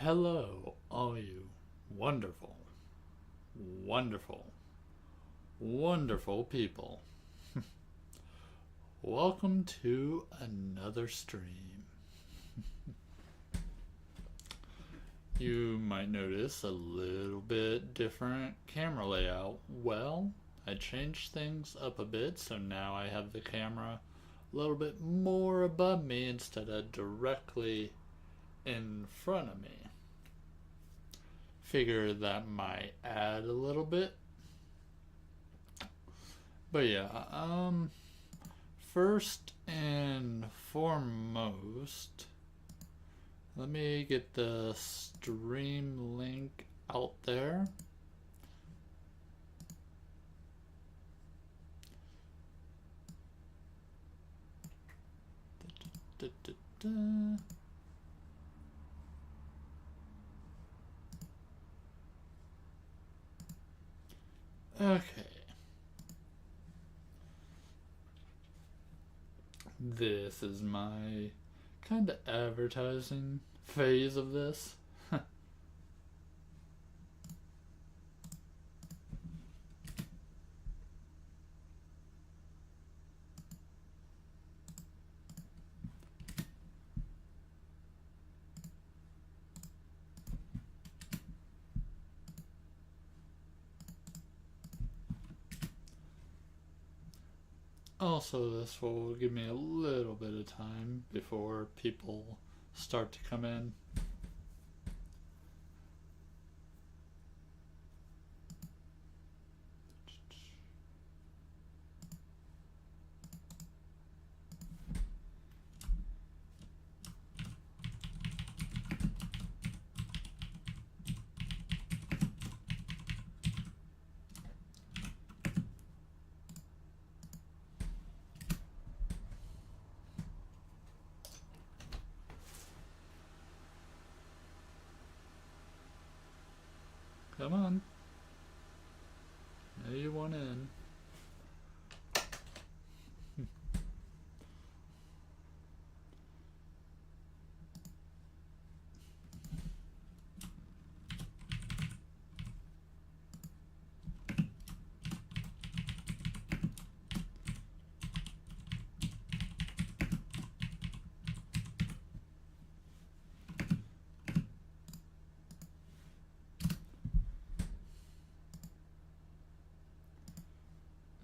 Hello, all you wonderful, wonderful, wonderful people. Welcome to another stream. You might notice a little bit different camera layout. Well, I changed things up a bit, so now I have the camera a little bit more above me instead of directly in front of me. Figure that might add a little bit. But yeah, first and foremost, let me get the stream link out there. Okay. This is my kind of advertising phase of this. Also, this will give me a little bit of time before people start to come in. Come on. Now you want in.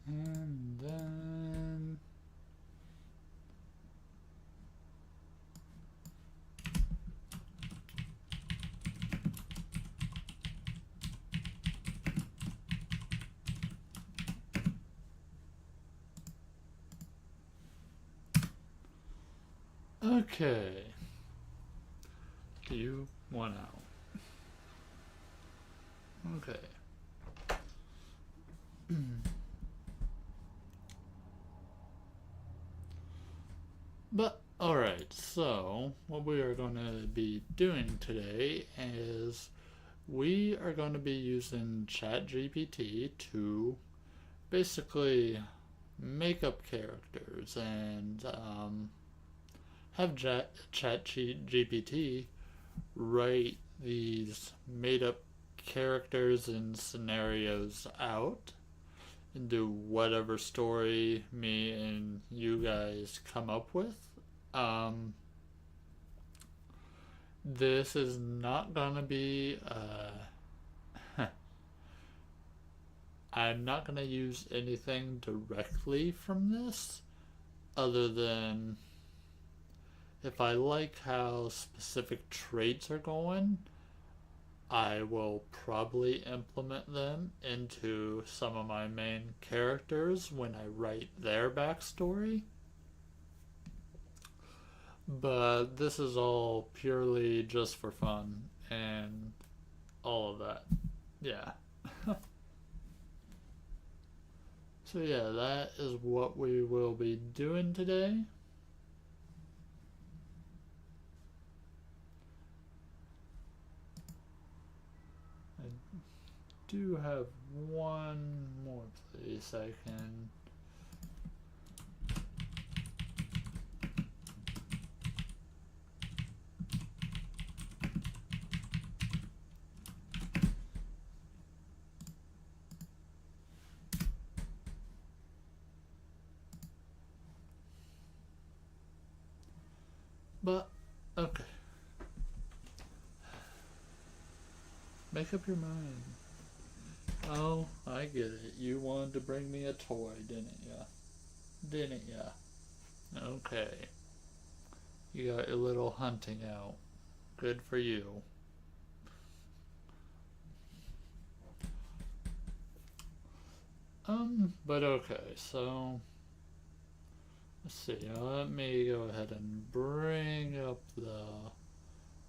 And then okay. You want out. Okay. But alright, so what we are going to be doing today is we are going to be using Chat GPT to basically make up characters and have Chat GPT write these made up characters and scenarios out and do whatever story me and you guys come up with. This is not gonna be I'm not gonna use anything directly from this other than if I like how specific traits are going, I will probably implement them into some of my main characters when I write their backstory. But this is all purely just for fun and all of that. Yeah. So yeah, that is what we will be doing today. I do have one more place I can Make up your mind. Oh, I get it. You wanted to bring me a toy, didn't ya? Didn't ya? Okay. You got your little hunting out. Good for you. But okay, so let's see. Let me go ahead and bring up the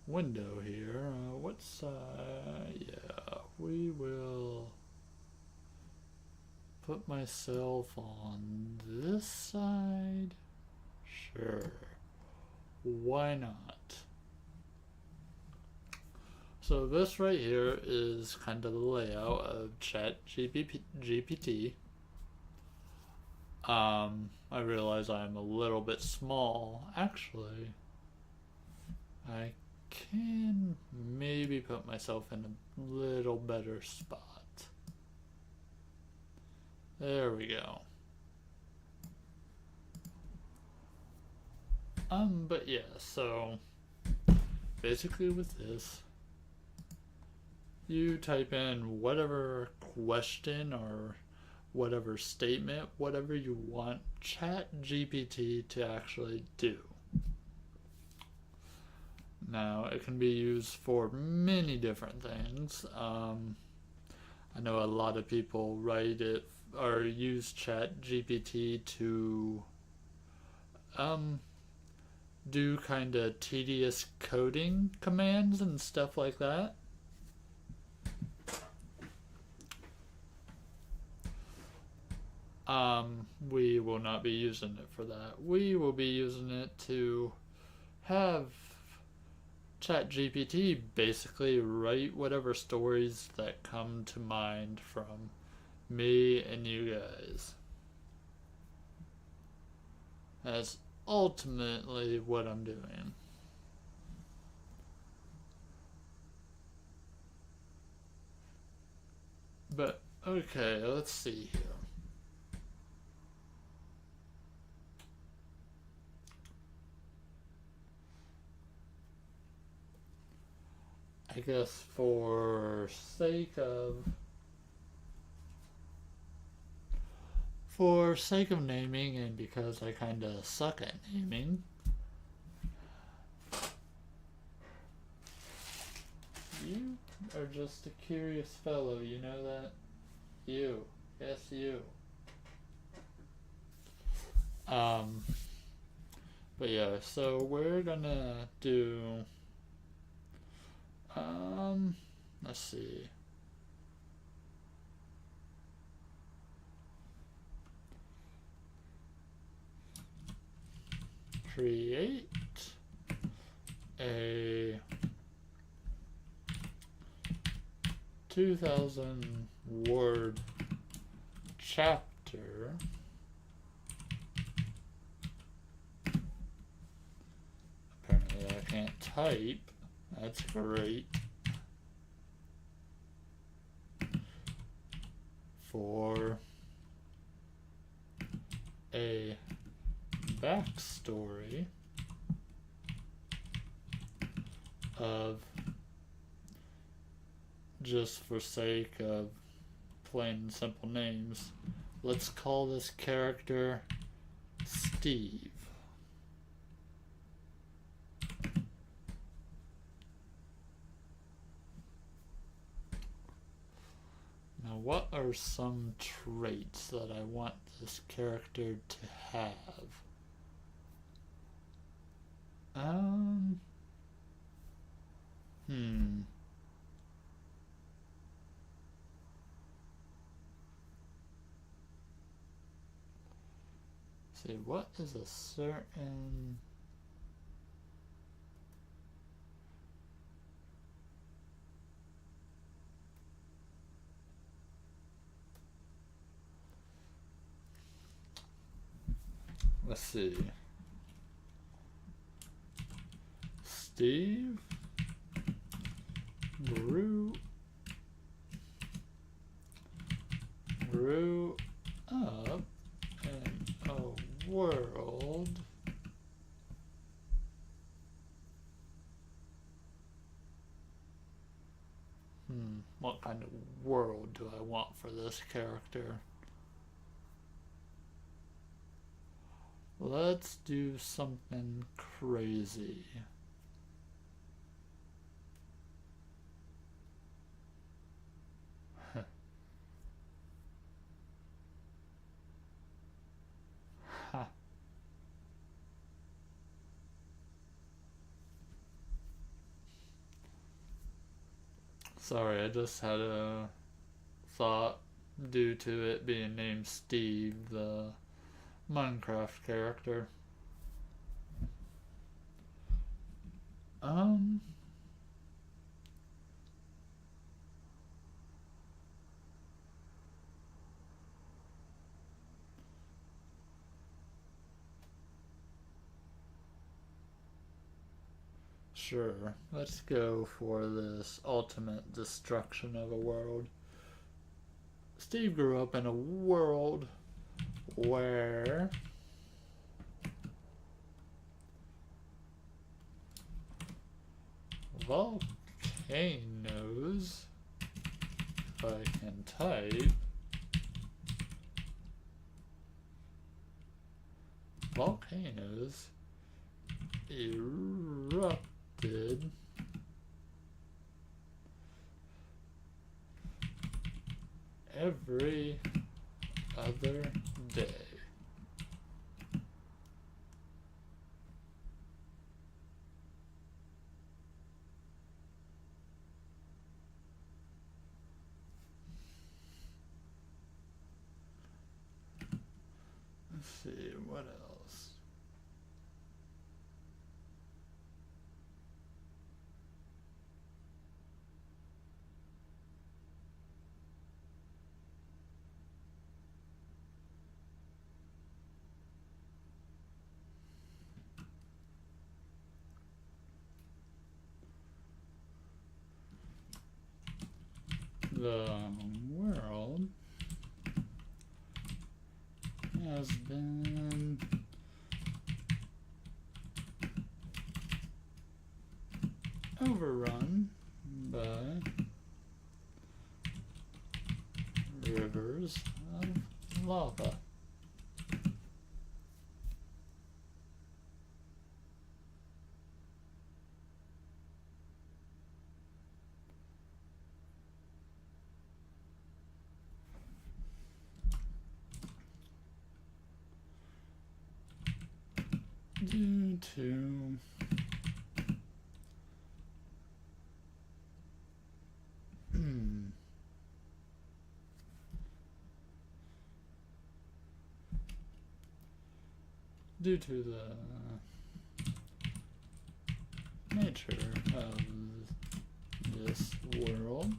window here. What side? Yeah, we will put myself on this side. Sure. Why not? So this right here is kind of the layout of Chat GPT. I realize I'm a little bit small. Actually, I can maybe put myself in a little better spot. There we go. But yeah, so basically with this, you type in whatever question or whatever statement, whatever you want Chat GPT to actually do. Now, it can be used for many different things. I know a lot of people write it or use Chat GPT to do kind of tedious coding commands and stuff like that. We will not be using it for that. We will be using it to have ChatGPT basically write whatever stories that come to mind from me and you guys. That's ultimately what I'm doing. But okay, let's see here. I guess for sake of naming, and because I kind of suck at naming, you are just a curious fellow, you know that? You. Yes, you. But yeah, so we're gonna do, let's see. Create a 2,000 word chapter apparently I can't type. That's great. For a backstory of, just for sake of plain and simple names, let's call this character Steve. Now, what are some traits that I want this character to have? See, what is a certain... Let's see. Steve grew up in a world kind of world do I want for this character? Let's do something crazy. Sorry, I just had a thought due to it being named Steve, the Minecraft character. Um, sure. Let's go for this ultimate destruction of a world. Steve grew up in a world where volcanoes, if I can type, volcanoes erupted every other day. Let's see, what else? The world has been overrun by rivers of lava. Due to due to the nature of this world,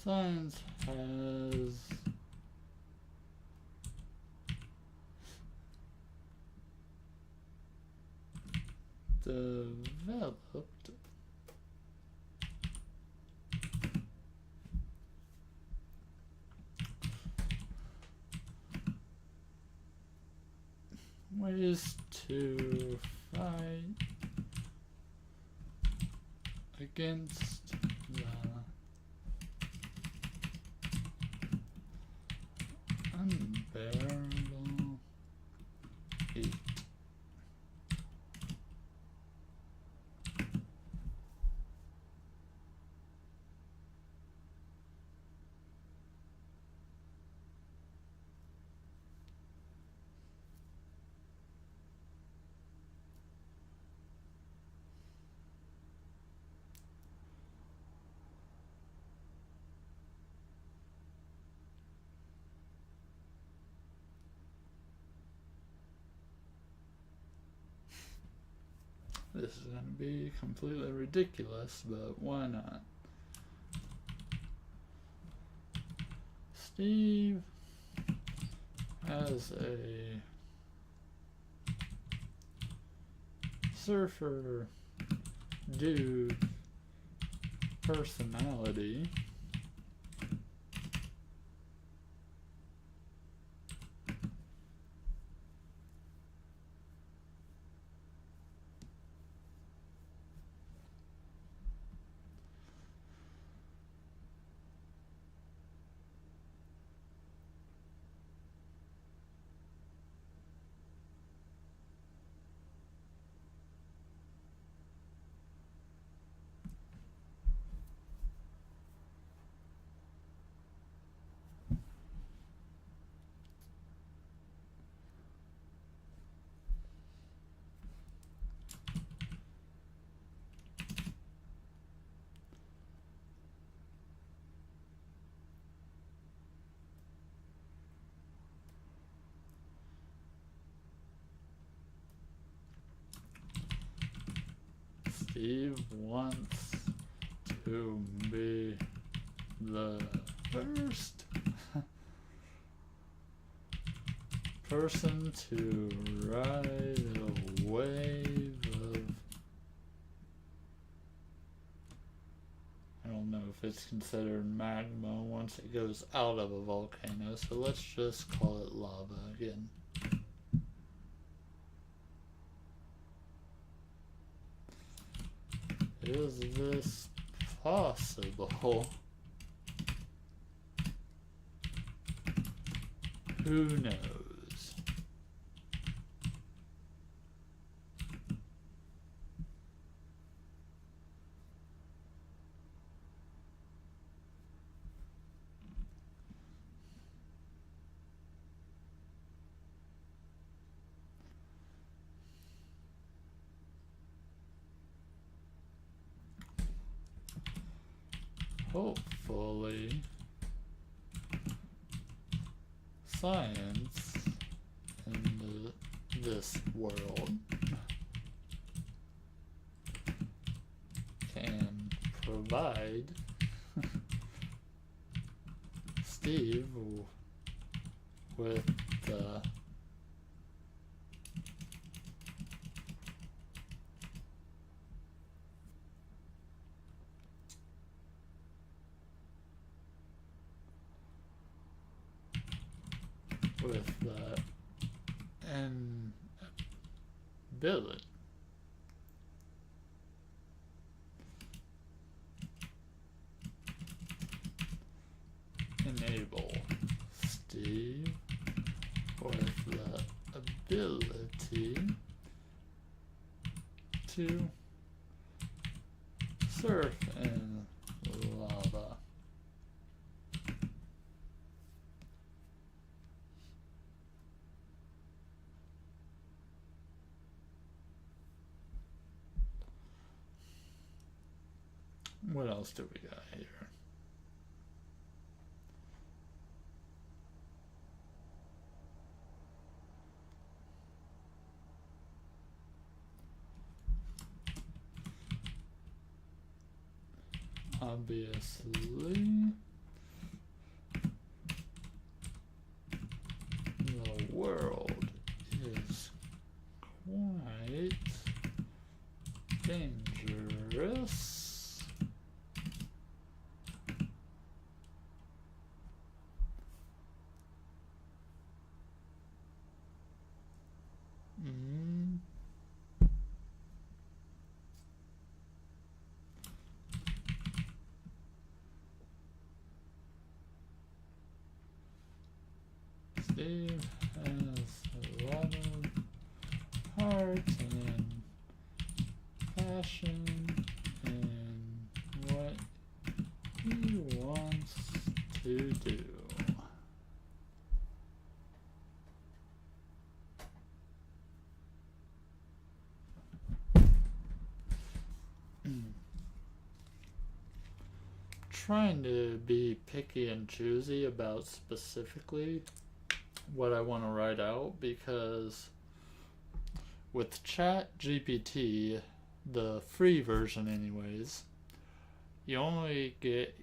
science has developed ways to fight against the unbearable heat. This is going to be completely ridiculous, but why not? Steve has a surfer dude personality. Steve wants to be the first person to ride a wave of, I don't know if it's considered magma once it goes out of a volcano, so let's just call it lava again. Is this possible? Who knows? Hopefully, science in this world can provide Steve with the an ability enable Steve with the ability to surf in lava. What else do we got here? Obviously, the world is quite dangerous. Steve has a lot of heart and passion in what he wants to do. Trying to be picky and choosy about specifically what I want to write out, because with Chat GPT, the free version anyways, you only get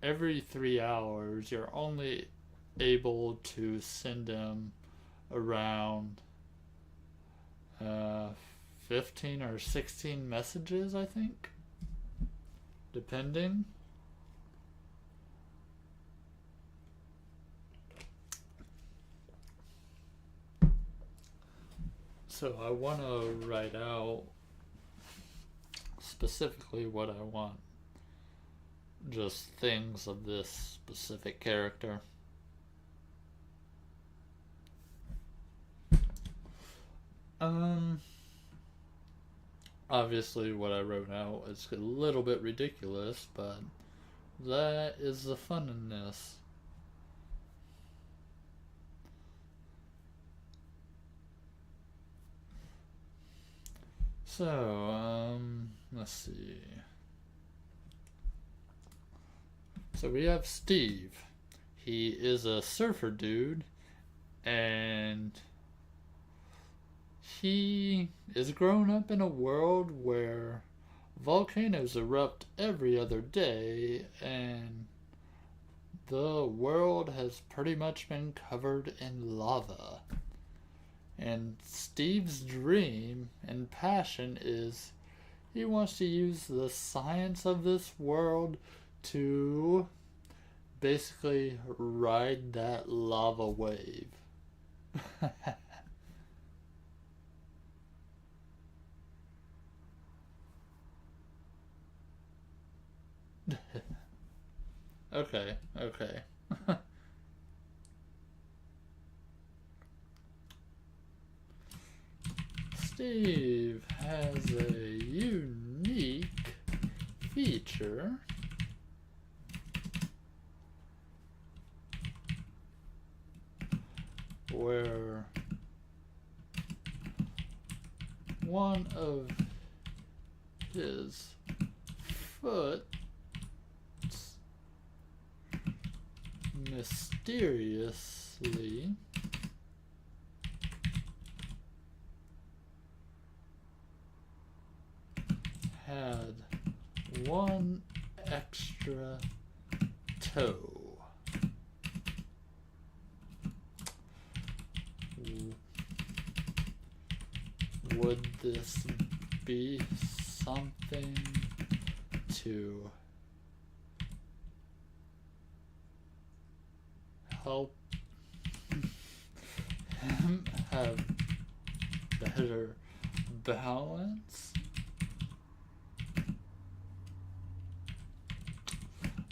every 3 hours, you're only able to send them around 15 or 16 messages, I think, depending. So I want to write out specifically what I want. Just things of this specific character. Obviously what I wrote out is a little bit ridiculous, but that is the fun in this. So, let's see. So we have Steve. He is a surfer dude, and he is grown up in a world where volcanoes erupt every other day, and the world has pretty much been covered in lava. And Steve's dream and passion is he wants to use the science of this world to basically ride that lava wave. Okay, okay. Steve has a unique feature where one of his foot mysteriously had one extra toe. Would this be something to help him have better balance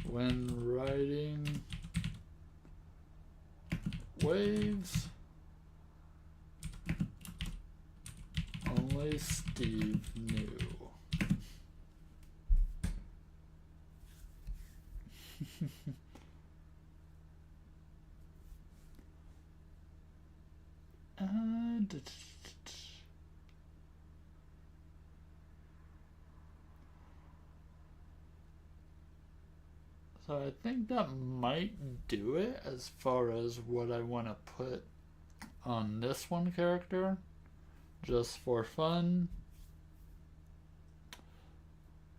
when riding waves? Only Steve knew. So I think that might do it as far as what I want to put on this one character, just for fun.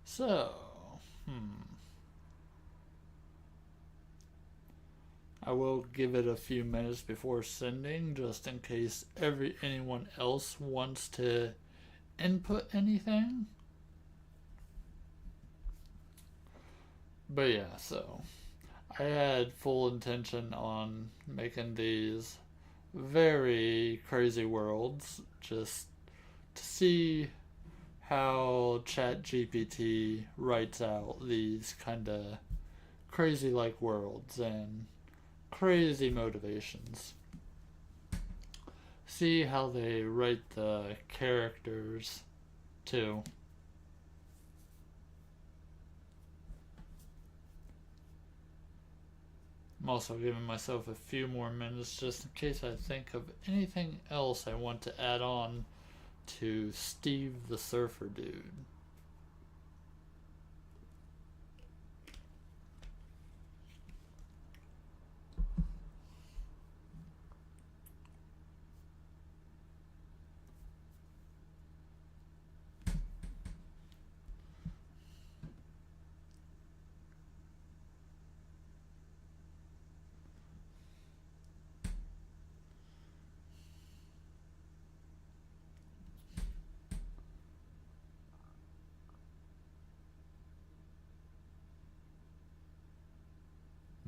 So, I will give it a few minutes before sending, just in case anyone else wants to input anything. But yeah, so I had full intention on making these very crazy worlds just to see how Chat GPT writes out these kind of crazy like worlds and crazy motivations. See how they write the characters too. I'm also giving myself a few more minutes just in case I think of anything else I want to add on to Steve the Surfer Dude.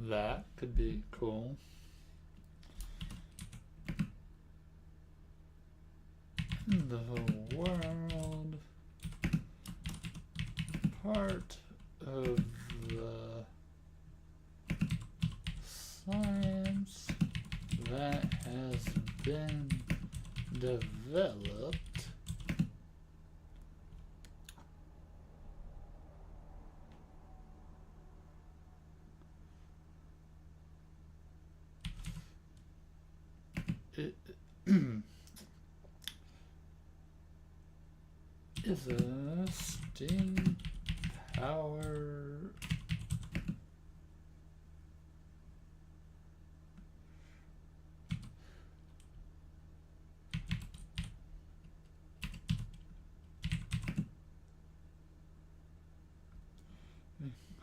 That could be cool. The world part of the science that has been developed is a steam power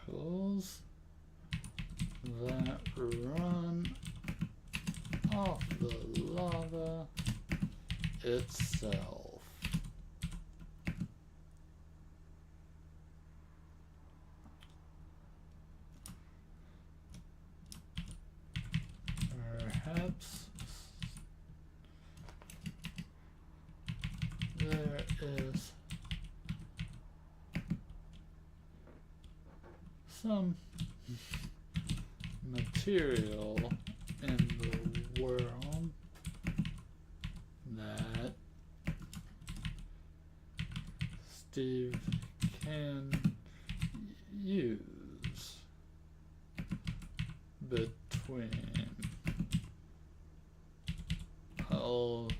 particles that run off the lava itself. Perhaps there is some material in the world that Steve can use between all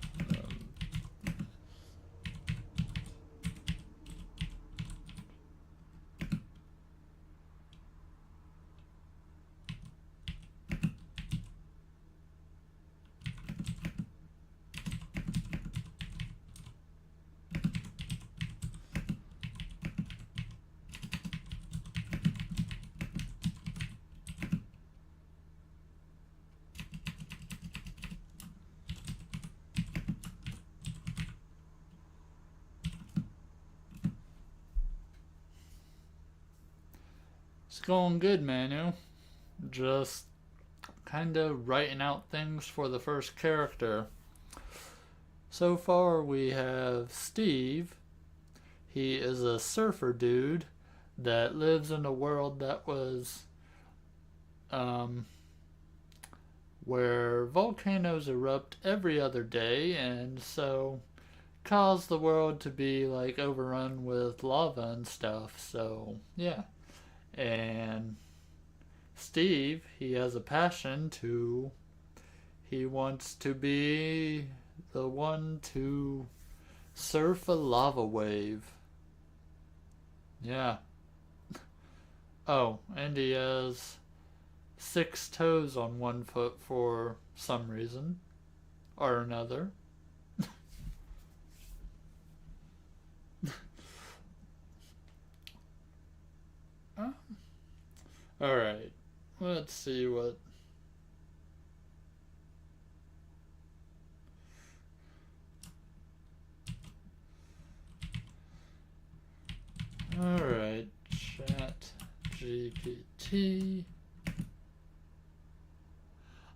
It's going good, Manu. Just kind of writing out things for the first character. So far we have Steve. He is a surfer dude that lives in a world that was where volcanoes erupt every other day, and so cause the world to be like overrun with lava and stuff. So yeah. And Steve, he has a passion to, he wants to be the one to surf a lava wave. Yeah. Oh, and he has 6 toes on one foot for some reason or another. Alright, let's see what. Alright, Chat GPT.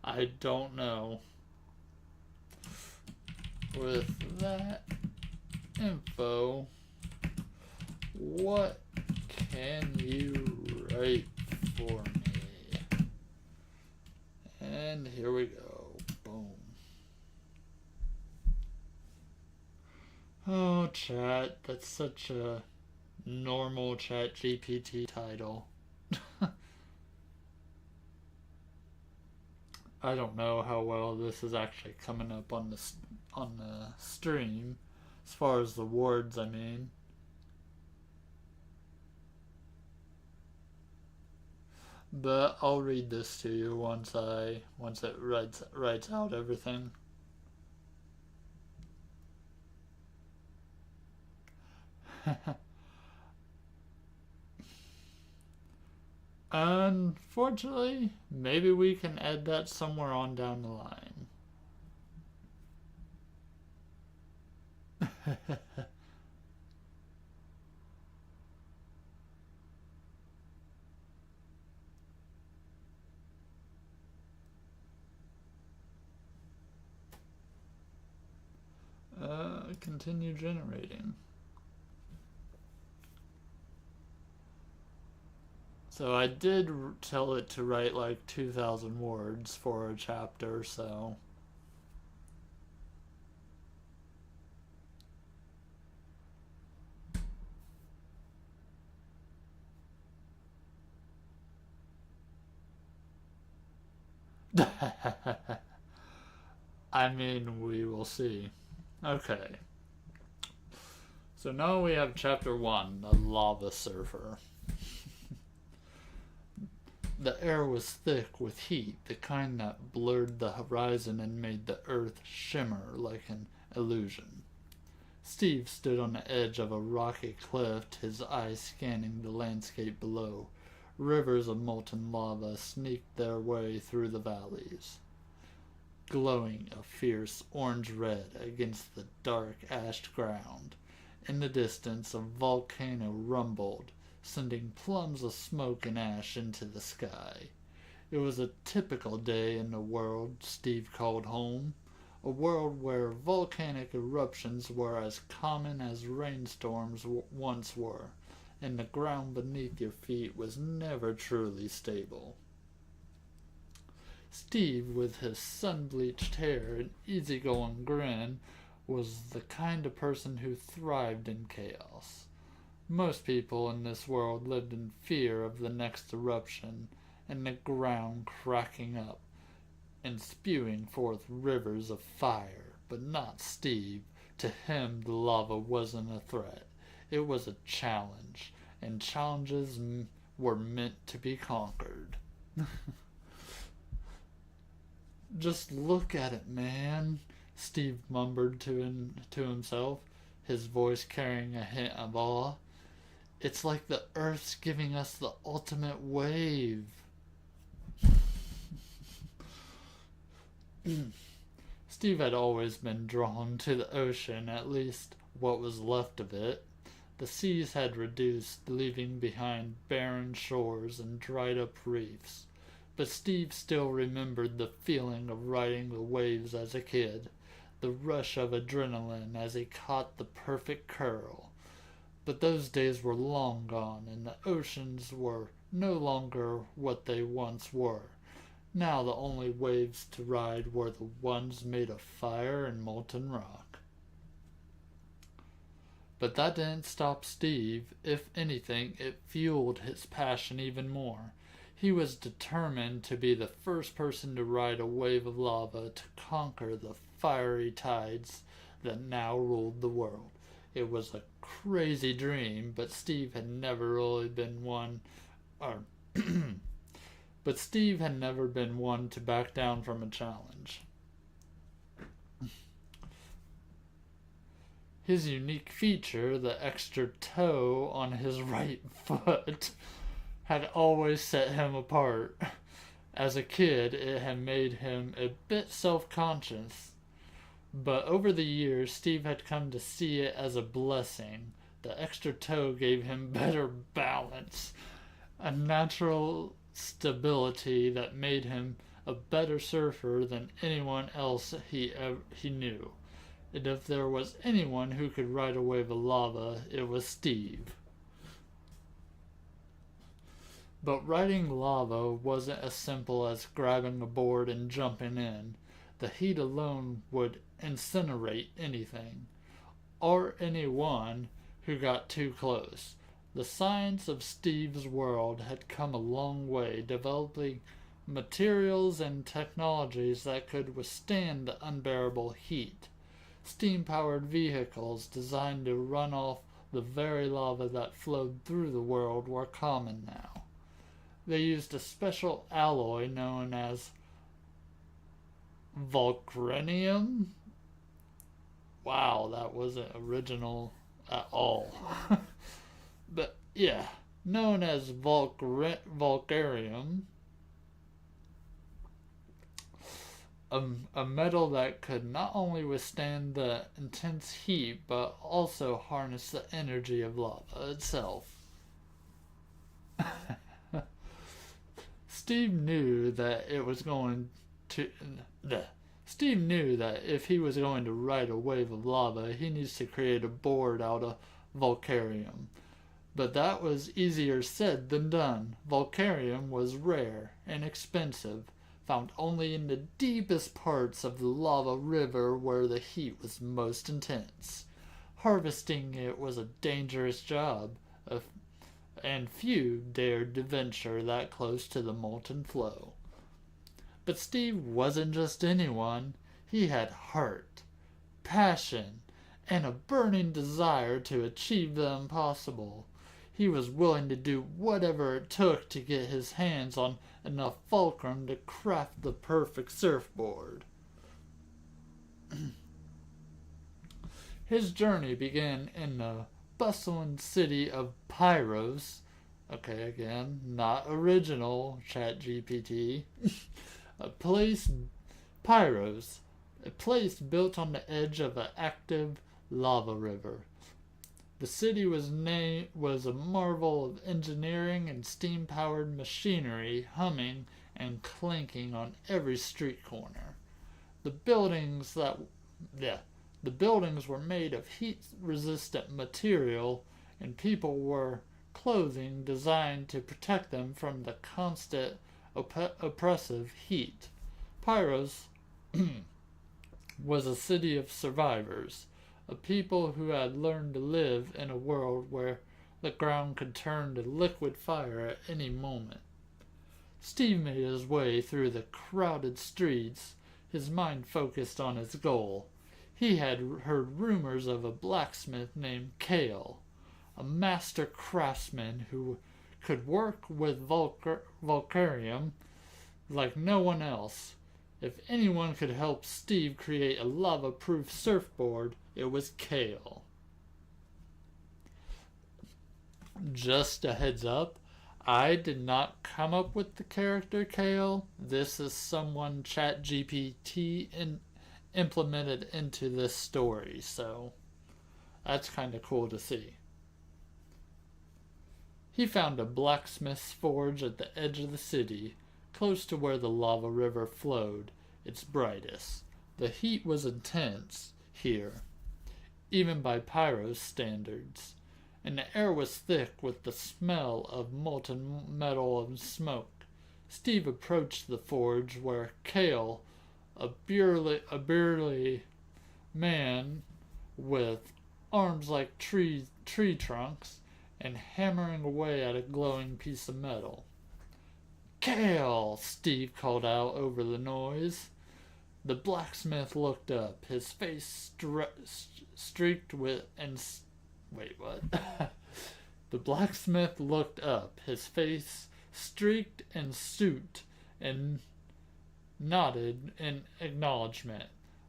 I don't know. With that info, what can you write for me? And here we go. Boom. Oh, chat. That's such a normal Chat GPT title. I don't know how well this is actually coming up on the stream, as far as the words, I mean. But I'll read this to you once it writes out everything. Unfortunately, maybe we can add that somewhere on down the line. Continue generating. So I did tell it to write like 2,000 words for a chapter, so. I mean, we will see. Okay. So now we have chapter 1, the lava surfer. The air was thick with heat, the kind that blurred the horizon and made the earth shimmer like an illusion. Steve stood on the edge of a rocky cliff, his eyes scanning the landscape below. Rivers of molten lava sneaked their way through the valleys, glowing a fierce orange-red against the dark ashed ground. In the distance, a volcano rumbled, sending plumes of smoke and ash into the sky. It was a typical day in the world Steve called home, a world where volcanic eruptions were as common as rainstorms once were, and the ground beneath your feet was never truly stable. Steve, with his sun-bleached hair and easygoing grin, was the kind of person who thrived in chaos. Most people in this world lived in fear of the next eruption and the ground cracking up and spewing forth rivers of fire, but not Steve. To him, the lava wasn't a threat. It was a challenge, and challenges were meant to be conquered. Just look at it, man, Steve mumbled to himself, his voice carrying a hint of awe. It's like the Earth's giving us the ultimate wave. Steve had always been drawn to the ocean, at least what was left of it. The seas had reduced, leaving behind barren shores and dried-up reefs. But Steve still remembered the feeling of riding the waves as a kid, the rush of adrenaline as he caught the perfect curl. But those days were long gone, and the oceans were no longer what they once were. Now the only waves to ride were the ones made of fire and molten rock. But that didn't stop Steve. If anything, it fueled his passion even more. He was determined to be the first person to ride a wave of lava to conquer the fiery tides that now ruled the world. It was a crazy dream, but Steve had never really been one, but Steve had never been one to back down from a challenge. His unique feature, the extra toe on his right foot, had always set him apart. As a kid, it had made him a bit self-conscious, but over the years, Steve had come to see it as a blessing. The extra toe gave him better balance, a natural stability that made him a better surfer than anyone else he knew. And if there was anyone who could ride a wave of lava, it was Steve. But riding lava wasn't as simple as grabbing a board and jumping in. The heat alone would incinerate anything, or anyone who got too close. The science of Steve's world had come a long way, developing materials and technologies that could withstand the unbearable heat. Steam-powered vehicles designed to run off the very lava that flowed through the world were common now. They used a special alloy known as volcanium. Wow, that wasn't original at all. But yeah, known as volcanium, a metal that could not only withstand the intense heat, but also harness the energy of lava itself. Steve knew that if he was going to ride a wave of lava, he needs to create a board out of volcanium. But that was easier said than done. Volcanium was rare and expensive, found only in the deepest parts of the lava river where the heat was most intense. Harvesting it was a dangerous job, and few dared to venture that close to the molten flow. But Steve wasn't just anyone. He had heart, passion, and a burning desire to achieve the impossible. He was willing to do whatever it took to get his hands on enough fulcrum to craft the perfect surfboard. His journey began in the bustling city of Pyros, Okay, again, not original Chat GPT. A place, Pyros, a place built on the edge of an active lava river. The city was a marvel of engineering and steam-powered machinery humming and clanking on every street corner. The buildings that yeah, the buildings were made of heat-resistant material and people wore clothing designed to protect them from the constant oppressive heat. Pyros was a city of survivors, a people who had learned to live in a world where the ground could turn to liquid fire at any moment. Steve made his way through the crowded streets, his mind focused on his goal. He had heard rumors of a blacksmith named Kale, a master craftsman who could work with Volcarium like no one else. If anyone could help Steve create a lava-proof surfboard, it was Kale. Just a heads up, I did not come up with the character Kale. This is someone Chat GPT implemented into this story, so that's kind of cool to see. He found a blacksmith's forge at the edge of the city, close to where the lava river flowed its brightest. The heat was intense here, even by Pyro's standards, and the air was thick with the smell of molten metal and smoke. Steve approached the forge where Kale, a burly man with arms like tree trunks, and hammering away at a glowing piece of metal. Kale! Steve called out over the noise. The blacksmith looked up, his face streaked with and wait, what? The blacksmith looked up, his face streaked and soot, and nodded in acknowledgement.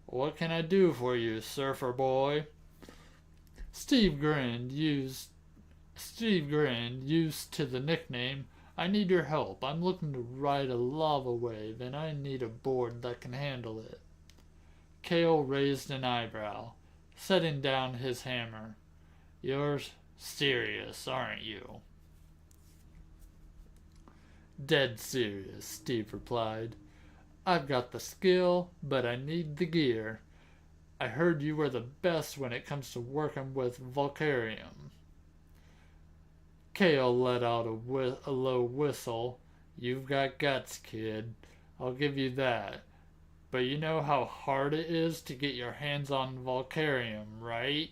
What can I do for you, surfer boy? Steve grinned, used to the nickname. I need your help. I'm looking to ride a lava wave, and I need a board that can handle it. Kale raised an eyebrow, setting down his hammer. You're serious, aren't you? Dead serious, Steve replied. I've got the skill, but I need the gear. I heard you were the best when it comes to working with Volcarium. Kale let out a low whistle. You've got guts, kid. I'll give you that. But you know how hard it is to get your hands on Volcarium, right?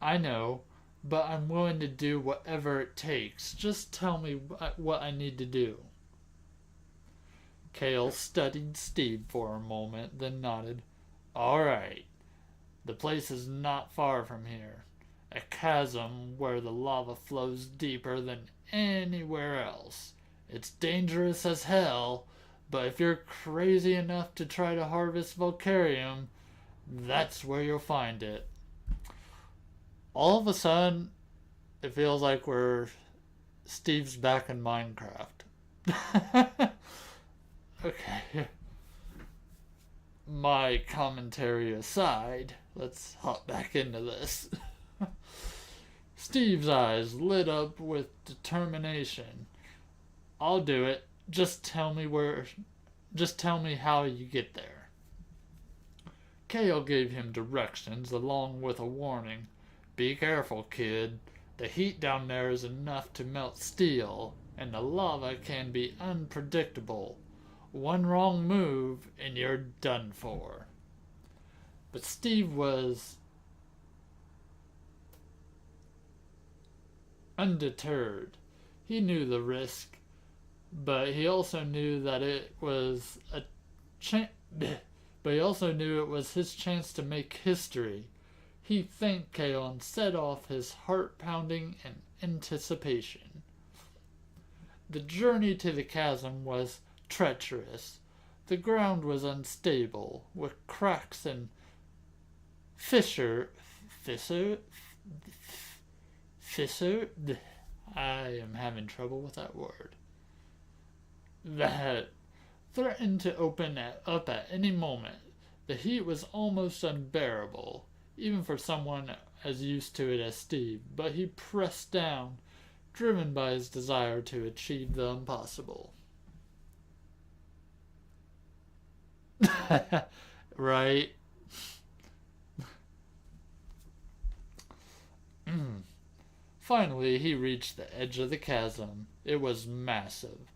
I know, but I'm willing to do whatever it takes. Just tell me what I need to do. Kale studied Steve for a moment, then nodded. All right. The place is not far from here. A chasm where the lava flows deeper than anywhere else. It's dangerous as hell, but if you're crazy enough to try to harvest Volcarium, that's where you'll find it. All of a sudden, it feels like Steve's back in Minecraft. Okay. My commentary aside, let's hop back into this. Steve's eyes lit up with determination. I'll do it. Just tell me how you get there. Kale gave him directions along with a warning. Be careful, kid. The heat down there is enough to melt steel, and the lava can be unpredictable. One wrong move and you're done for. But Steve was undeterred. He knew the risk, but he also knew that it was his chance to make history. He thanked Kale and set off, his heart pounding in anticipation. The journey to the chasm was treacherous. The ground was unstable, with cracks and fissures I am having trouble with that word. That threatened to open up at any moment. The heat was almost unbearable, even for someone as used to it as Steve, but he pressed down, driven by his desire to achieve the impossible. Right? Finally, he reached the edge of the chasm. It was massive,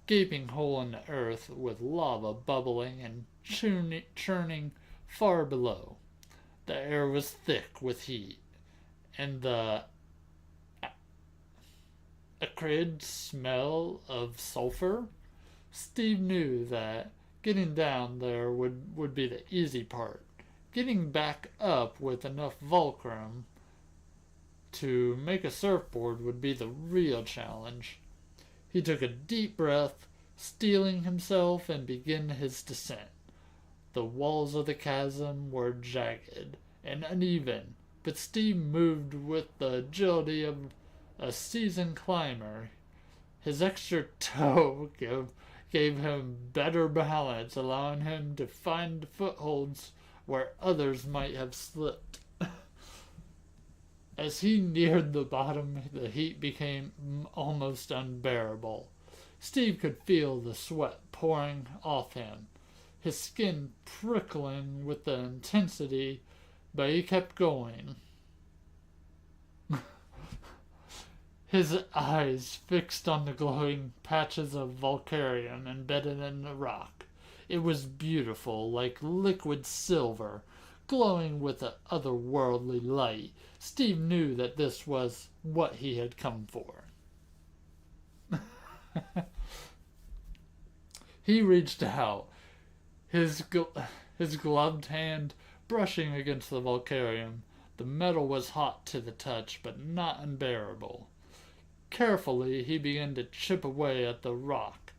gaping hole in the earth with lava bubbling and churning far below. The air was thick with heat, and the acrid smell of sulfur. Steve knew that getting down there would be the easy part. Getting back up with enough Volcrum to make a surfboard would be the real challenge. He took a deep breath, steeling himself, and began his descent. The walls of the chasm were jagged and uneven, but Steve moved with the agility of a seasoned climber. His extra toe gave him better balance, allowing him to find footholds where others might have slipped. As he neared the bottom, the heat became almost unbearable. Steve could feel the sweat pouring off him, his skin prickling with the intensity, but he kept going. His eyes fixed on the glowing patches of Volcarium embedded in the rock. It was beautiful, like liquid silver, glowing with an otherworldly light. Steve knew that this was what he had come for. He reached out, his gloved hand brushing against the Volcarium. The metal was hot to the touch, but not unbearable. Carefully, he began to chip away at the rock,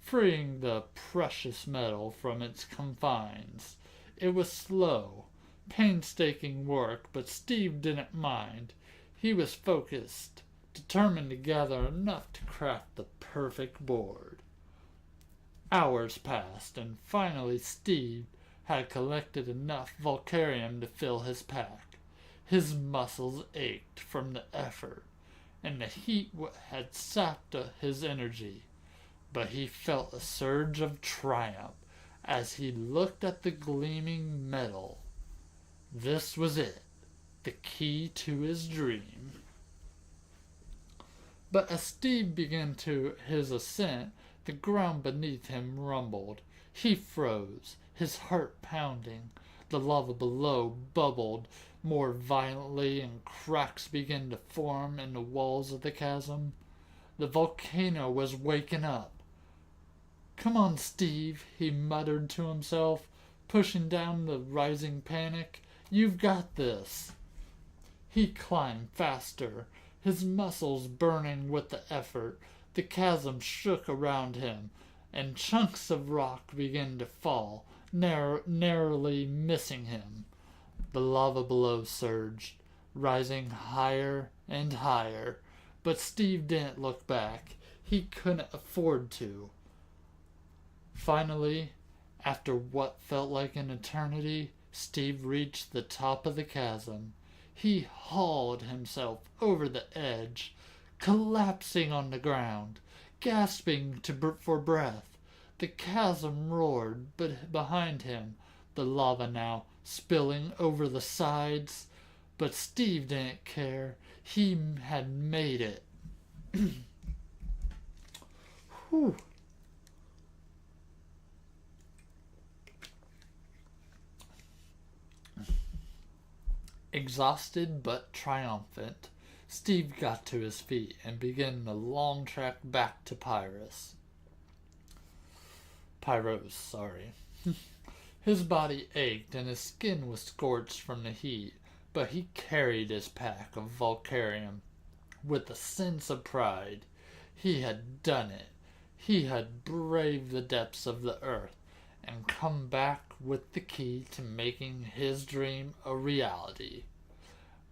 freeing the precious metal from its confines. It was slow, painstaking work, but Steve didn't mind. He was focused, determined to gather enough to craft the perfect board. Hours passed, and finally Steve had collected enough Volcarium to fill his pack. His muscles ached from the effort, and the heat had sapped his energy, but he felt a surge of triumph as he looked at the gleaming metal. This was it, the key to his dream. But as Steve began his ascent, the ground beneath him rumbled. He froze, his heart pounding. The lava below bubbled more violently, and cracks began to form in the walls of the chasm. The volcano was waking up. "Come on, Steve," he muttered to himself, pushing down the rising panic. "You've got this." He climbed faster, his muscles burning with the effort. The chasm shook around him, and chunks of rock began to fall, narrowly missing him. The lava below surged, rising higher and higher, but Steve didn't look back. He couldn't afford to. Finally, after what felt like an eternity, Steve reached the top of the chasm. He hauled himself over the edge, collapsing on the ground, gasping for breath. The chasm roared, but behind him, the lava now spilling over the sides. But Steve didn't care. He had made it. Whew. Exhausted but triumphant, Steve got to his feet and began the long trek back to Pyros, sorry. His body ached and his skin was scorched from the heat, but he carried his pack of Volcarium with a sense of pride. He had done it. He had braved the depths of the earth and come back with the key to making his dream a reality.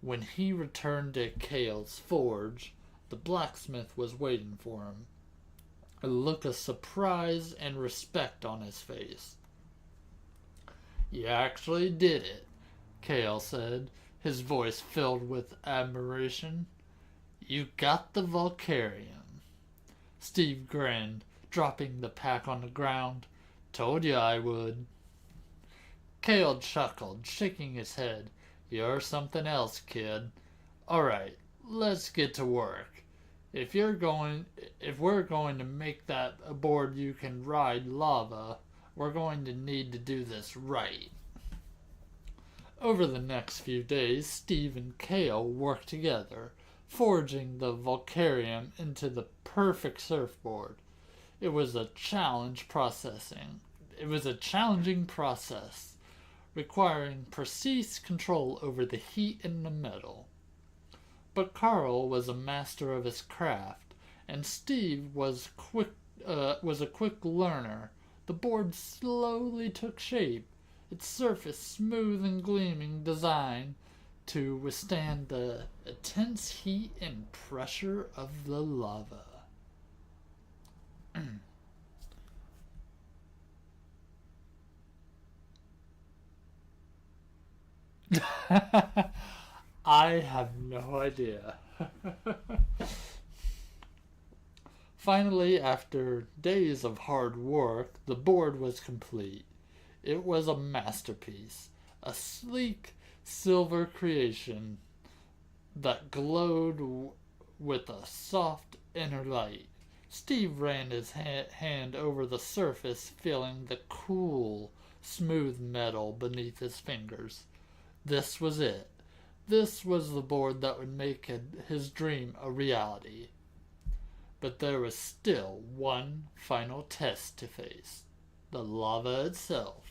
When he returned to Kale's forge, The blacksmith was waiting for him, a look of surprise and respect on his face. "You actually did it," Kale said, his voice filled with admiration. "You got the Valkyrian." Steve grinned, dropping the pack on the ground. "Told you I would." Kale chuckled, shaking his head. "You're something else, kid. Alright, let's get to work. If we're going to make that a board you can ride lava, we're going to need to do this right." Over the next few days, Steve and Kale worked together, forging the Valkyrian into the perfect surfboard. It was a challenging process, requiring precise control over the heat and the metal. But Carl was a master of his craft, and Steve was a quick learner. The board slowly took shape, its surface smooth and gleaming, designed to withstand the intense heat and pressure of the lava. I have no idea. Finally, after days of hard work, the board was complete. It was a masterpiece, a sleek silver creation that glowed with a soft inner light. Steve ran his hand over the surface, feeling the cool, smooth metal beneath his fingers. This was it. This was the board that would make his dream a reality. But there was still one final test to face: the lava itself.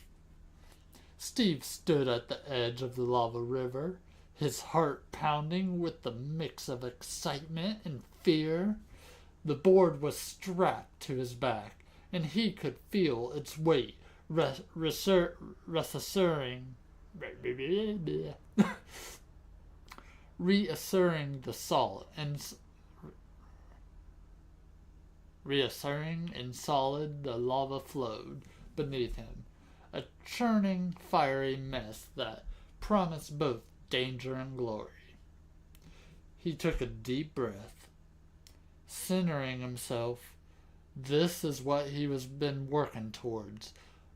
Steve stood at the edge of the lava river, his heart pounding with the mix of excitement and fear. The board was strapped to his back, and he could feel its weight reassuring and solid. The lava flowed beneath him, a churning, fiery mess that promised both danger and glory. He took a deep breath, centering himself. This is what he was been working towards,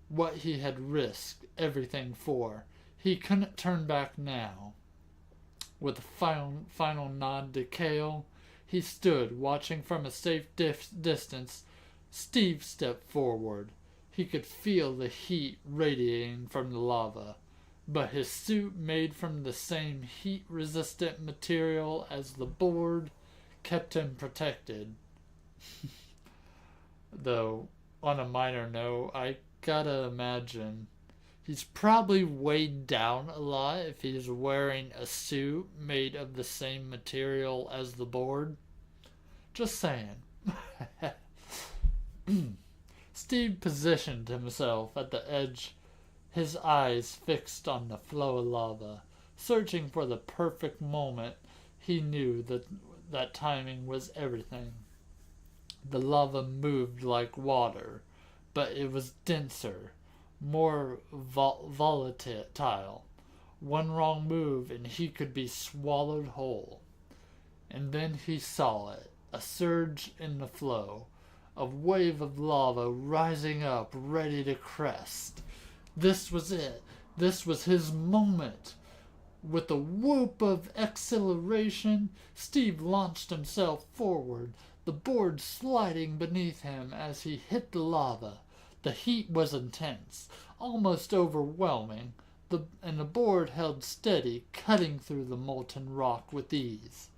what he had risked everything for. He couldn't turn back now. With a final nod to Kale, he stood, watching from a safe distance. Steve stepped forward. He could feel the heat radiating from the lava, but his suit, made from the same heat-resistant material as the board, kept him protected. Though, on a minor note, I gotta imagine he's probably weighed down a lot if he's wearing a suit made of the same material as the board. Just saying. Steve positioned himself at the edge, his eyes fixed on the flow of lava, searching for the perfect moment. He knew that timing was everything. The lava moved like water, but it was denser, more volatile. One wrong move and he could be swallowed whole. And then he saw it, a surge in the flow, a wave of lava rising up, ready to crest. This was it. This was his moment. With a whoop of exhilaration, Steve launched himself forward, the board sliding beneath him as he hit the lava. The heat was intense, almost overwhelming, and the board held steady, cutting through the molten rock with ease.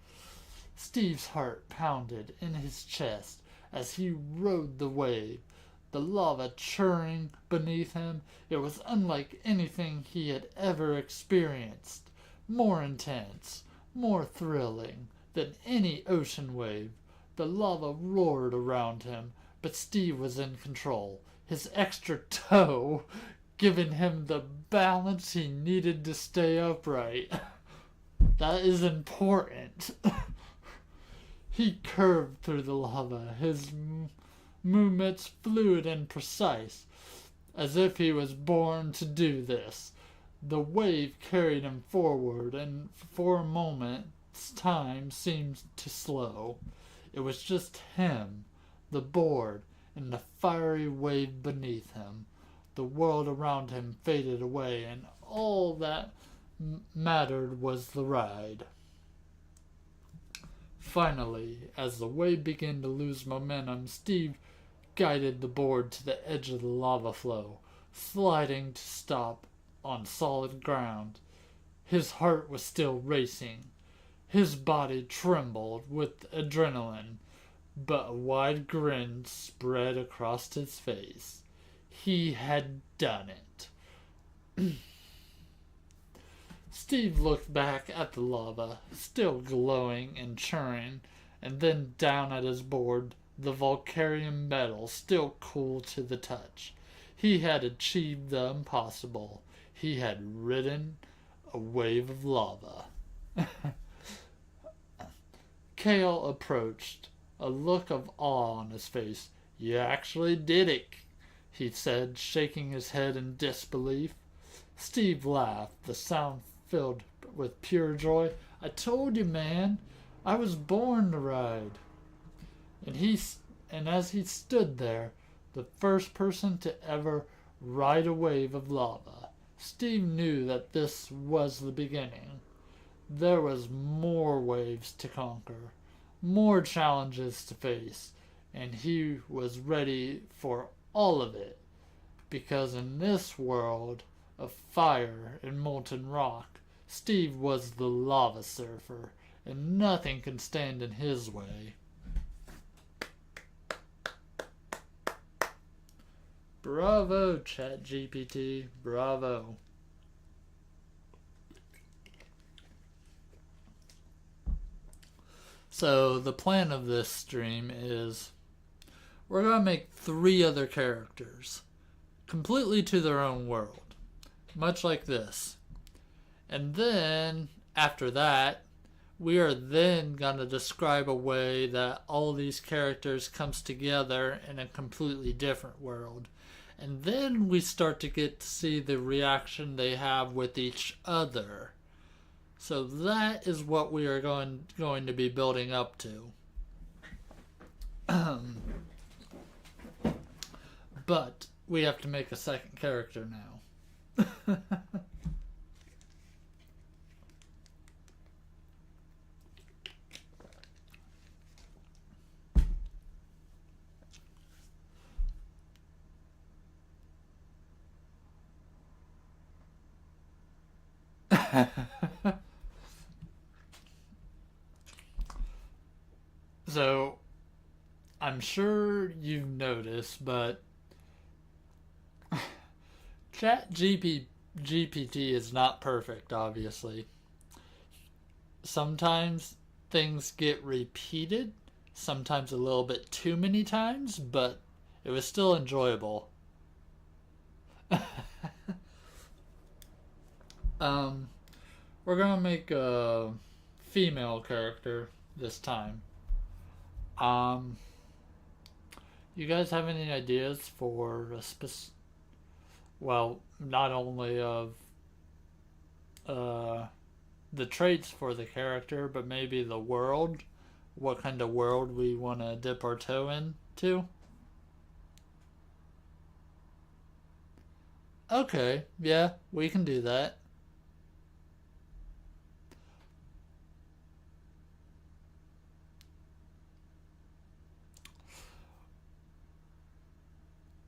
Steve's heart pounded in his chest as he rode the wave, the lava churning beneath him. It was unlike anything he had ever experienced, more intense, more thrilling than any ocean wave. The lava roared around him, but Steve was in control, his extra toe giving him the balance he needed to stay upright. That is important. He curved through the lava, his movements fluid and precise, as if he was born to do this. The wave carried him forward, and for a moment's time seemed to slow. It was just him, the board, and the fiery wave beneath him. The world around him faded away, and all that mattered was the ride. Finally, as the wave began to lose momentum, Steve guided the board to the edge of the lava flow, sliding to stop on solid ground. His heart was still racing. His body trembled with adrenaline, but a wide grin spread across his face. He had done it. Steve looked back at the lava, still glowing and churning, and then down at his board, the Volcarium metal still cool to the touch. He had achieved the impossible. He had ridden a wave of lava. Kale approached, a look of awe on his face. "You actually did it," he said, shaking his head in disbelief. Steve laughed, the sound filled with pure joy. "I told you, man. I was born to ride." And as he stood there, the first person to ever ride a wave of lava, Steve knew that this was the beginning. There was more waves to conquer, more challenges to face, and he was ready for all of it, because in this world of fire and molten rock, Steve was the lava surfer, and nothing can stand in his way. Bravo, Chat GPT. Bravo. So the plan of this stream is we're going to make 3 other characters completely to their own world, much like this. And then, after that, we are then going to describe a way that all these characters comes together in a completely different world. And then we start to get to see the reaction they have with each other. So that is what we are going to be building up to. But we have to make a second character now. So, I'm sure you've noticed, but Chat GPT is not perfect, obviously. Sometimes things get repeated, sometimes a little bit too many times, but it was still enjoyable. We're gonna make a female character this time. You guys have any ideas for a well, not only of the traits for the character, but maybe the world? What kind of world we want to dip our toe into? Okay, yeah, we can do that.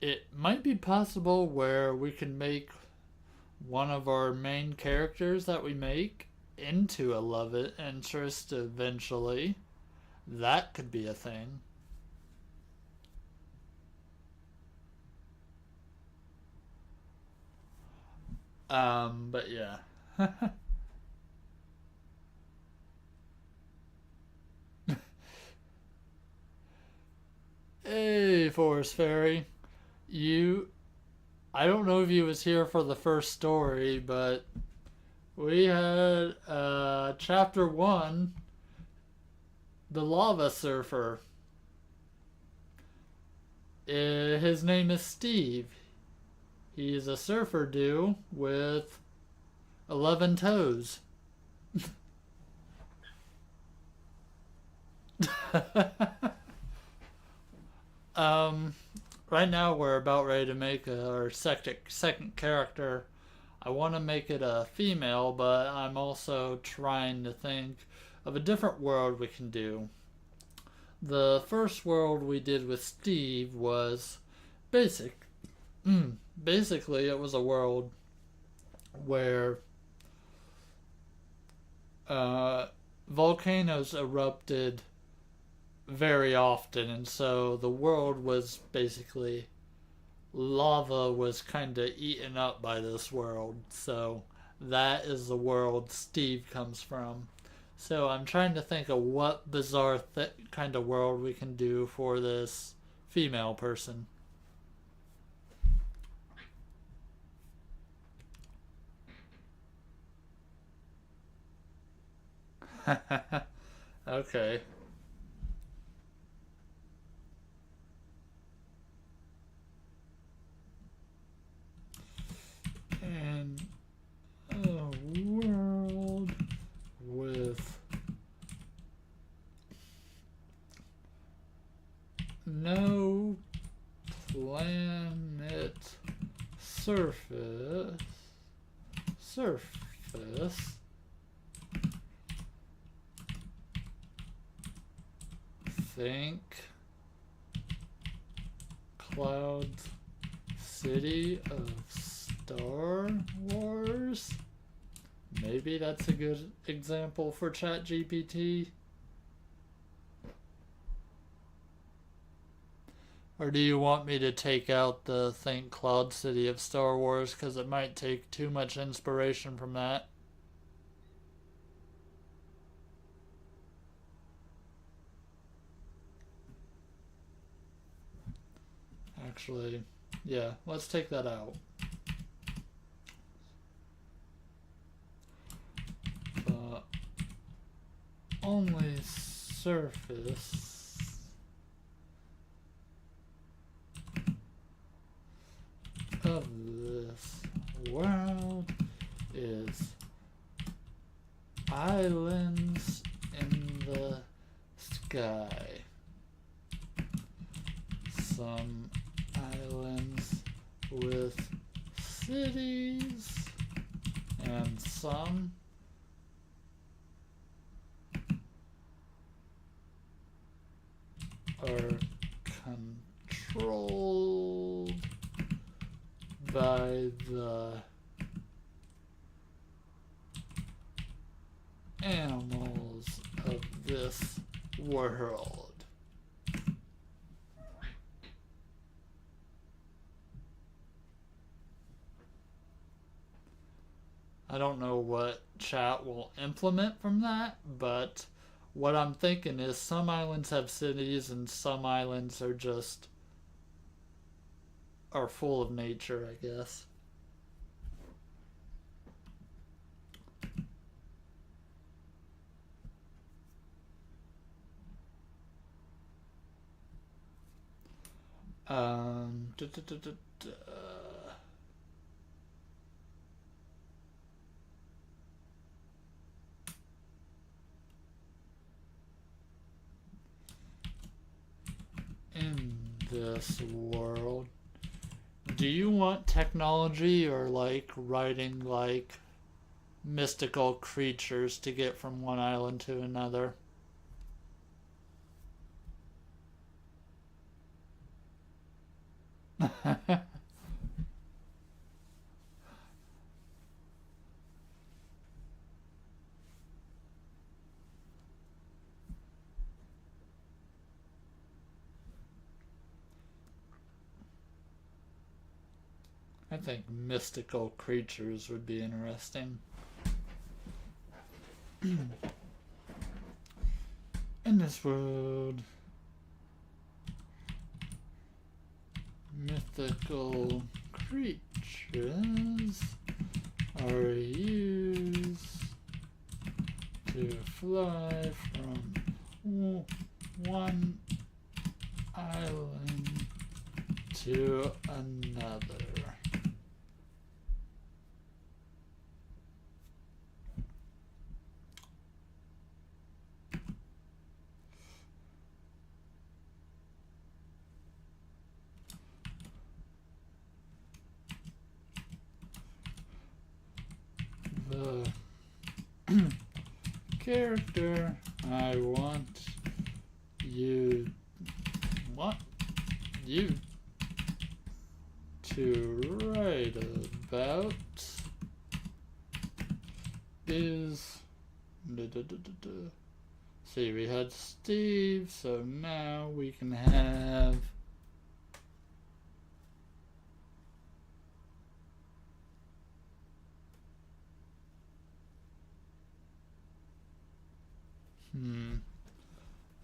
It might be possible where we can make one of our main characters that we make into a love interest eventually. That could be a thing. But yeah. Hey, Forest Fairy. I don't know if you was here for the first story, but we had chapter 1 the lava surfer. His name is Steve. He's a surfer dude with 11 toes. Right now we're about ready to make our second character. I want to make it a female, but I'm also trying to think of a different world we can do. The first world we did with Steve was basic. Basically, it was a world where volcanoes erupted very often, and so the world was basically lava was kind of eaten up by this world. So that is the world Steve comes from. So I'm trying to think of what bizarre kind of world we can do for this female person. Okay. And a world with no planet surface think Cloud City of Star Wars. Maybe that's a good example for Chat GPT. Or do you want me to take out the Think Cloud City of Star Wars because it might take too much inspiration from that? Actually, yeah, let's take that out. The only surface of this world is islands in the sky. Some islands with cities and some are controlled by the animals of this world. I don't know what chat will implement from that, but what I'm thinking is some islands have cities and some islands are full of nature, I guess. Um, da, da, da, da, da. In this world, do you want technology or like writing like mystical creatures to get from one island to another? I think mystical creatures would be interesting. In this world, mythical creatures are used to fly from one island to another. The character I want you to write about is see, we had Steve, so now we can have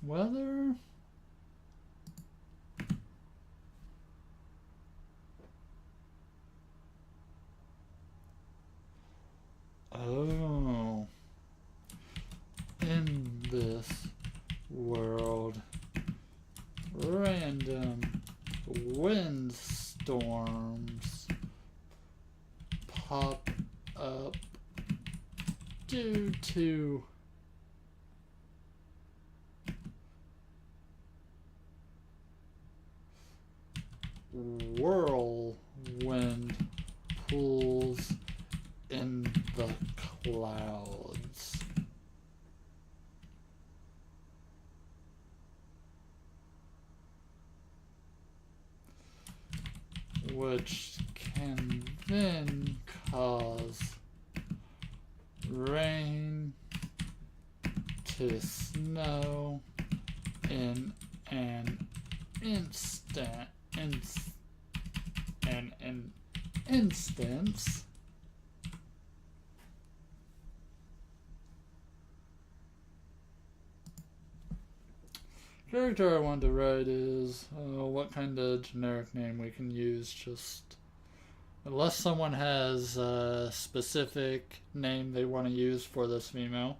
weather. Oh, in this world, random windstorms pop up due to whirlwind pools in the clouds. Which can then cause rain to snow in an instance. Character I want to write is what kind of generic name we can use, just unless someone has a specific name they want to use for this female.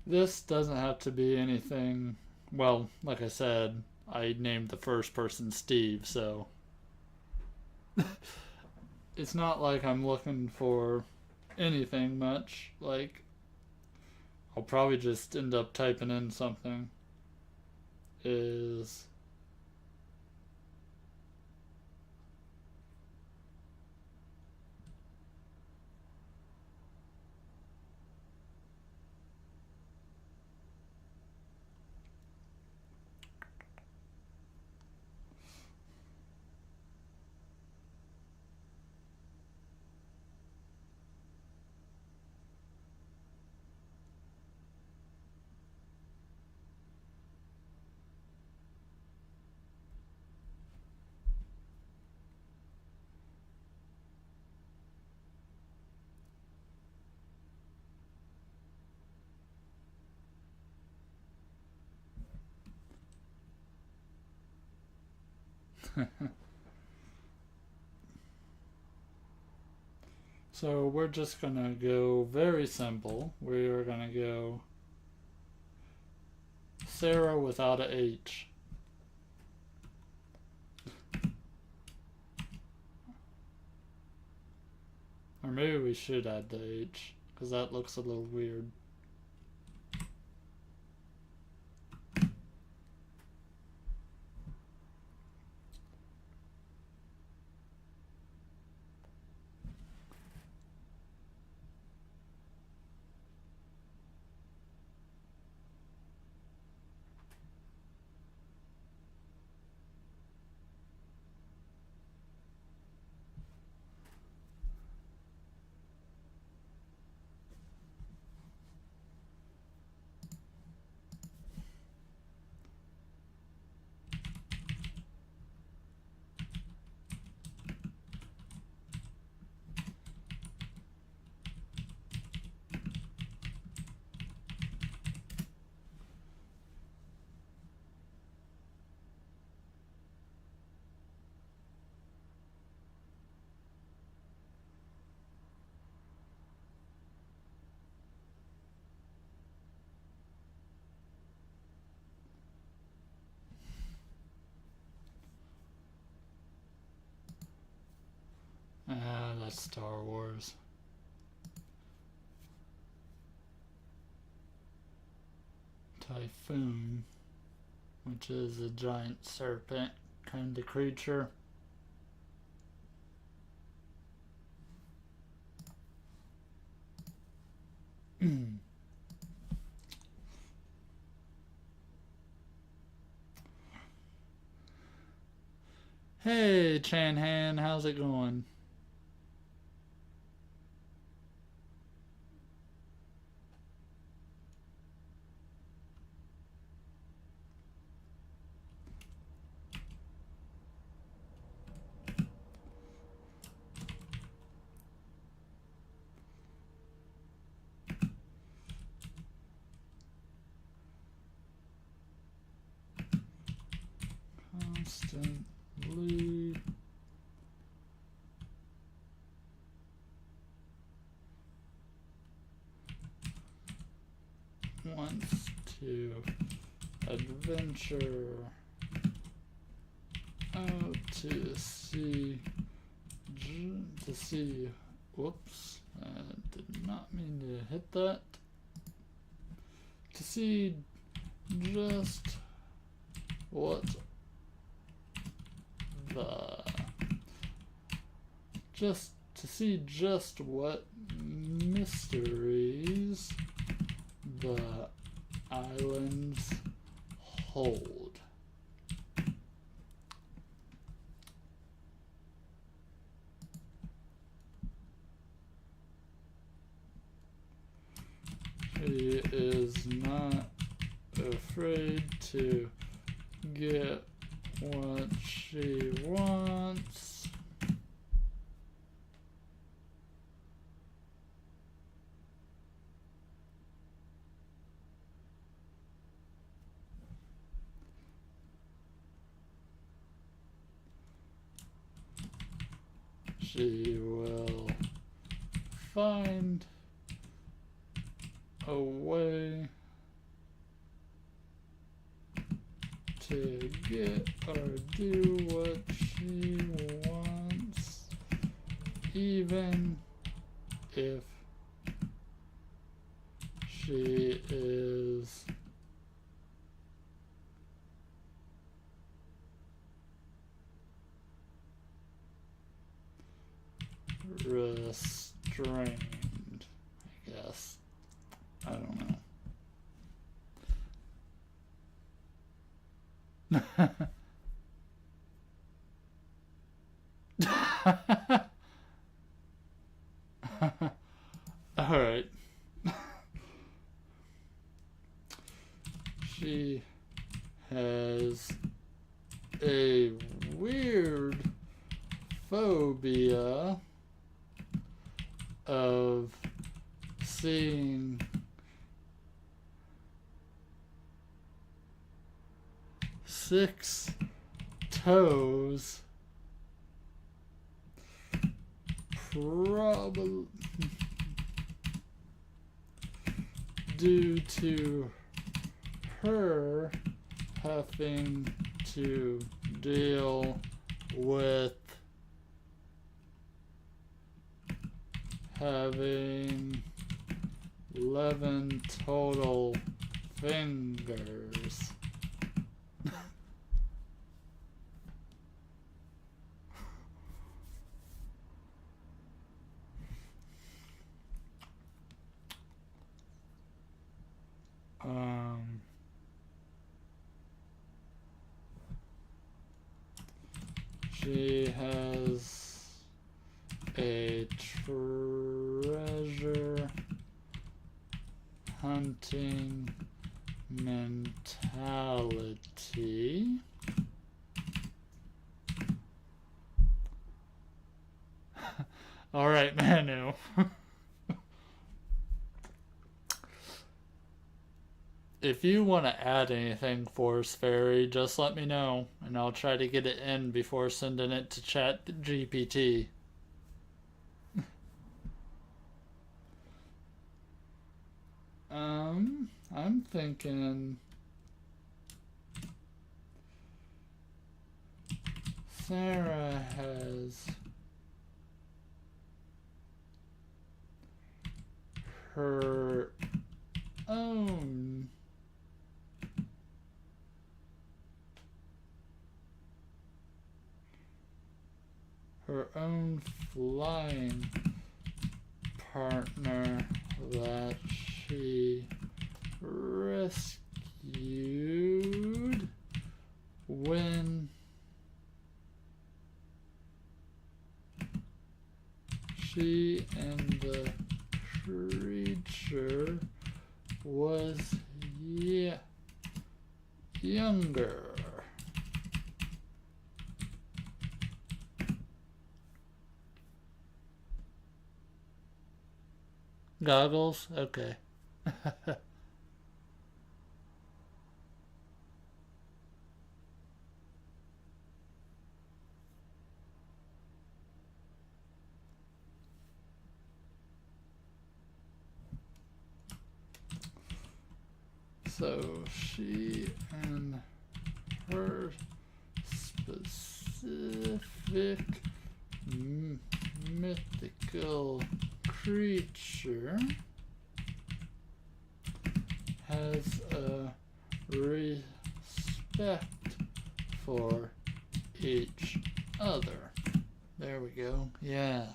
This doesn't have to be anything. Well, like I said, I named the first person Steve, so it's not like I'm looking for anything much. Like, I'll probably just end up typing in something. Is so we're just gonna go very simple. We are gonna go Sarah without a H. Or maybe we should add the H, because that looks a little weird. that's Star Wars. Typhoon, which is a giant serpent kind of creature. Hey, Chanhan, how's it going? Constantly wants to adventure out to see, whoops, I did not mean to hit that, to see just what mysteries the islands hold. She is not afraid to get what she wants. She will find a way to get or do what she wants, even if she is restrained, I guess. I don't know. Alright. She has a weird phobia of seeing six toes, probably due to her having to deal with having 11 total fingers. She has a treasure hunting mentality. All right, Manu. If you want to add anything, Force Fairy, just let me know, and I'll try to get it in before sending it to Chat GPT. I'm thinking Sarah has her own flying partner that she rescued when she and the creature was younger. Goggles? Okay. So she and her specific mythical creature has a respect for each other. There we go. Yeah.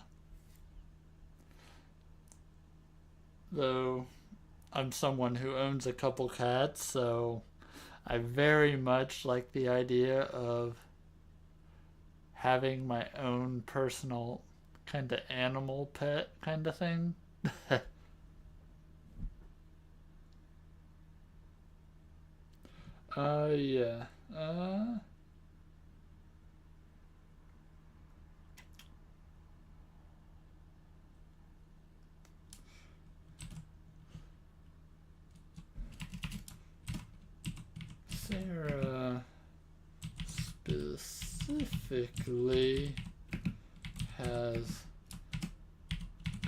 Though I'm someone who owns a couple cats, so I very much like the idea of having my own personal kind of animal pet kind of thing. Yeah. Sarah specifically has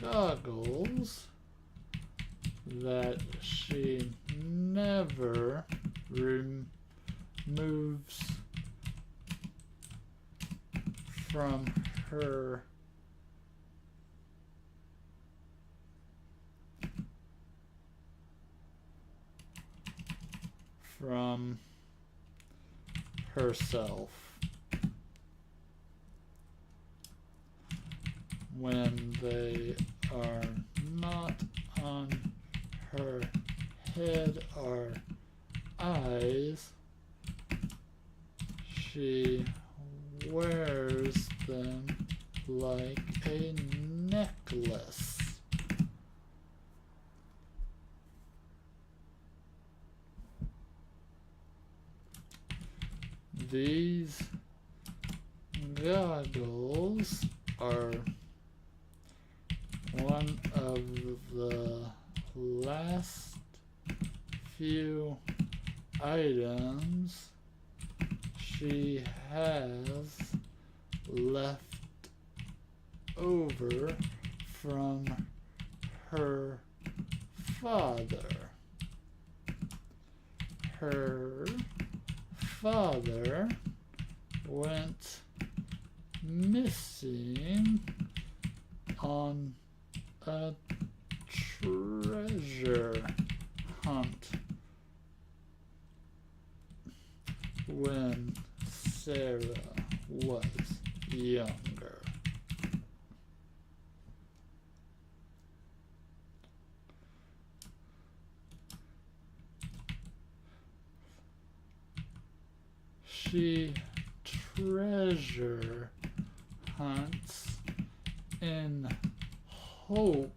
goggles that she never removes from her herself when they are not on her head or eyes. She wears them like a necklace. These goggles are one of the last few items she has left over from her father. Her father went missing on a treasure hunt when Sarah was younger. She treasure hunts in hope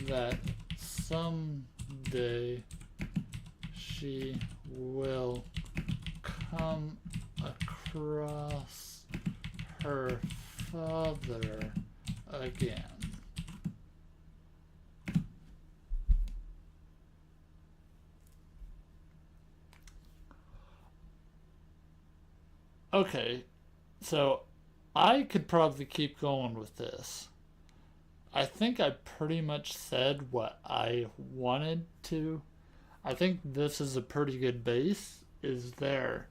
that someday she will come across her father again. Okay, so I could probably keep going with this. I think I pretty much said what I wanted to. I think this is a pretty good base. Is there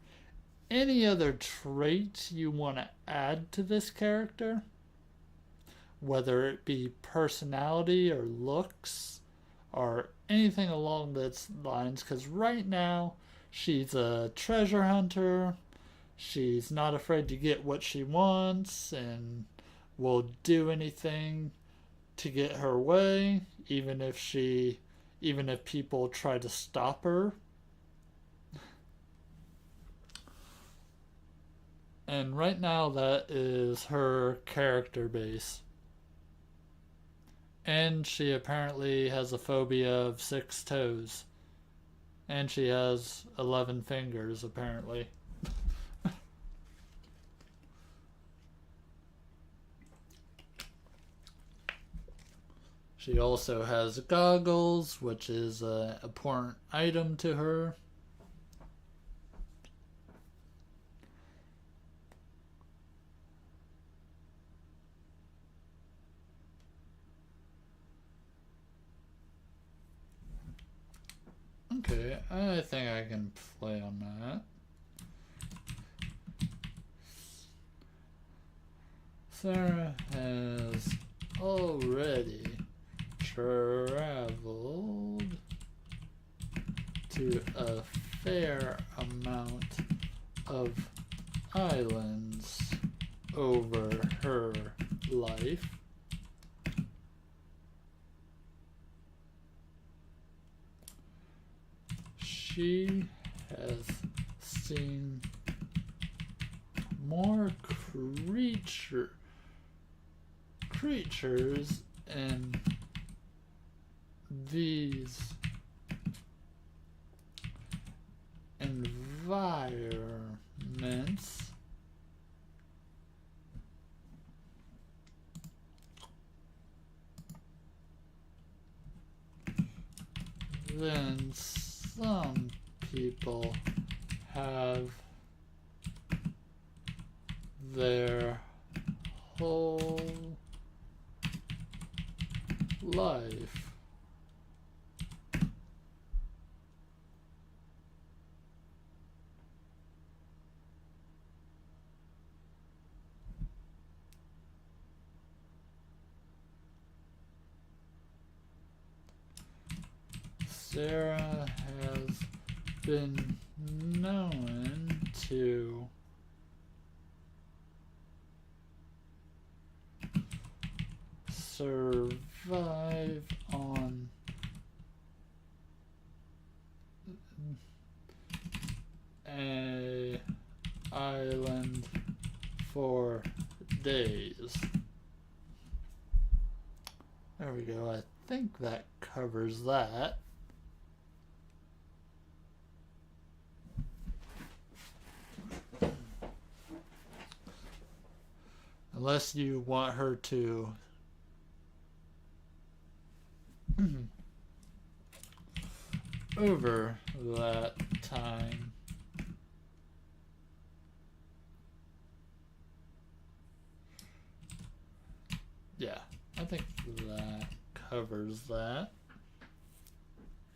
any other traits you want to add to this character? Whether it be personality or looks, or anything along those lines, because right now she's a treasure hunter. She's not afraid to get what she wants and will do anything to get her way, even if people try to stop her. And right now that is her character base. And she apparently has a phobia of 6 toes. And she has 11 fingers, apparently. She also has goggles, which is an important item to her. Okay, I think I can play on that. Sarah has already traveled to a fair amount of islands over her life. She has seen more creatures in these environments than some people have their whole life. Sarah has been known to survive on an island for days. There we go. I think that covers that. Unless you want her to over that time. Yeah, I think that covers that.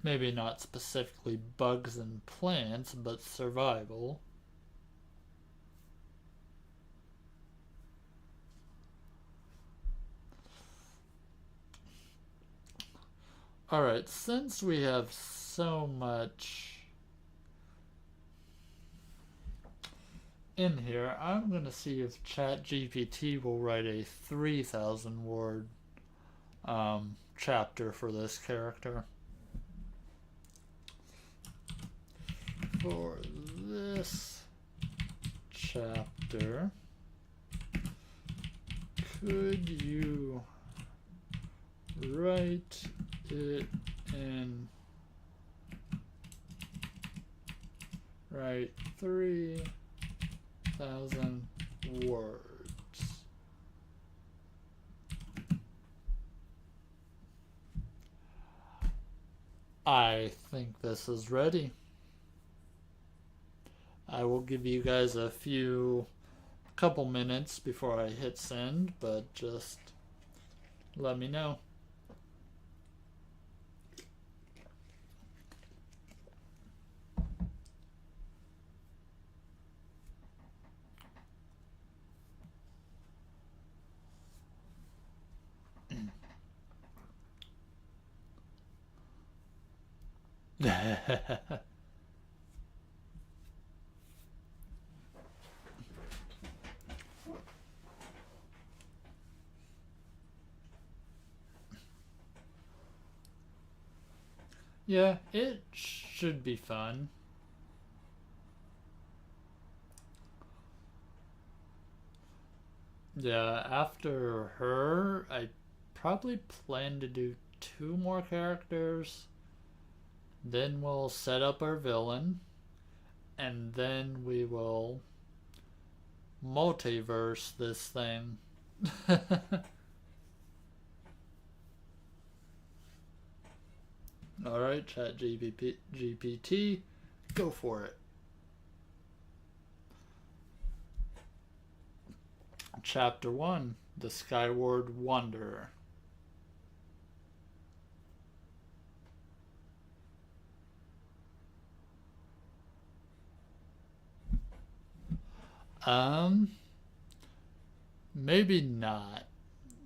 Maybe not specifically bugs and plants, but survival. Alright, since we have so much in here, I'm going to see if Chat GPT will write a 3,000 word chapter for this character. For this chapter, could you write it in 3,000 words? I think this is ready. I will give you guys a couple minutes before I hit send, but just let me know. Yeah, it should be fun. Yeah, after her, I probably plan to do two more characters. Then we'll set up our villain, and then we will multiverse this thing. Alright, Chat GPT, go for it. Chapter 1, The Skyward Wanderer. Um, Maybe not,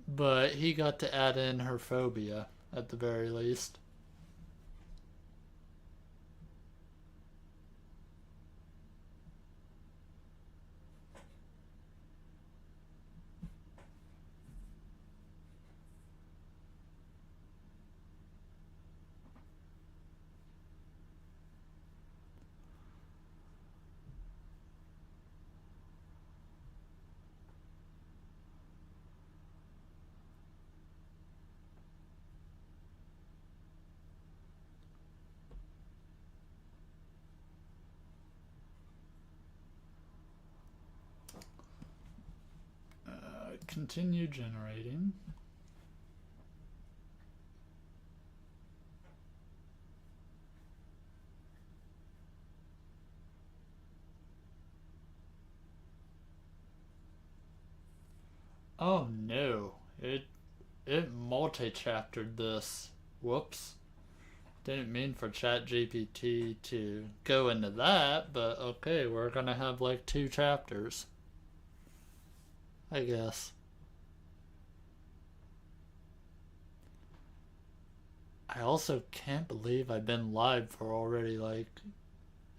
but he got to add in her phobia at the very least. Continue generating. Oh no, it multi-chaptered this. Whoops. Didn't mean for Chat GPT to go into that, but okay, we're gonna have like two chapters, I guess. I also can't believe I've been live for already like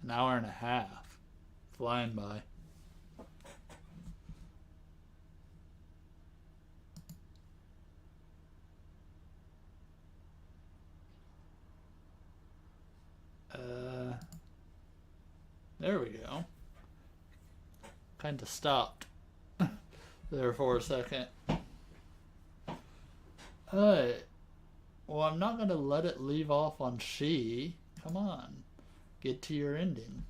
an hour and a half. Flying by. There we go. Kind of stopped there for a second. Alright. Well, I'm not going to let it leave off on she. Come on. Get to your ending.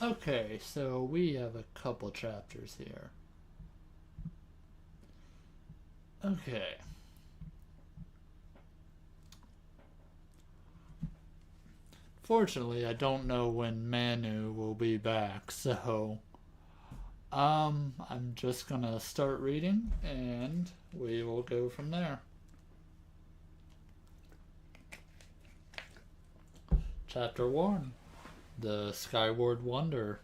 Okay, so we have a couple chapters here. Okay. Fortunately, I don't know when Manu will be back, so I'm just gonna start reading and we will go from there. Chapter 1, The Skyward Wanderer.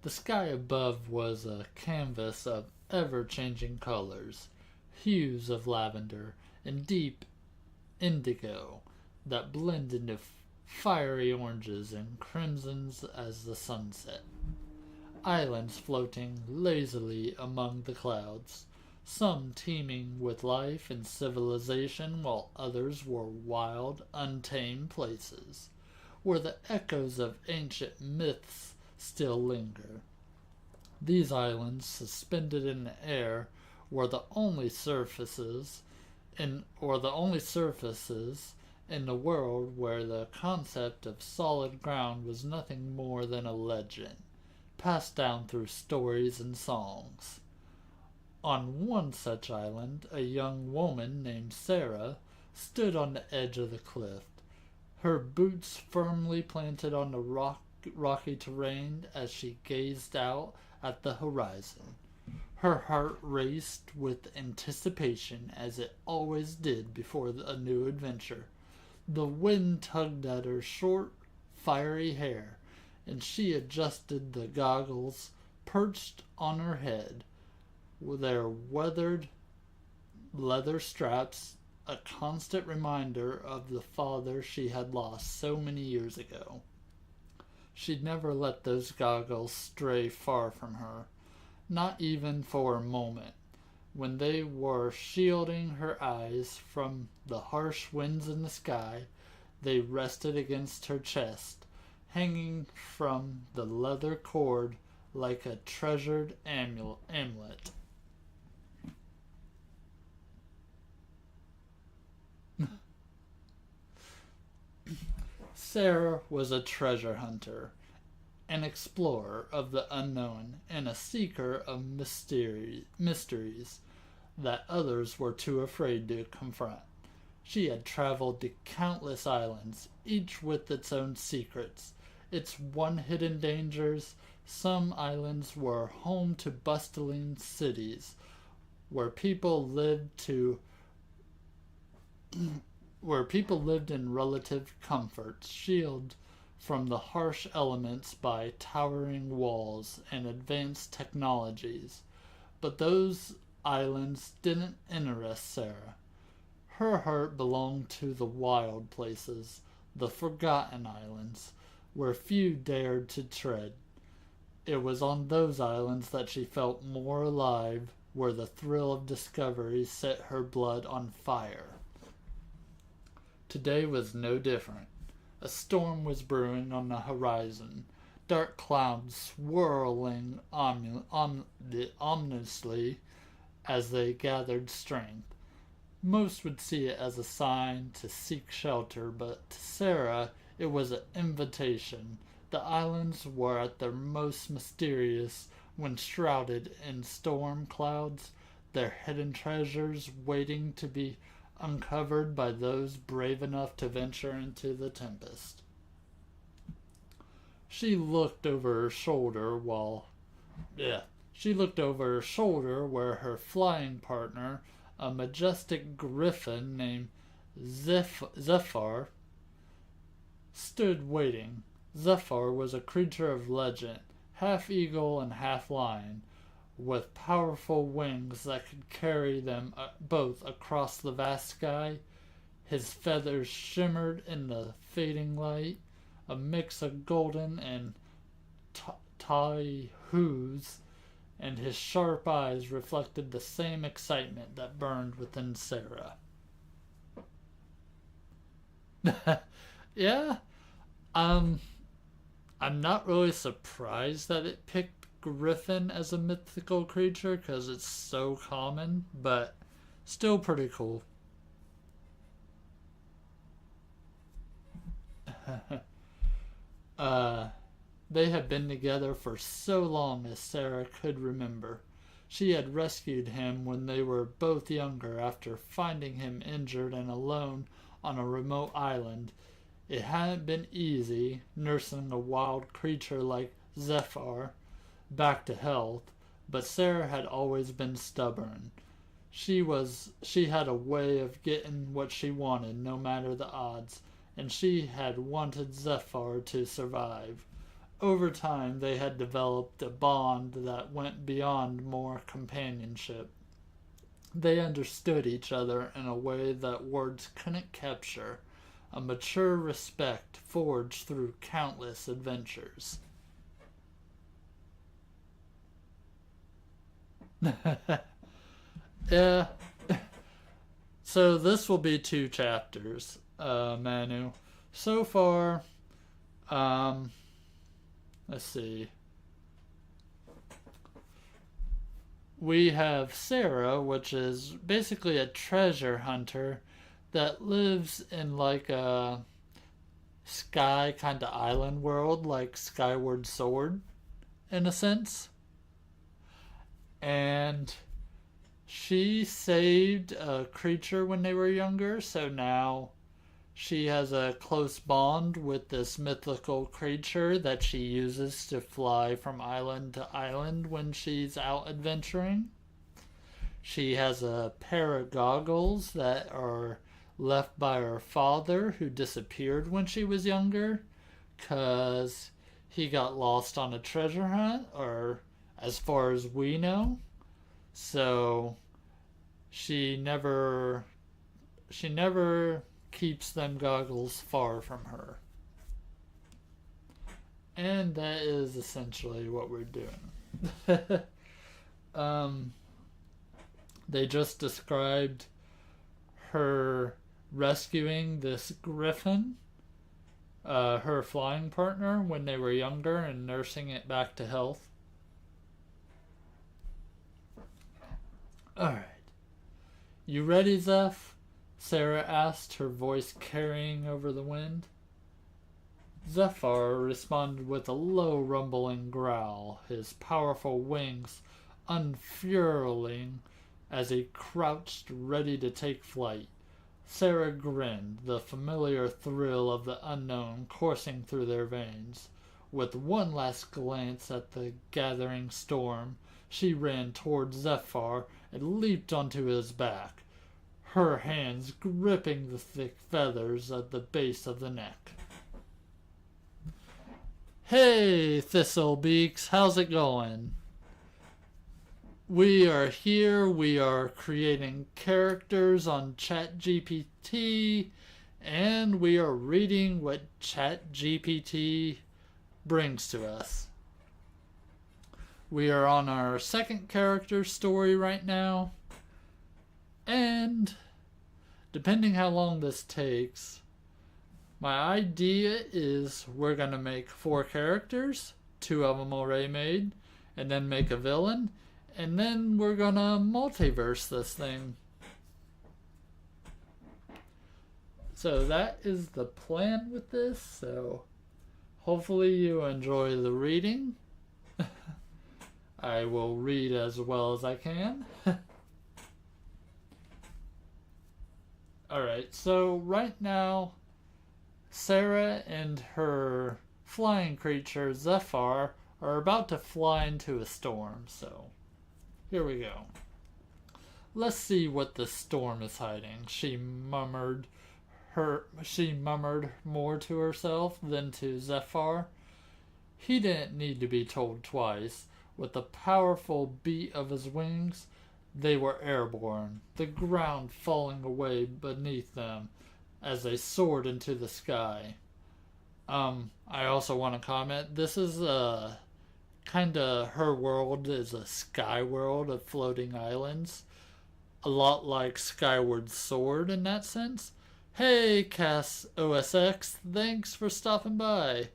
The sky above was a canvas of ever-changing colors, hues of lavender and deep indigo that blended into fiery oranges and crimsons as the sun set. Islands floating lazily among the clouds, some teeming with life and civilization, while others were wild, untamed places, where the echoes of ancient myths still linger. These islands, suspended in the air, were the only surfaces in the world where the concept of solid ground was nothing more than a legend, passed down through stories and songs. On one such island, a young woman named Sarah stood on the edge of the cliff, her boots firmly planted on the rocky terrain as she gazed out at the horizon. Her heart raced with anticipation as it always did before a new adventure. The wind tugged at her short, fiery hair, and she adjusted the goggles perched on her head, with their weathered leather straps a constant reminder of the father she had lost so many years ago. She'd never let those goggles stray far from her, not even for a moment. When they were shielding her eyes from the harsh winds in the sky, they rested against her chest, hanging from the leather cord like a treasured amulet. Sarah was a treasure hunter, an explorer of the unknown, and a seeker of mysteries that others were too afraid to confront. She had traveled to countless islands, each with its own secrets, its one hidden dangers. Some islands were home to bustling cities where people lived in relative comfort, shielded from the harsh elements by towering walls and advanced technologies. But those islands didn't interest Sarah. Her heart belonged to the wild places, the forgotten islands, where few dared to tread. It was on those islands that she felt more alive, where the thrill of discovery set her blood on fire. Today was no different. A storm was brewing on the horizon, dark clouds swirling ominously as they gathered strength. Most would see it as a sign to seek shelter, but to Sarah it was an invitation. The islands were at their most mysterious when shrouded in storm clouds, their hidden treasures waiting to be uncovered by those brave enough to venture into the tempest. She looked over her shoulder where her flying partner, a majestic griffin named Zephyr, stood waiting. Zephyr was a creature of legend, half eagle and half lion, with powerful wings that could carry them both across the vast sky. His feathers shimmered in the fading light, a mix of golden and hues, and his sharp eyes reflected the same excitement that burned within Sarah. Yeah, I'm not really surprised that it picked Griffin as a mythical creature because it's so common, but still pretty cool. They had been together for so long as Sarah could remember. She had rescued him when they were both younger after finding him injured and alone on a remote island. It hadn't been easy nursing a wild creature like Zephyr back to health, but Sarah had always been stubborn. She had a way of getting what she wanted no matter the odds, and she had wanted Zephyr to survive. Over time they had developed a bond that went beyond more companionship. They understood each other in a way that words couldn't capture, a mature respect forged through countless adventures. Yeah. So this will be 2 chapters, Manu. So far, let's see. We have Sarah, which is basically a treasure hunter that lives in like a sky kind of island world, like Skyward Sword, in a sense. And she saved a creature when they were younger, so now She has a close bond with this mythical creature that she uses to fly from island to island when she's out adventuring. She has a pair of goggles that are left by her father, who disappeared when she was younger because he got lost on a treasure hunt, or as far as we know. So she never keeps them goggles far from her. And that is essentially what we're doing. They just described her rescuing this griffin, her flying partner, when they were younger and nursing it back to health. Alright. You ready, Zeph? Sarah asked, her voice carrying over the wind. Zephyr responded with a low rumbling growl, his powerful wings unfurling as he crouched ready to take flight. Sarah grinned, the familiar thrill of the unknown coursing through their veins. With one last glance at the gathering storm, she ran toward Zephyr and leaped onto his back, her hands gripping the thick feathers at the base of the neck. Hey, Thistlebeaks, how's it going? We are here, we are creating characters on Chat GPT, and we are reading what Chat GPT brings to us. We are on our second character story right now, and depending how long this takes, my idea is we're going to make 4 characters, 2 of them already made, and then make a villain, and then we're going to multiverse this thing. So that is the plan with this, so hopefully you enjoy the reading. I will read as well as I can. Alright, so right now, Sarah and her flying creature, Zephyr, are about to fly into a storm, so here we go. Let's see what the storm is hiding. She murmured more to herself than to Zephyr. He didn't need to be told twice. With the powerful beat of his wings, they were airborne, the ground falling away beneath them as they soared into the sky. I also want to comment, this is her world is a sky world of floating islands. A lot like Skyward Sword in that sense. Hey, Cass OSX, thanks for stopping by.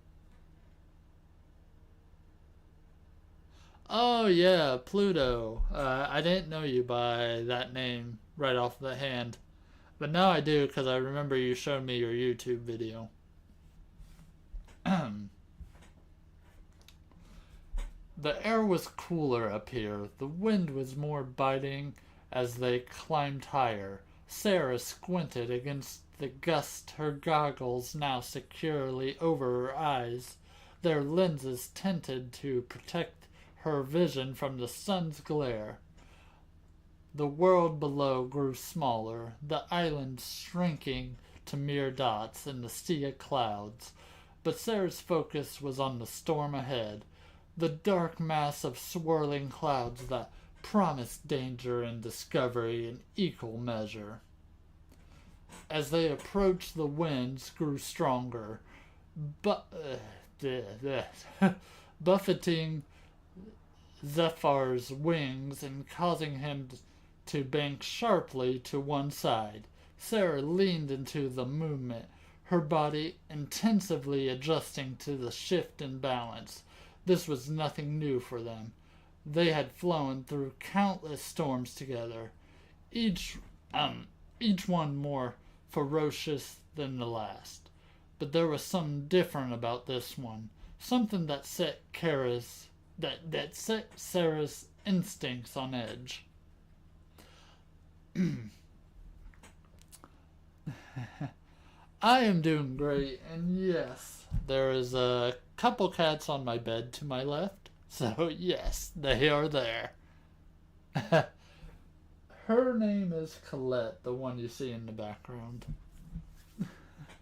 Oh yeah, Pluto. I didn't know you by that name right off the hand. But now I do, because I remember you showed me your YouTube video. The air was cooler up here. The wind was more biting as they climbed higher. Sarah squinted against the gust, her goggles now securely over her eyes, their lenses tinted to protect her vision from the sun's glare. The world below grew smaller, the island shrinking to mere dots in the sea of clouds, but Sarah's focus was on the storm ahead, the dark mass of swirling clouds that promised danger and discovery in equal measure. As they approached, the winds grew stronger, buffeting Zephyr's wings and causing him to bank sharply to one side. Sarah leaned into the movement, her body intensively adjusting to the shift in balance. This was nothing new for them. They had flown through countless storms together, each one more ferocious than the last. But there was something different about this one, something that set Sarah's instincts on edge. I am doing great, and yes, there is a couple cats on my bed to my left, so yes, they are there. Her name is Colette, the one you see in the background.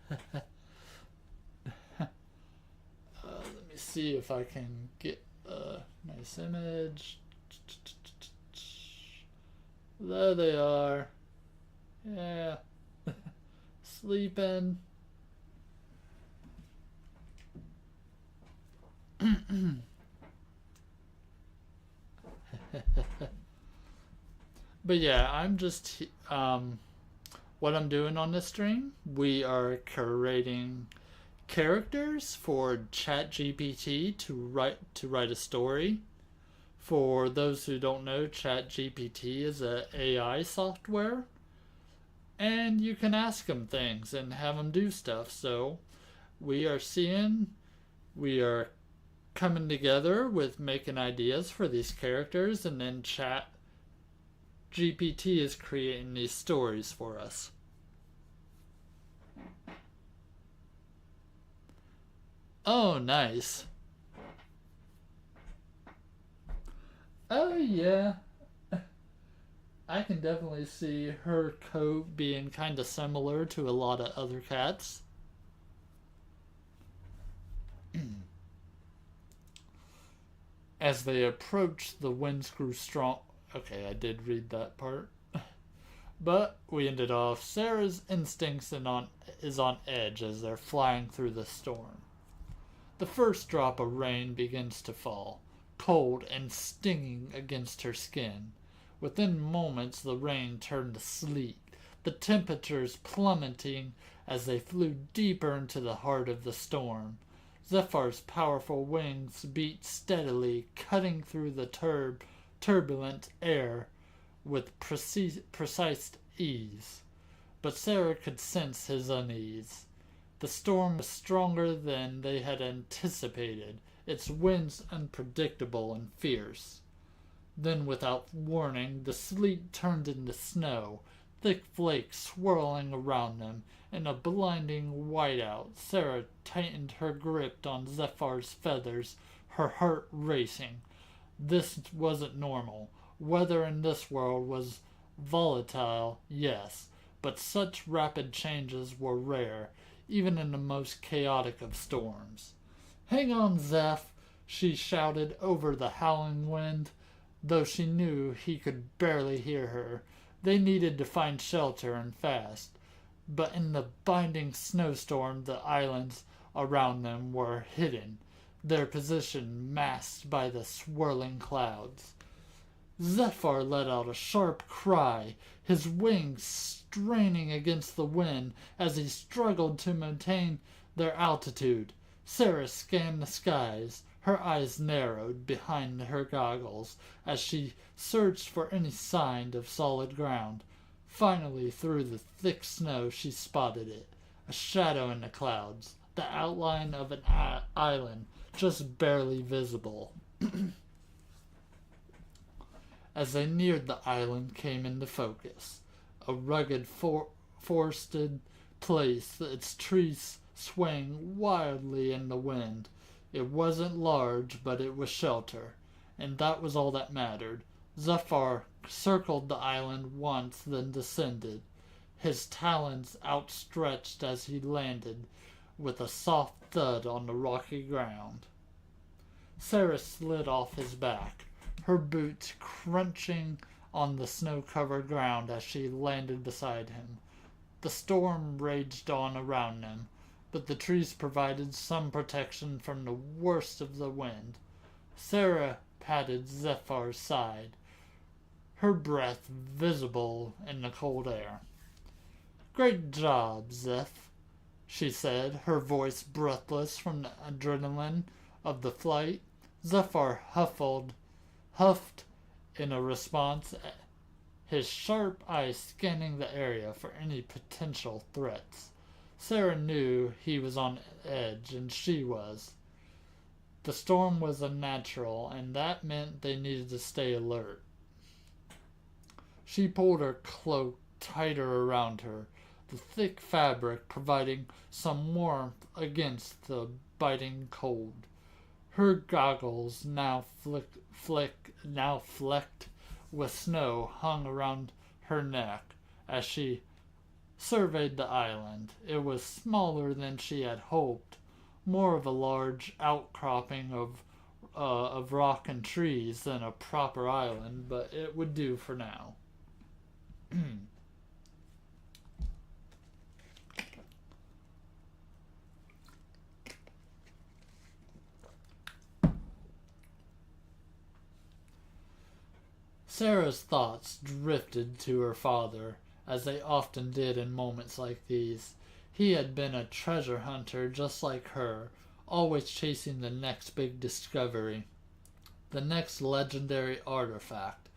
Let me see if I can get a nice image. There they are. Yeah. Sleeping. But yeah, I'm just what I'm doing on this stream. We are curating characters for Chat GPT to write a story. For those who don't know, Chat GPT is a AI software, and you can ask them things and have them do stuff. So we are coming together with making ideas for these characters, and then Chat GPT is creating these stories for us. Oh, nice. Oh, yeah. I can definitely see her coat being kind of similar to a lot of other cats. As they approach, the winds grew strong. Okay, I did read that part. But we ended off. Sarah's instincts is on edge as they're flying through the storm. The first drop of rain begins to fall, cold and stinging against her skin. Within moments, the rain turned to sleet, the temperatures plummeting as they flew deeper into the heart of the storm. Zephyr's powerful wings beat steadily, cutting through the turbulent air with precise ease. But Sarah could sense his unease. The storm was stronger than they had anticipated, its winds unpredictable and fierce. Then, without warning, the sleet turned into snow, thick flakes swirling around them. In a blinding whiteout, Sarah tightened her grip on Zephyr's feathers, her heart racing. This wasn't normal. Weather in this world was volatile, yes, but such rapid changes were rare, even in the most chaotic of storms. Hang on, Zeph, she shouted over the howling wind, though she knew he could barely hear her. They needed to find shelter and fast. But in the binding snowstorm, the islands around them were hidden, their position masked by the swirling clouds. Zephyr let out a sharp cry, his wings straining against the wind as he struggled to maintain their altitude. Sarah scanned the skies, her eyes narrowed behind her goggles as she searched for any sign of solid ground. Finally, through the thick snow, she spotted it, a shadow in the clouds, the outline of an island just barely visible. As they neared the island came into focus, a rugged forested place, its trees swaying wildly in the wind. It wasn't large, but it was shelter, and that was all that mattered. Zephyr circled the island once, then descended, his talons outstretched as he landed with a soft thud on the rocky ground. Sarah slid off his back, her boots crunching on the snow-covered ground as she landed beside him. The storm raged on around them, but the trees provided some protection from the worst of the wind. Sarah patted Zephyr's side, her breath visible in the cold air. "Great job, Zeph," she said, her voice breathless from the adrenaline of the flight. Zephyr huffed in a response, his sharp eyes scanning the area for any potential threats. Sarah knew he was on edge, and she was. The storm was unnatural, and that meant they needed to stay alert. She pulled her cloak tighter around her. the thick fabric providing some warmth against the biting cold. Her goggles, now flecked with snow, hung around her neck as she surveyed the island. It was smaller than she had hoped, more of a large outcropping of rock and trees than a proper island, but it would do for now. Sarah's thoughts drifted to her father, as they often did in moments like these. He had been a treasure hunter just like her, always chasing the next big discovery, the next legendary artifact.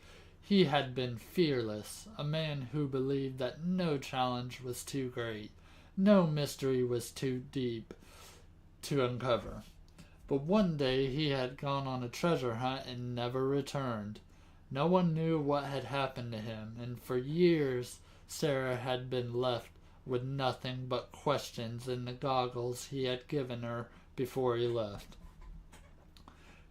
He had been fearless, a man who believed that no challenge was too great, no mystery was too deep to uncover. But one day he had gone on a treasure hunt and never returned. No one knew what had happened to him, and for years Sarah had been left with nothing but questions in the goggles he had given her before he left.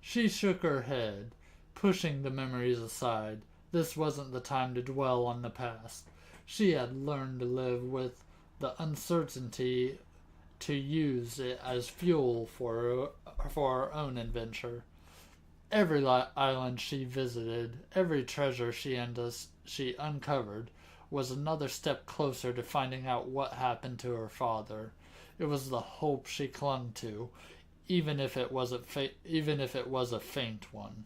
She shook her head, pushing the memories aside. This wasn't the time to dwell on the past. She had learned to live with the uncertainty, to use it as fuel for her own adventure. Every island she visited, every treasure she uncovered, was another step closer to finding out what happened to her father. It was the hope she clung to, even if it was a faint one.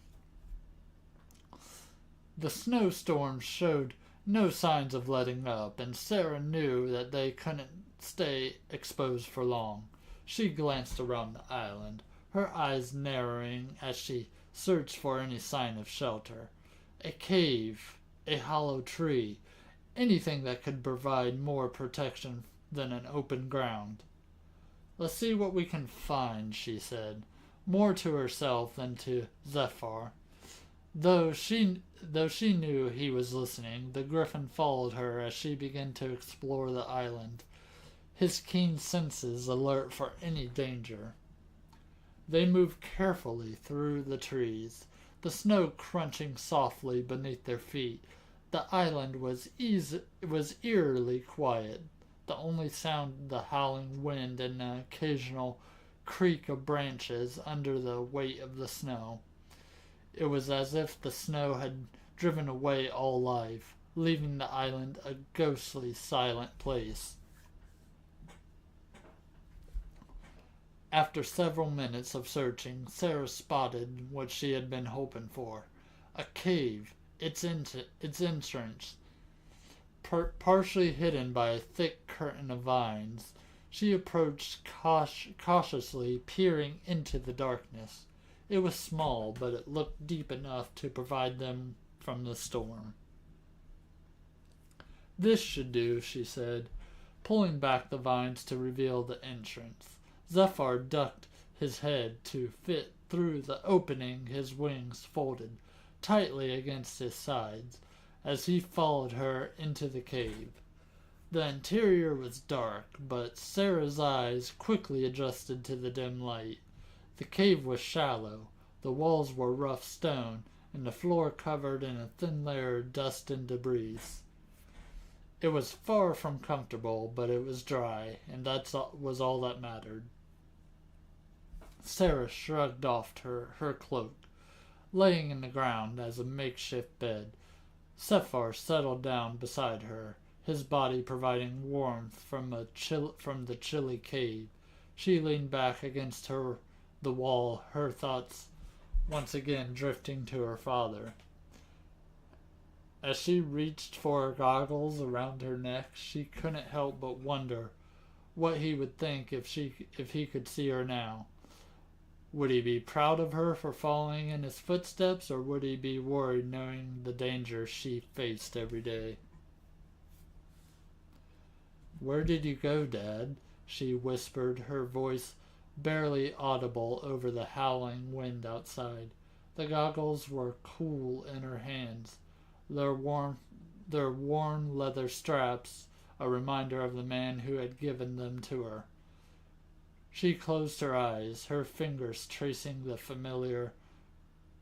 The snowstorm showed no signs of letting up, and Sarah knew that they couldn't stay exposed for long. She glanced around the island, her eyes narrowing as she searched for any sign of shelter. A cave, a hollow tree, anything that could provide more protection than an open ground. "Let's see what we can find," she said, more to herself than to Zephyr. Though she knew he was listening, the griffin followed her as she began to explore the island, his keen senses alert for any danger. They moved carefully through the trees, the snow crunching softly beneath their feet. The island was eerily quiet, the only sound the howling wind and an occasional creak of branches under the weight of the snow. It was as if the snow had driven away all life, leaving the island a ghostly, silent place. After several minutes of searching, Sarah spotted what she had been hoping for. A cave, its entrance partially hidden by a thick curtain of vines. She approached cautiously, peering into the darkness. It was small, but it looked deep enough to provide them from the storm. "This should do," she said, pulling back the vines to reveal the entrance. Zephyr ducked his head to fit through the opening, his wings folded tightly against his sides as he followed her into the cave. The interior was dark, but Sarah's eyes quickly adjusted to the dim light. The cave was shallow, the walls were rough stone, and the floor covered in a thin layer of dust and debris. It was far from comfortable, but it was dry, and that was all that mattered. Sarah shrugged off her cloak, laying in the ground as a makeshift bed. Zephyr settled down beside her, his body providing warmth from the chilly cave. She leaned back against the wall, her thoughts once again drifting to her father. As she reached for her goggles around her neck, she couldn't help but wonder what he would think if he could see her now. Would he be proud of her for following in his footsteps, or would he be worried knowing the danger she faced every day? "Where did you go, Dad?" she whispered, her voice barely audible over the howling wind outside. The goggles were cool in her hands, their worn leather straps a reminder of the man who had given them to her. She closed her eyes, her fingers tracing the familiar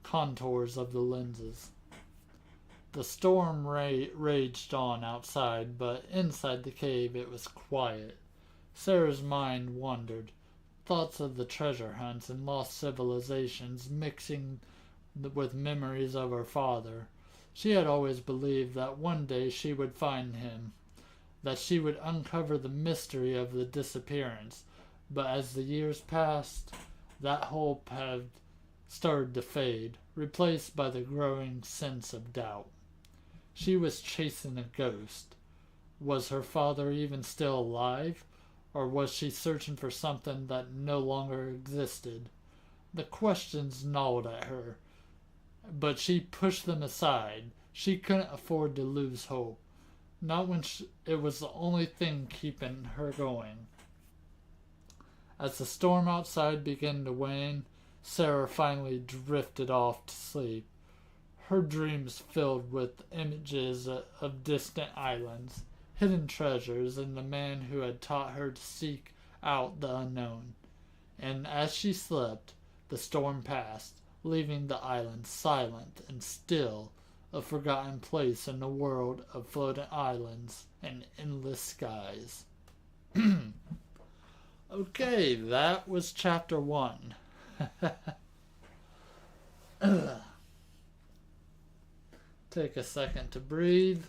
contours of the lenses. The storm raged on outside, but inside the cave it was quiet. Sarah's mind wandered, thoughts of the treasure hunts and lost civilizations mixing with memories of her father. She had always believed that one day she would find him, that she would uncover the mystery of the disappearance, but as the years passed, that hope had started to fade, replaced by the growing sense of doubt. She was chasing a ghost. Was her father even still alive? Or was she searching for something that no longer existed? The questions gnawed at her, but she pushed them aside. She couldn't afford to lose hope, not when it was the only thing keeping her going. As the storm outside began to wane, Sarah finally drifted off to sleep, her dreams filled with images of distant islands, hidden treasures, and the man who had taught her to seek out the unknown. And as she slept, the storm passed, leaving the island silent and still, a forgotten place in a world of floating islands and endless skies. Okay, that was chapter 1. Take a second to breathe.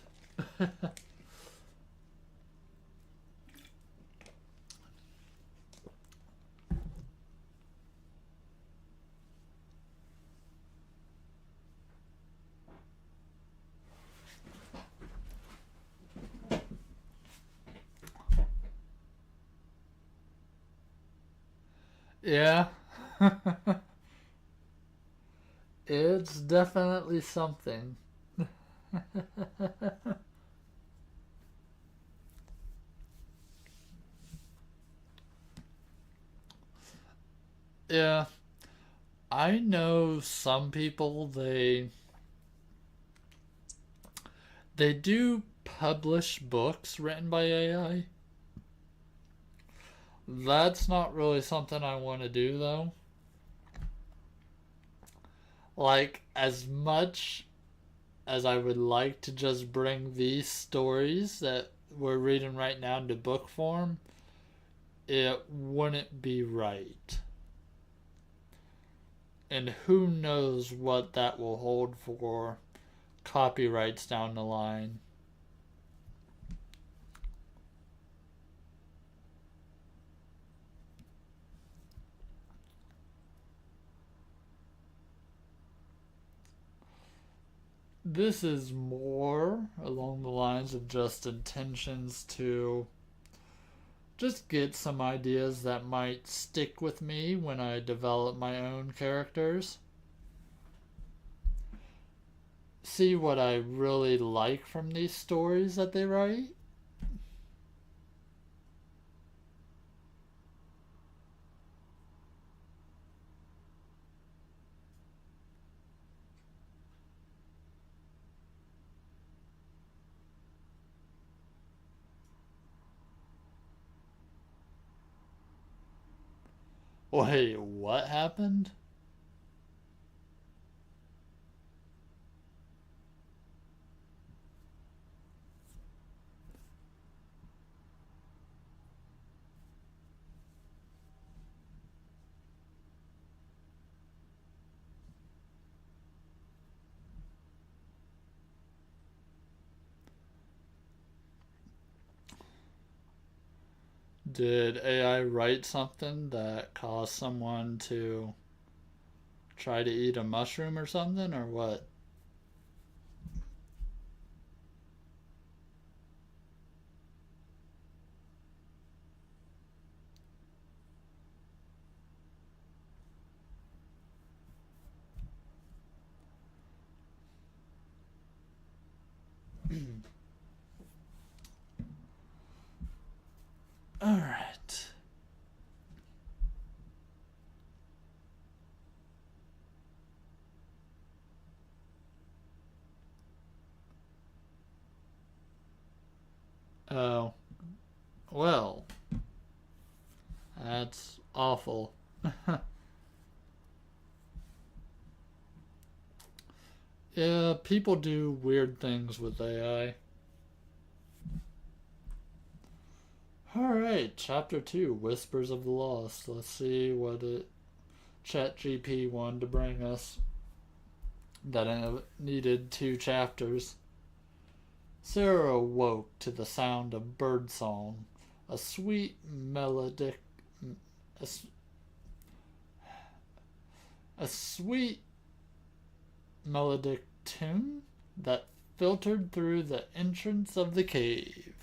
Yeah. It's definitely something. Yeah. I know some people they do publish books written by AI. That's not really something I want to do though. Like, as much as I would like to just bring these stories that we're reading right now into book form, it wouldn't be right. And who knows what that will hold for copyrights down the line. This is more along the lines of just intentions to just get some ideas that might stick with me when I develop my own characters. See what I really like from these stories that they write. Wait, what happened? Did AI write something that caused someone to try to eat a mushroom or something, or what? Alright. Oh, well, that's awful. Yeah, people do weird things with AI. Alright, Chapter 2 Whispers of the Lost. Let's see what Chat GPT wanted to bring us. That needed 2 chapters. Sarah awoke to the sound of birdsong, a sweet melodic, a, a sweet melodic tune that filtered through the entrance of the cave.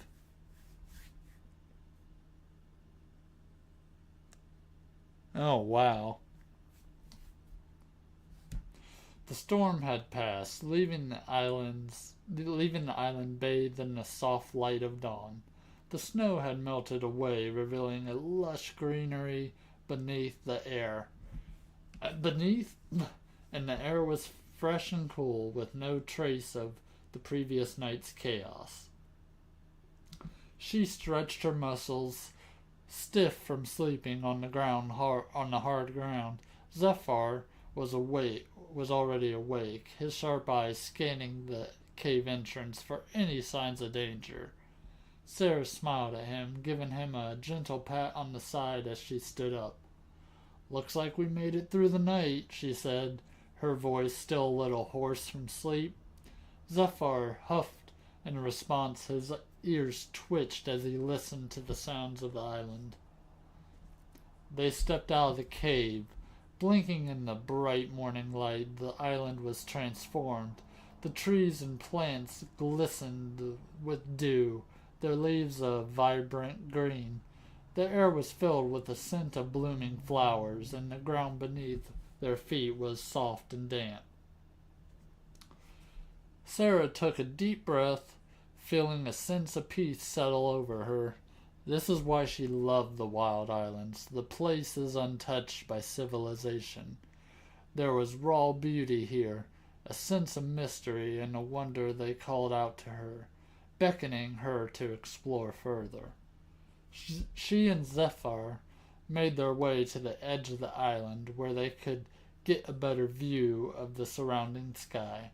Oh wow. The storm had passed, leaving the island bathed in the soft light of dawn. The snow had melted away, revealing a lush greenery beneath the air. Beneath, and the air was fresh and cool, with no trace of the previous night's chaos. She stretched her muscles, stiff from sleeping on the hard ground. Zephyr was already awake, his sharp eyes scanning the cave entrance for any signs of danger. Sarah smiled at him, giving him a gentle pat on the side as she stood up. "Looks like we made it through the night," she said, her voice still a little hoarse from sleep. Zephyr huffed in response. His ears twitched as he listened to the sounds of the island. They stepped out of the cave. Blinking in the bright morning light, the island was transformed. The trees and plants glistened with dew, their leaves a vibrant green. The air was filled with the scent of blooming flowers, and the ground beneath their feet was soft and damp. Sarah took a deep breath, feeling a sense of peace settle over her. This is why she loved the wild islands, the places untouched by civilization. There was raw beauty here, a sense of mystery and a wonder they called out to her, beckoning her to explore further. She and Zephyr made their way to the edge of the island where they could get a better view of the surrounding sky.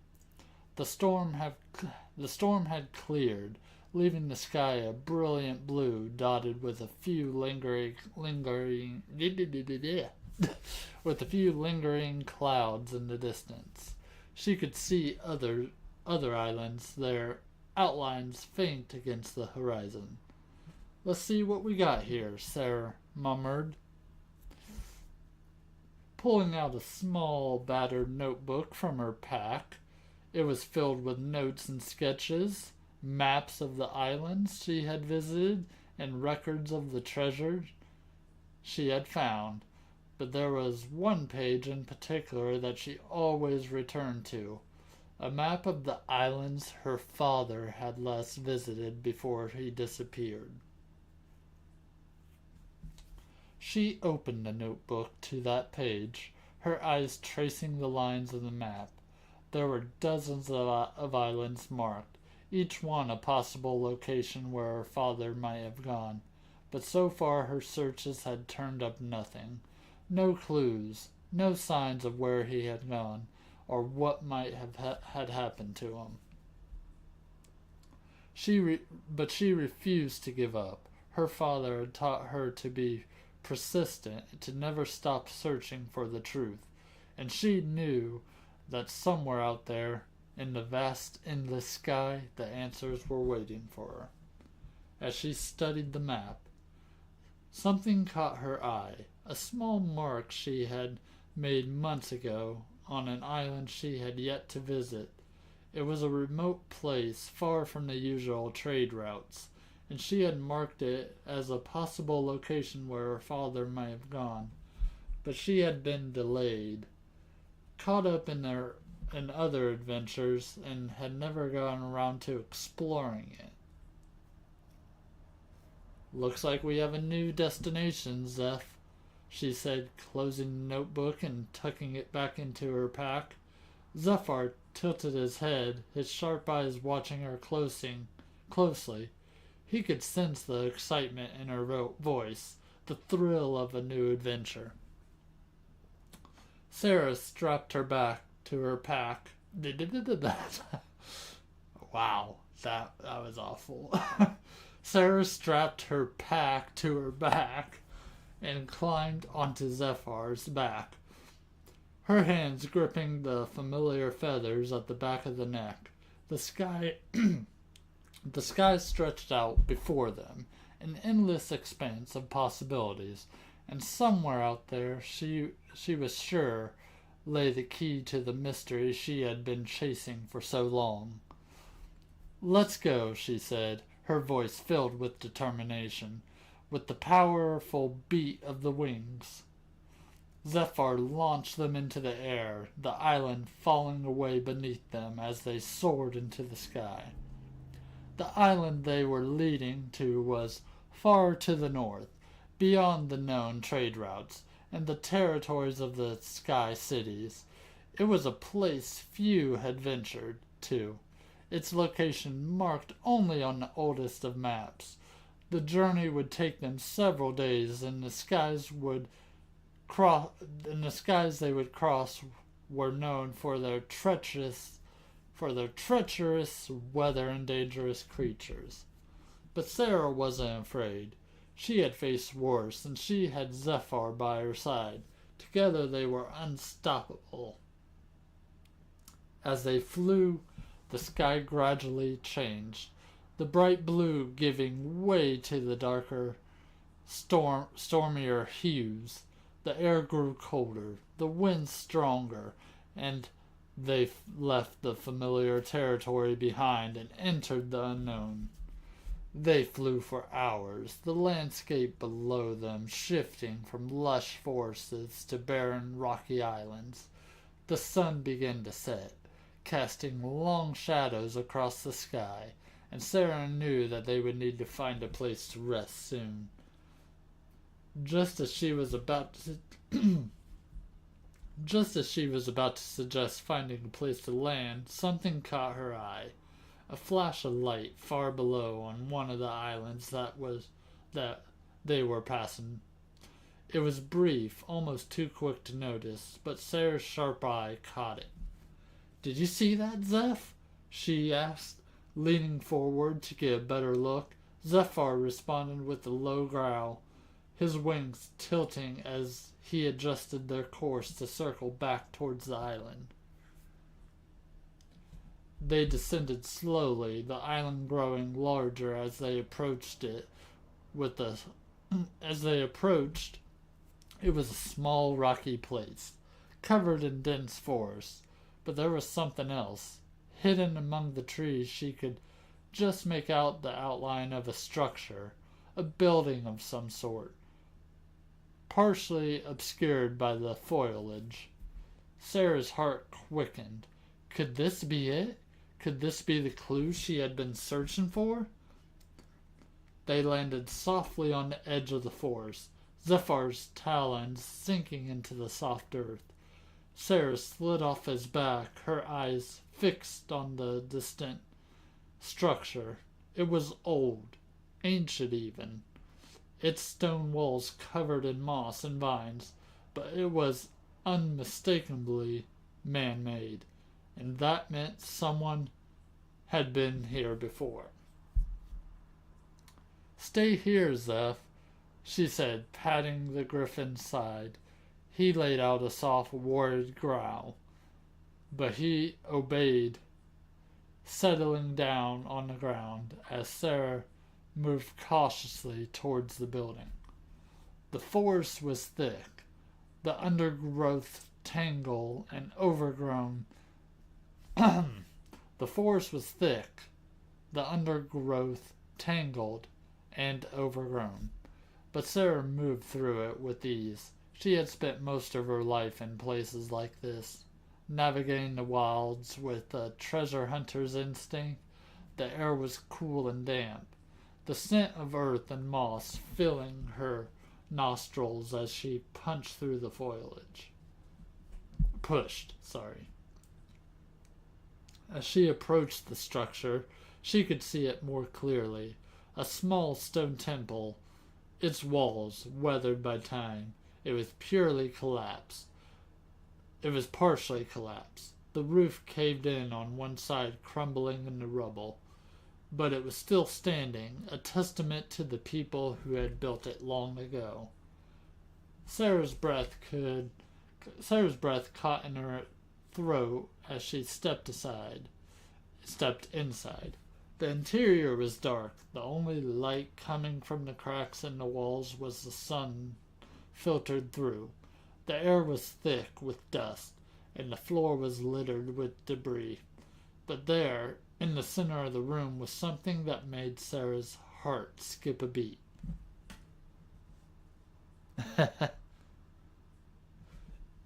The storm had cleared, leaving the sky a brilliant blue dotted with a few lingering with a few lingering clouds in the distance. She could see other islands, their outlines faint against the horizon. "Let's see what we got here," Sarah murmured, pulling out a small battered notebook from her pack. It was filled with notes and sketches, maps of the islands she had visited, and records of the treasures she had found. But there was one page in particular that she always returned to, a map of the islands her father had last visited before he disappeared. She opened the notebook to that page, her eyes tracing the lines of the map. There were dozens of islands marked, each one a possible location where her father might have gone. But so far her searches had turned up nothing. No clues, no signs of where he had gone, or what might have had happened to him. But she refused to give up. Her father had taught her to be persistent, to never stop searching for the truth, and she knew that somewhere out there, in the vast, endless sky, the answers were waiting for her. As she studied the map, something caught her eye, a small mark she had made months ago on an island she had yet to visit. It was a remote place, far from the usual trade routes, and she had marked it as a possible location where her father might have gone. But she had been delayed, caught up in other adventures, and had never gotten around to exploring it. "Looks like we have a new destination, Zeph," she said, closing the notebook and tucking it back into her pack. Zephyr tilted his head, his sharp eyes watching her closely. He could sense the excitement in her voice, the thrill of a new adventure. Sarah strapped her back to her pack. Wow, that was awful. Sarah strapped her pack to her back and climbed onto Zephyr's back, her hands gripping the familiar feathers at the back of the neck. The sky the sky stretched out before them, an endless expanse of possibilities, and somewhere out there she was sure lay the key to the mystery she had been chasing for so long. "Let's go," she said, her voice filled with determination, with the powerful beat of the wings. Zephyr launched them into the air, the island falling away beneath them as they soared into the sky. The island they were leading to was far to the north, beyond the known trade routes and the territories of the sky cities. It was a place few had ventured to, its location marked only on the oldest of maps. The journey would take them several days, and the skies they would cross were known for their treacherous weather and dangerous creatures. But Sarah wasn't afraid. She had faced worse, and she had Zephyr by her side. Together they were unstoppable. As they flew, the sky gradually changed, the bright blue giving way to the darker, stormier hues. The air grew colder, the wind stronger, and they left the familiar territory behind and entered the unknown. They flew for hours, the landscape below them shifting from lush forests to barren rocky islands. The sun began to set, casting long shadows across the sky, and Sarah knew that they would need to find a place to rest soon. Just as she was about to suggest finding a place to land, something caught her eye. A flash of light far below on one of the islands that they were passing. It was brief, almost too quick to notice, but Sarah's sharp eye caught it. "Did you see that, Zeph?" she asked, leaning forward to get a better look. Zephyr responded with a low growl, his wings tilting as he adjusted their course to circle back towards the island. They descended slowly, the island growing larger as they approached it. As they approached, it was a small rocky place, covered in dense forest. But there was something else. Hidden among the trees, she could just make out the outline of a structure, a building of some sort, partially obscured by the foliage. Sarah's heart quickened. Could this be it? Could this be the clue she had been searching for? They landed softly on the edge of the forest, Zephyr's talons sinking into the soft earth. Sarah slid off his back, her eyes fixed on the distant structure. It was old, ancient even, its stone walls covered in moss and vines, but it was unmistakably man-made, and that meant someone had been here before. "Stay here, Zeph," she said, patting the griffin's side. He laid out a soft, worried growl, but he obeyed, settling down on the ground as Sarah moved cautiously towards the building. The forest was thick, the undergrowth tangled and overgrown. The forest was thick, the undergrowth tangled and overgrown, but Sarah moved through it with ease. She had spent most of her life in places like this, navigating the wilds with a treasure hunter's instinct. The air was cool and damp, the scent of earth and moss filling her nostrils as she pushed through the foliage. As she approached the structure, she could see it more clearly. A small stone temple, its walls weathered by time. It was purely collapsed. It was partially collapsed. The roof caved in on one side, crumbling into rubble. But it was still standing, a testament to the people who had built it long ago. Sarah's breath caught in her throat as she stepped inside. The interior was dark. The only light coming from the cracks in the walls was the sun filtered through. The air was thick with dust, and the floor was littered with debris. But there, in the center of the room, was something that made Sarah's heart skip a beat.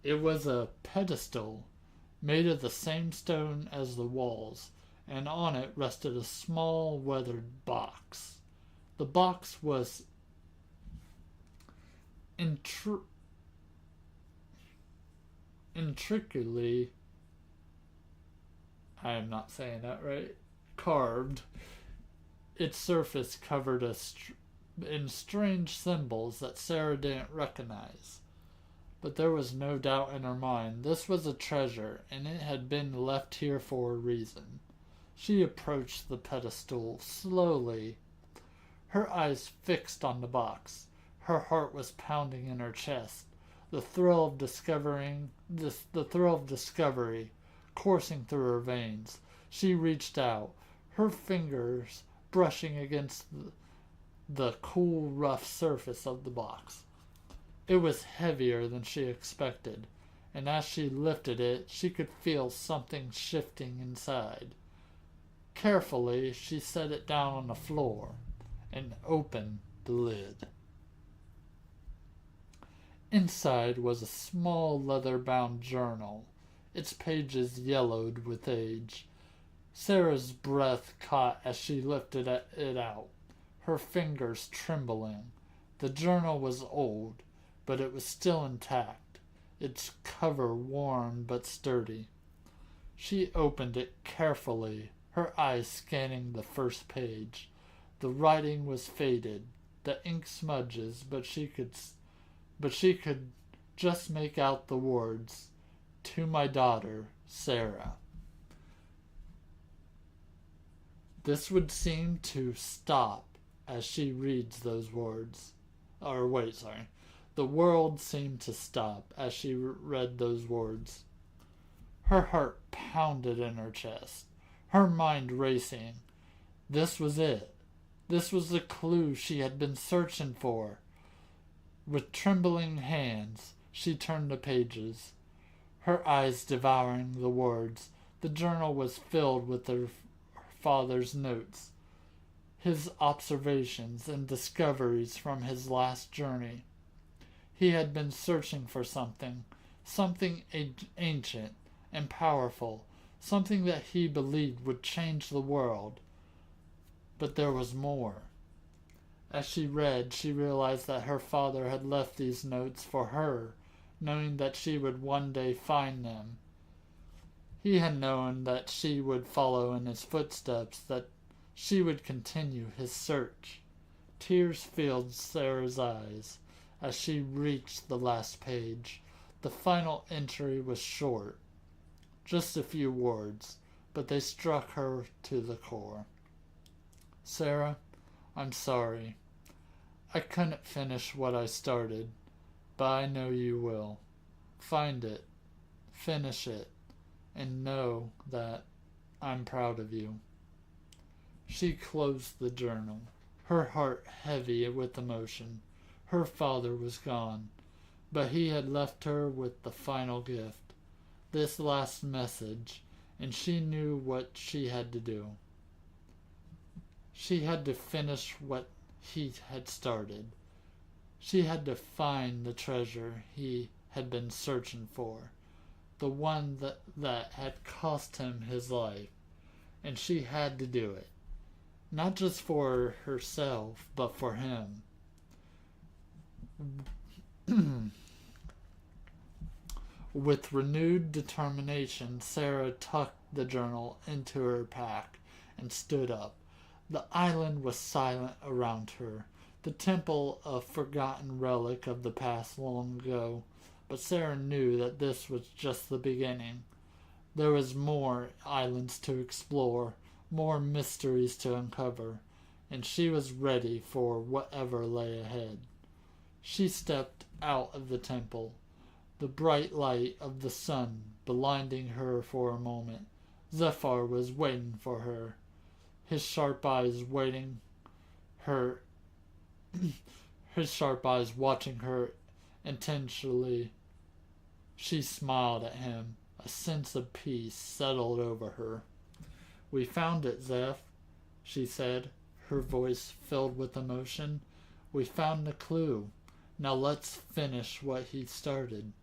It was a pedestal made of the same stone as the walls, and on it rested a small weathered box. The box was intricately, I am not saying that right, carved. Its surface covered in strange symbols that Sarah didn't recognize. But there was no doubt in her mind this was a treasure, and it had been left here for a reason. She approached the pedestal slowly, her eyes fixed on the box. Her heart was pounding in her chest, the thrill of discovery coursing through her veins. She reached out, her fingers brushing against the cool, rough surface of the box. It was heavier than she expected, and as she lifted it, she could feel something shifting inside. Carefully, she set it down on the floor and opened the lid. Inside was a small leather-bound journal, its pages yellowed with age. Sarah's breath caught as she lifted it out, her fingers trembling. The journal was old, but it was still intact, its cover worn but sturdy. She opened it carefully, her eyes scanning the first page. The writing was faded, the ink smudges, but she could just make out the words, "To my daughter, Sarah." This would seem to stop as she reads those words. The world seemed to stop as she read those words. Her heart pounded in her chest, her mind racing. This was it. This was the clue she had been searching for. With trembling hands, she turned the pages, her eyes devouring the words. The journal was filled with her father's notes, his observations and discoveries from his last journey. He had been searching for something ancient and powerful, something that he believed would change the world. But there was more. As she read, she realized that her father had left these notes for her, knowing that she would one day find them. He had known that she would follow in his footsteps, that she would continue his search. Tears filled Sarah's eyes as she reached the last page. The final entry was short, just a few words, but they struck her to the core. "Sarah, I'm sorry. I couldn't finish what I started, but I know you will. Find it, finish it, and know that I'm proud of you." She closed the journal, her heart heavy with emotion. Her father was gone, but he had left her with the final gift, this last message, and she knew what she had to do. She had to finish what he had started. She had to find the treasure he had been searching for, the one that had cost him his life, and she had to do it, not just for herself, but for him. With renewed determination, Sarah tucked the journal into her pack and stood up. The island was silent around her, the temple a forgotten relic of the past long ago. But Sarah knew that this was just the beginning. There was more islands to explore, more mysteries to uncover, and she was ready for whatever lay ahead. She stepped out of the temple, the bright light of the sun blinding her for a moment. Zephyr was waiting for her, his sharp eyes waiting her his sharp eyes watching her intentionally. She smiled at him. A sense of peace settled over her. "We found it, Zeph," she said, her voice filled with emotion. "We found the clue. Now let's finish what he started."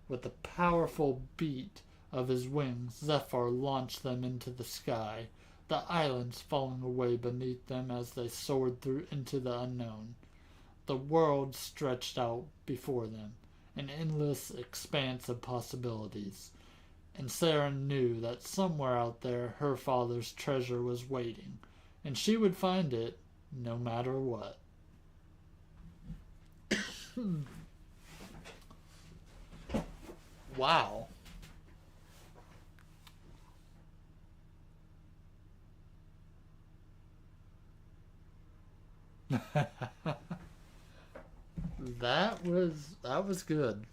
With a powerful beat of his wings, Zephyr launched them into the sky, the islands falling away beneath them as they soared through into the unknown. The world stretched out before them, an endless expanse of possibilities. And Sarah knew that somewhere out there her father's treasure was waiting, and she would find it no matter what. Wow. That was good.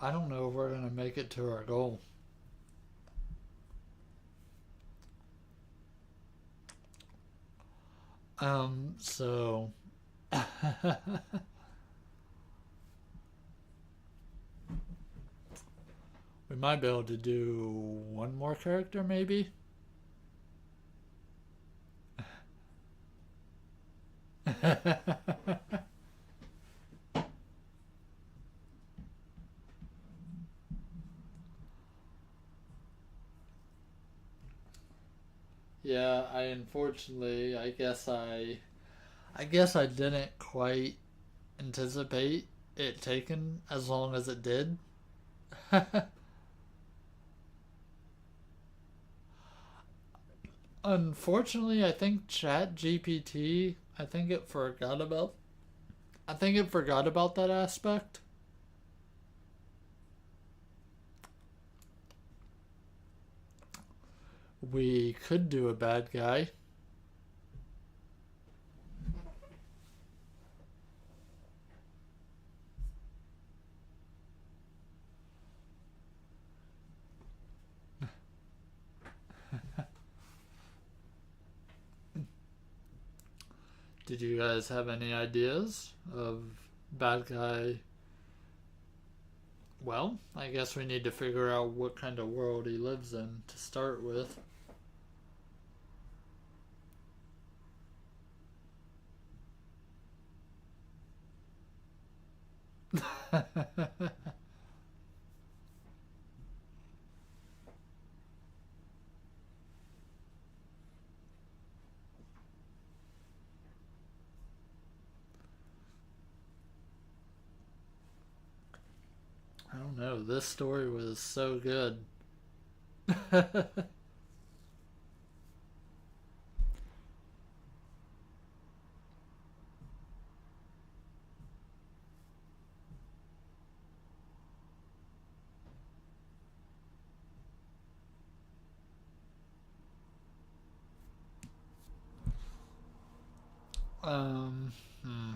I don't know if we're gonna make it to our goal. So we might be able to do one more character, maybe. Yeah, I guess I didn't quite anticipate it taking as long as it did. Unfortunately, I think Chat GPT, I think it forgot about that aspect. We could do a bad guy. Did you guys have any ideas of bad guy? Well, I guess we need to figure out what kind of world he lives in to start with. I don't know. This story was so good. um, hmm.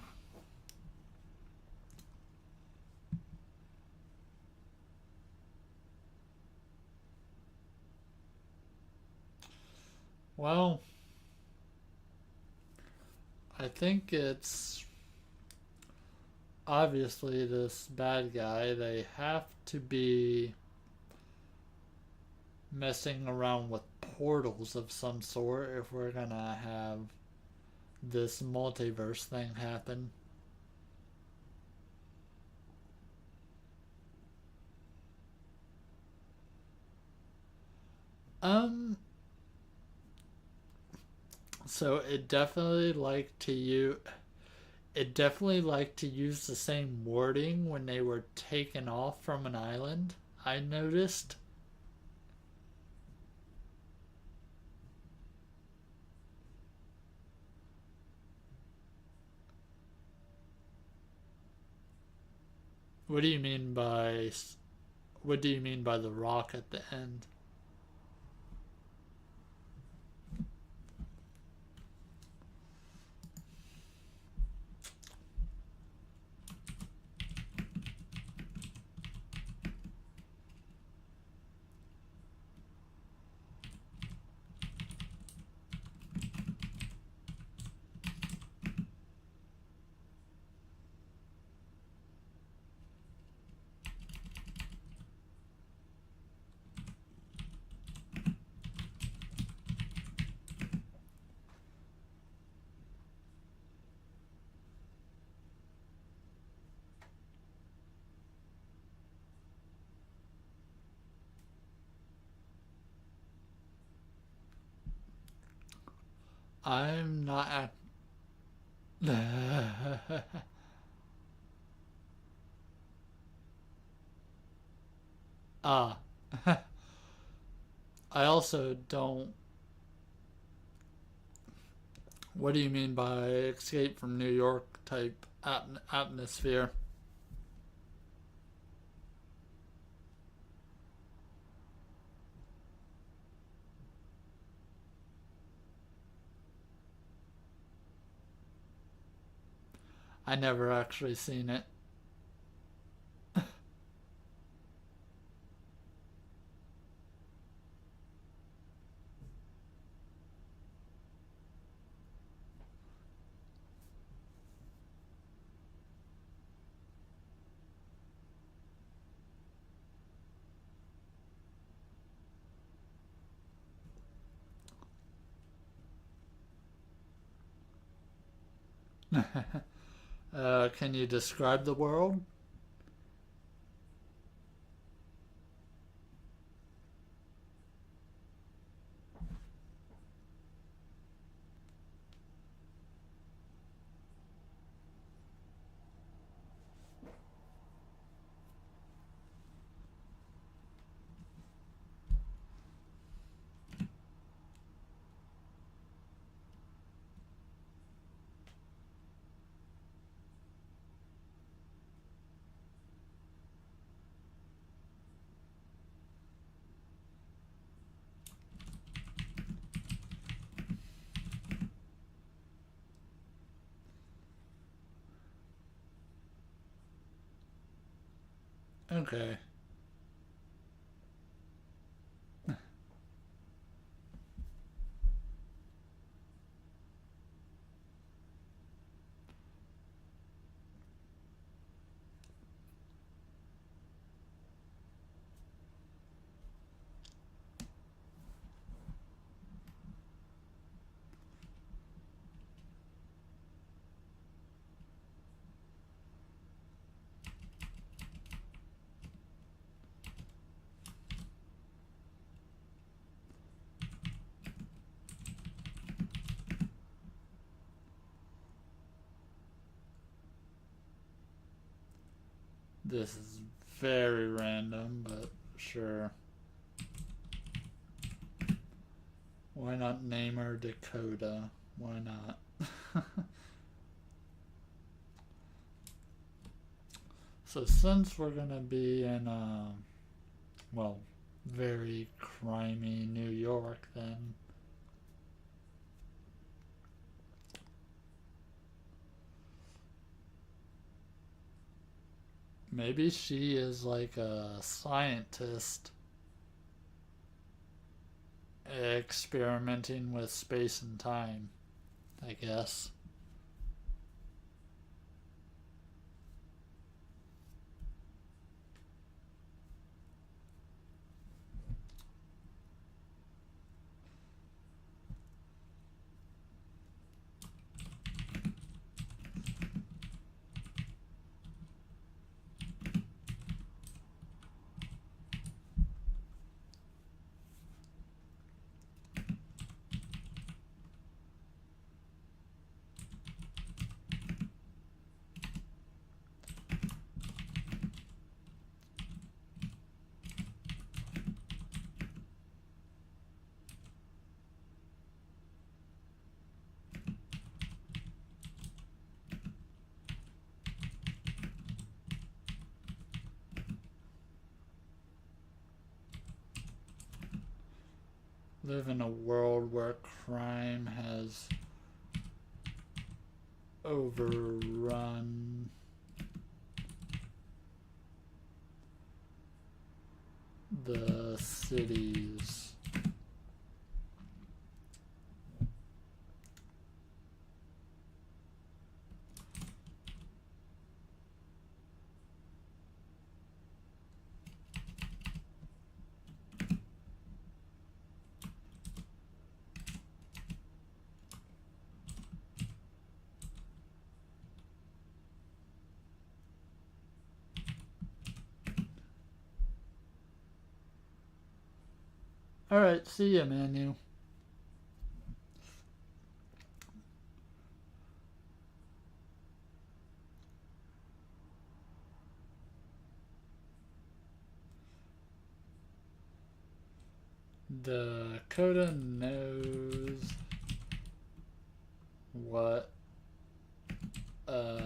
Well, I think it's obviously this bad guy. They have to be messing around with portals of some sort if we're gonna have this multiverse thing happen. Um, so it definitely like to you. it definitely liked to use the same wording when they were taken off from an island, I noticed. What do you mean by what do you mean by the rock at the end? I'm not at ah. I also don't. What do you mean by escape from New York type atmosphere? I never actually seen it. Can you describe the world? Okay. This is very random, but sure. Why not name her Dakota? Why not? So since we're gonna be in well, very crimey New York, then maybe she is like a scientist experimenting with space and time, I guess. live in a world where crime has overrun the cities. Alright, see ya, Manu. Dakota knows what a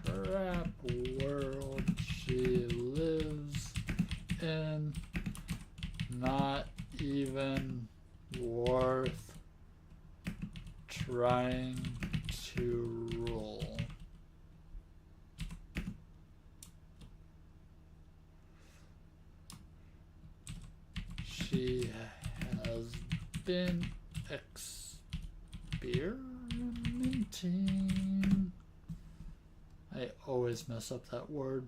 crap world she lives in. Not even worth trying to rule. She has been experimenting. I always mess up that word.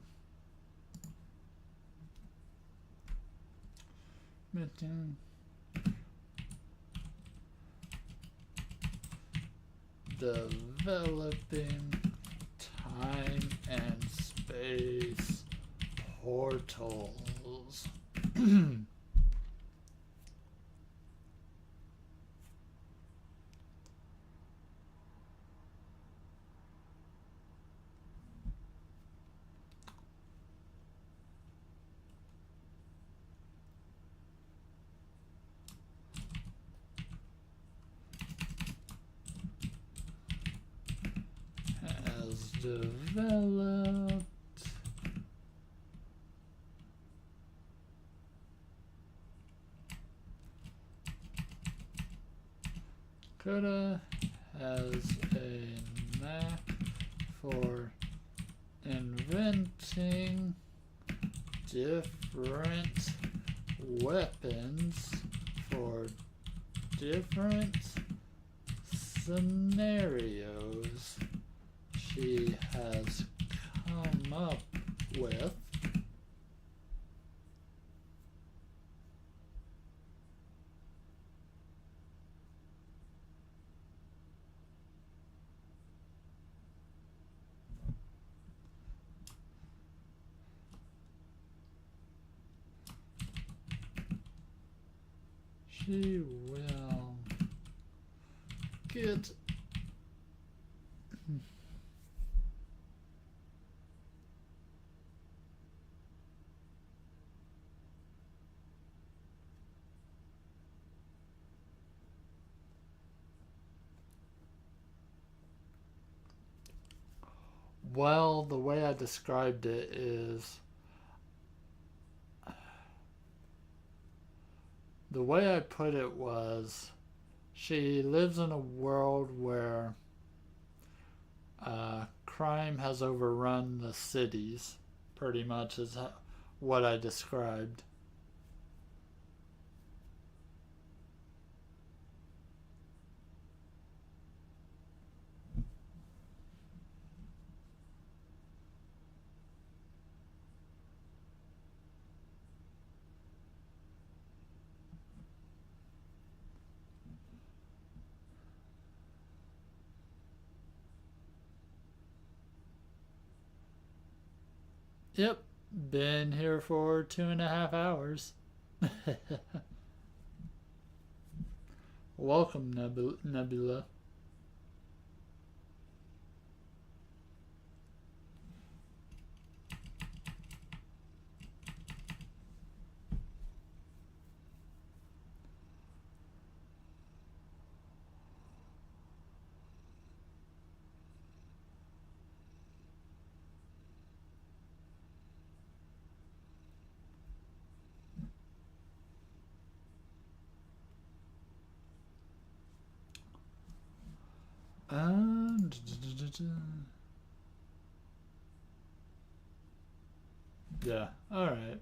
Developing time and space portals. Has developed Coda has a knack for inventing different weapons for different scenarios she has come up with. She will get well, the way I described it is the way I put it was she lives in a world where crime has overrun the cities, pretty much is what I described. Yep, been here for 2.5 hours. Welcome, Nebula. Yeah, alright.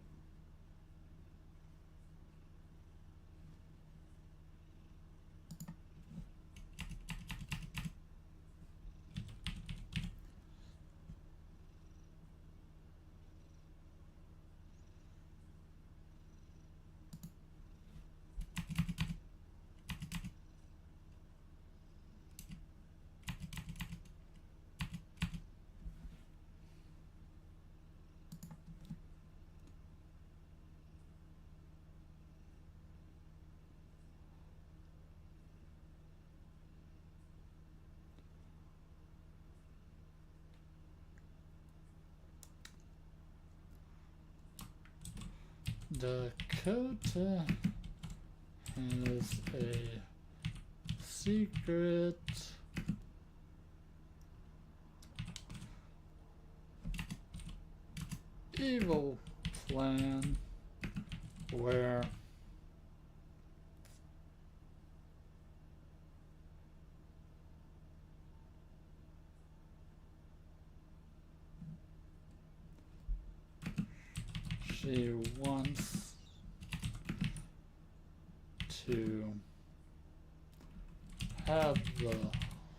Dakota has a secret evil plan where she wants to have the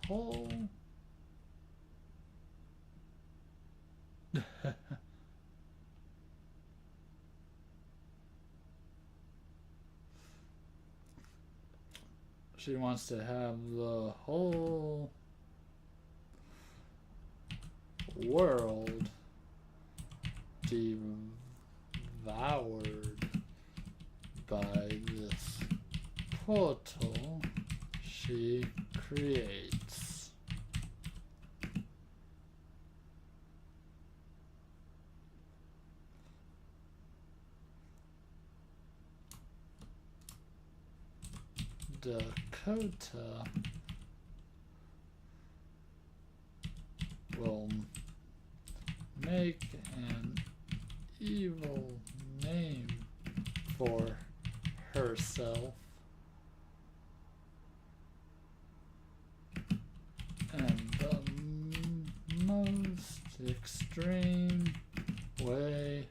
whole she wants to have the whole world devoured by this portal she creates. Dakota will make an evil name for herself in the most extreme way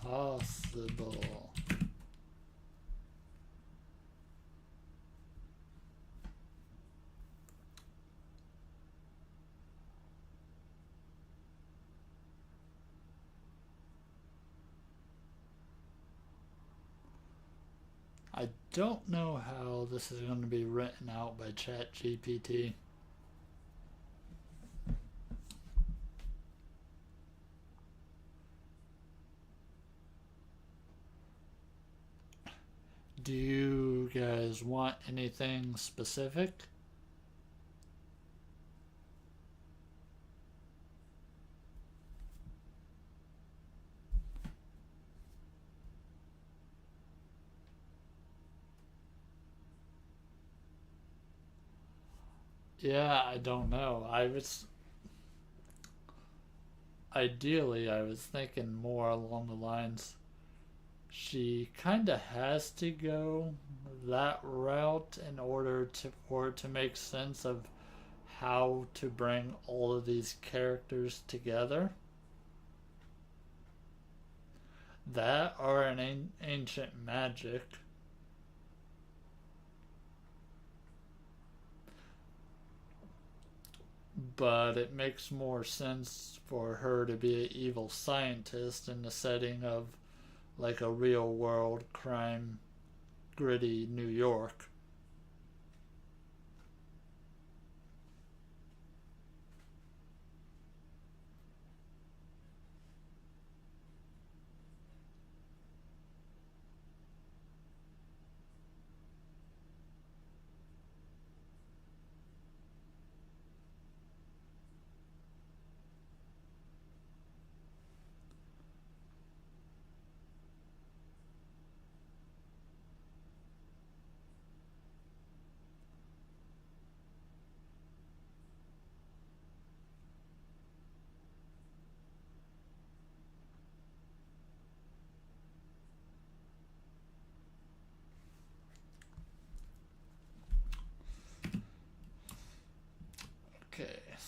possible. I don't know how this is going to be written out by Chat GPT. Do you guys want anything specific? Yeah, I don't know. Ideally, I was thinking more along the lines, she kind of has to go that route in order for it to make sense of how to bring all of these characters together. That or an ancient magic. But it makes more sense for her to be an evil scientist in the setting of like a real world crime, gritty New York.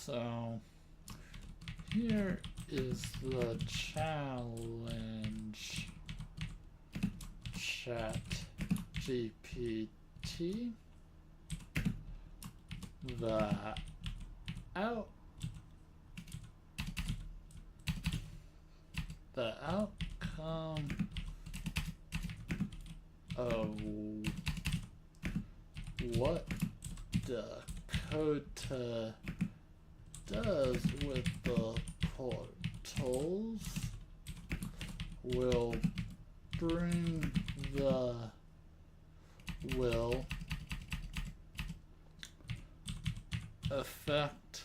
So here is the challenge. Chat GPT. The outcome of what Dakota does with the portals will affect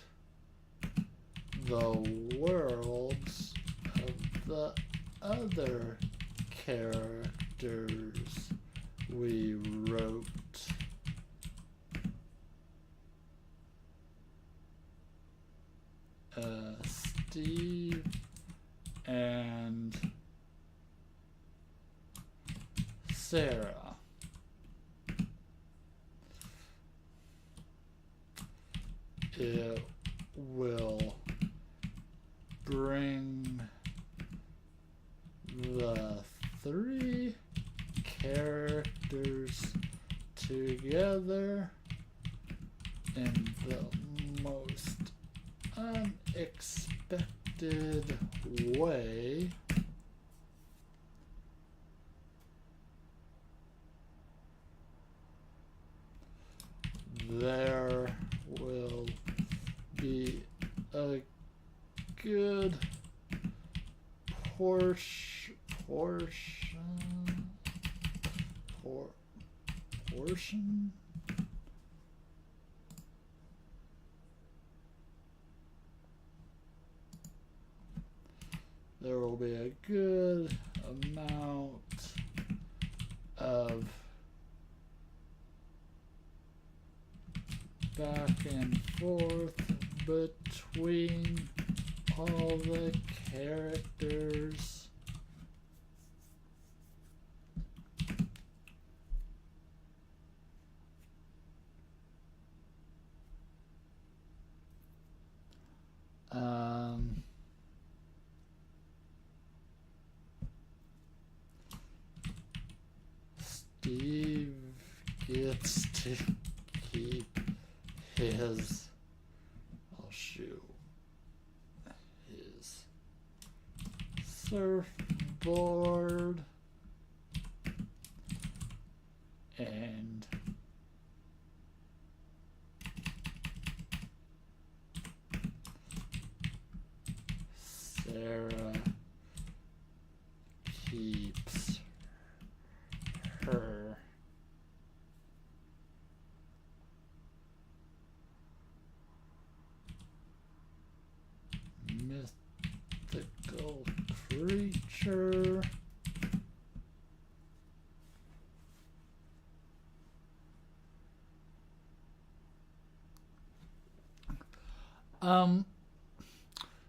the worlds of the other characters we wrote. Steve and Sarah. It will bring the three characters together in the most unexpected way. There will be a good portion there will be a good amount of back and forth between all the characters. Steve gets to keep his, his surfboard, and Sarah keeps her mythical creature.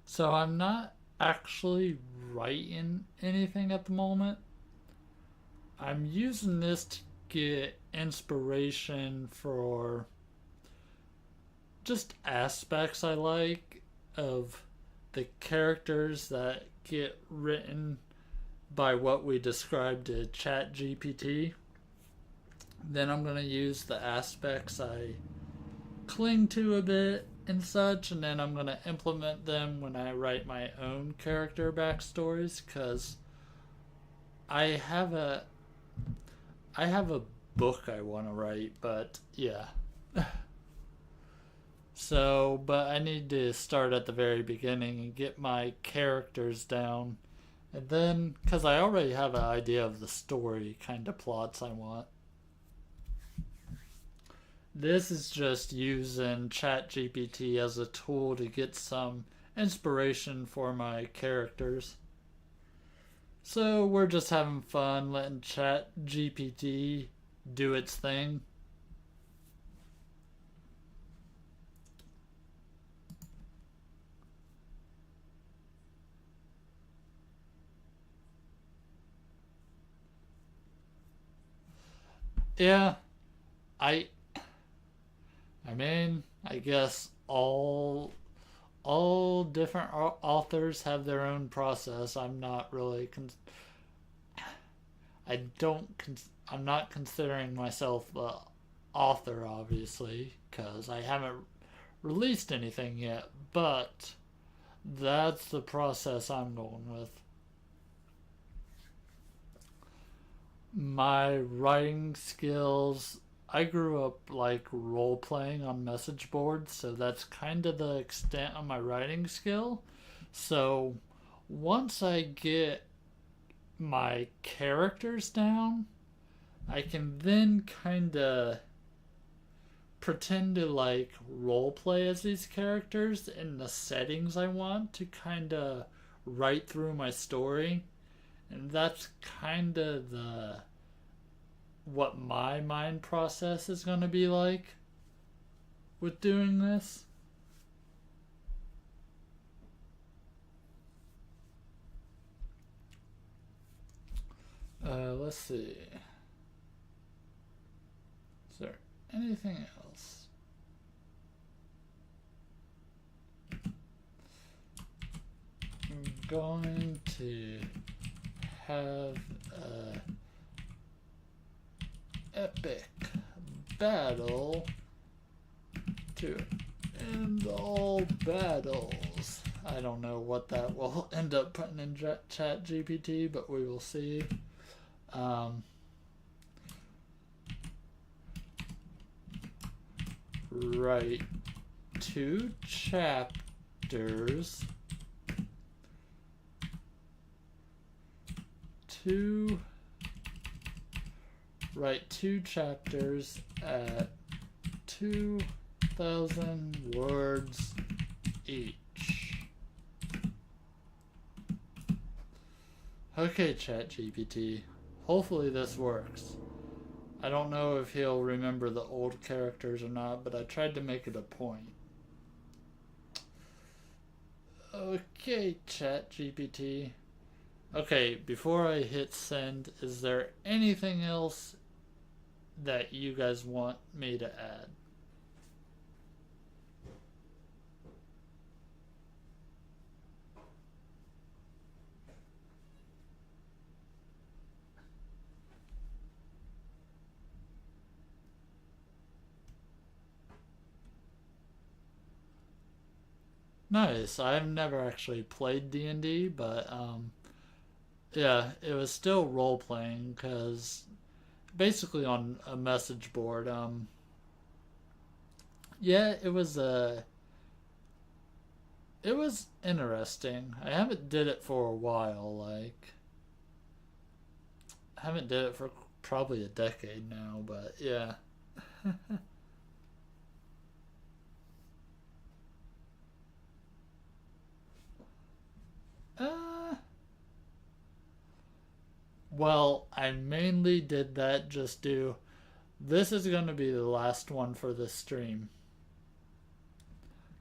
So I'm not actually writing anything at the moment. I'm using this to get inspiration for just aspects I like of the characters that get written by what we described to Chat GPT. Then I'm going to use the aspects I cling to a bit and such, and then I'm going to implement them when I write my own character backstories, because I have a book I want to write, but yeah. So, but I need to start at the very beginning and get my characters down. And then, because I already have an idea of the story kind of plots I want. This is just using ChatGPT as a tool to get some inspiration for my characters. So we're just having fun letting ChatGPT do its thing. Yeah, I mean, I guess all all different authors have their own process. I don't I'm not considering myself a author, obviously, because I haven't released anything yet, but that's the process I'm going with. My writing skills, I grew up like role playing on message boards, so that's kind of the extent of my writing skill. So once I get my characters down, I can then kind of pretend to like role play as these characters in the settings I want to kind of write through my story. And that's kind of the what my mind process is going to be like with doing this. Let's see. Is there anything else? I'm going to have a epic battle to end all battles. I don't know what that will end up putting in Chat GPT, but we will see. Write 2 chapters. Write 2 chapters at 2,000 words each. Okay, Chat GPT. Hopefully this works. I don't know if he'll remember the old characters or not, but I tried to make it a point. Okay, Chat GPT. Okay, before I hit send, is there anything else that you guys want me to add? Nice. I've never actually played D&D, but yeah, it was still role playing because basically on a message board. Yeah, it was interesting. I haven't did it for a while. Like I haven't did it for probably a decade now, but yeah. uh, well, I mainly did that just to. This is going to be the last one for this stream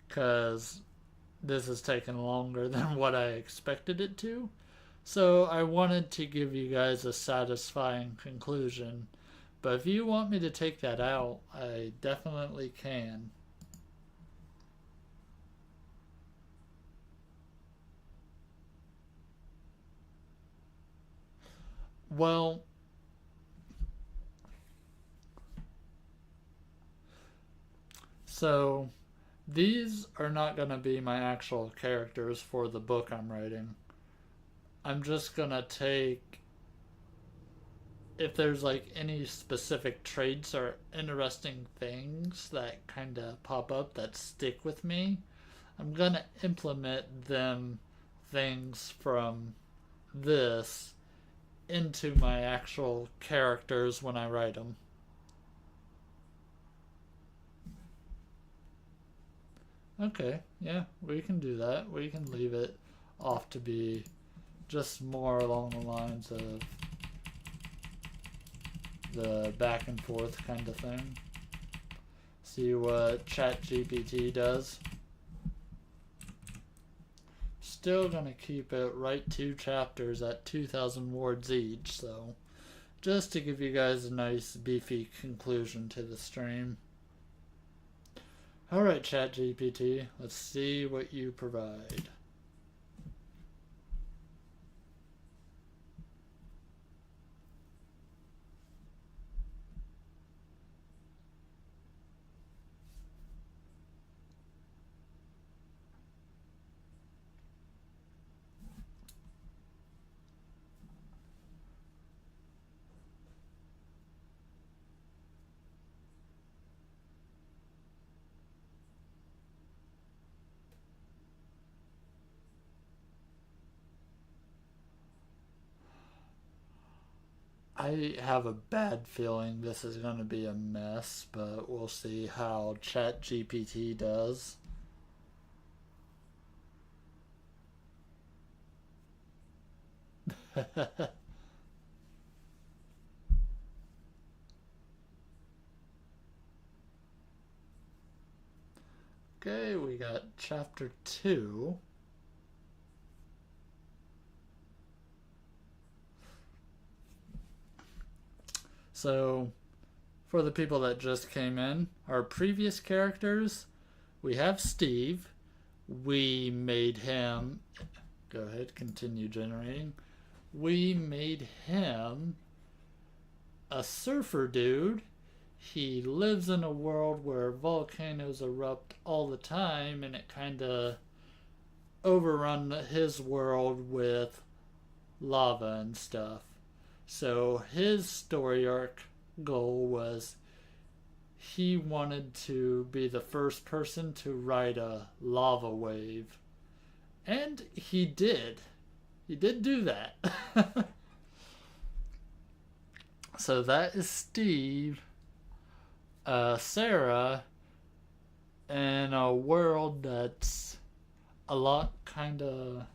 because this has taken longer than what I expected it to. So I wanted to give you guys a satisfying conclusion. But if you want me to take that out, I definitely can. Well, so these are not going to be my actual characters for the book I'm writing. I'm just going to take if there's like any specific traits or interesting things that kind of pop up that stick with me, I'm going to implement them things from this into my actual characters when I write them. Okay, yeah, we can do that. We can leave it off to be just more along the lines of the back and forth kind of thing. See what Chat GPT does. Still gonna keep it write 2 chapters at 2,000 words each, so just to give you guys a nice beefy conclusion to the stream. All right, Chat GPT, let's see what you provide. I have a bad feeling this is going to be a mess, but we'll see how Chat GPT does. Okay, we got chapter 2. So, for the people that just came in, our previous characters, we have Steve. We made him. Go ahead, continue generating. We made him a surfer dude. He lives in a world where volcanoes erupt all the time, and it kind of overrun his world with lava and stuff. So his story arc goal was he wanted to be the first person to ride a lava wave. And he did. He did do that. So that is Steve. Sarah, in a world that's a lot kind of.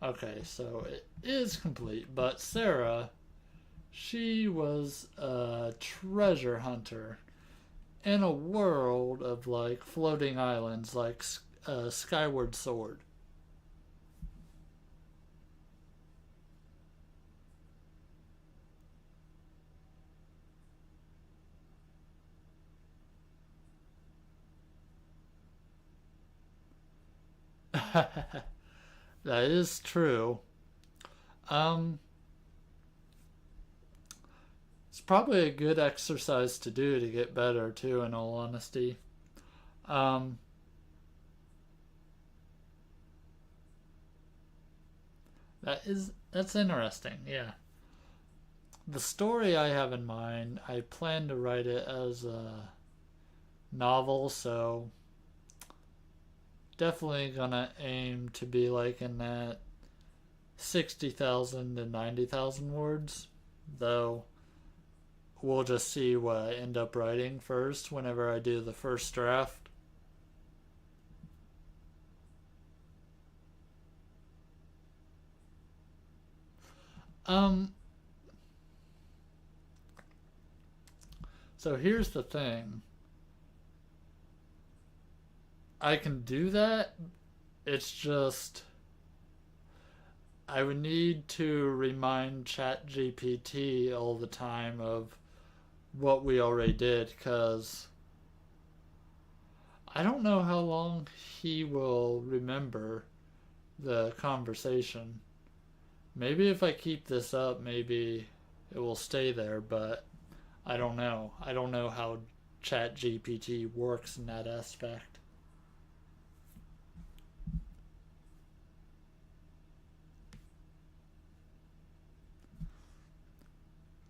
Okay, so it is complete, but Sarah, she was a treasure hunter in a world of like floating islands, like Skyward Sword. That is true. Um, it's probably a good exercise to do to get better too. In all honesty, um, that's interesting. Yeah, the story I have in mind, I plan to write it as a novel, so definitely gonna aim to be like in that 60,000 to 90,000 words, though we'll just see what I end up writing first whenever I do the first draft. Um, so here's the thing. I can do that. It's just I would need to remind ChatGPT all the time of what we already did because I don't know how long he will remember the conversation. Maybe if I keep this up, maybe it will stay there, but I don't know. I don't know how ChatGPT works in that aspect.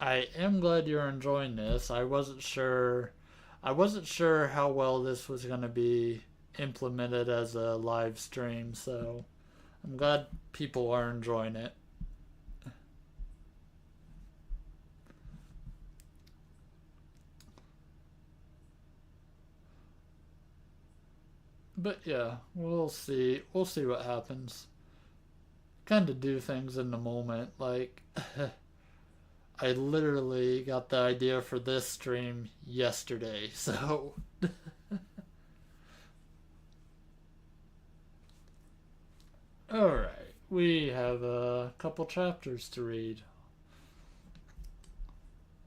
I am glad you're enjoying this. I wasn't sure how well this was going to be implemented as a live stream, so I'm glad people are enjoying it. But yeah, we'll see. We'll see what happens. Kind of do things in the moment. Like, I literally got the idea for this stream yesterday, so. Alright, we have a couple chapters to read.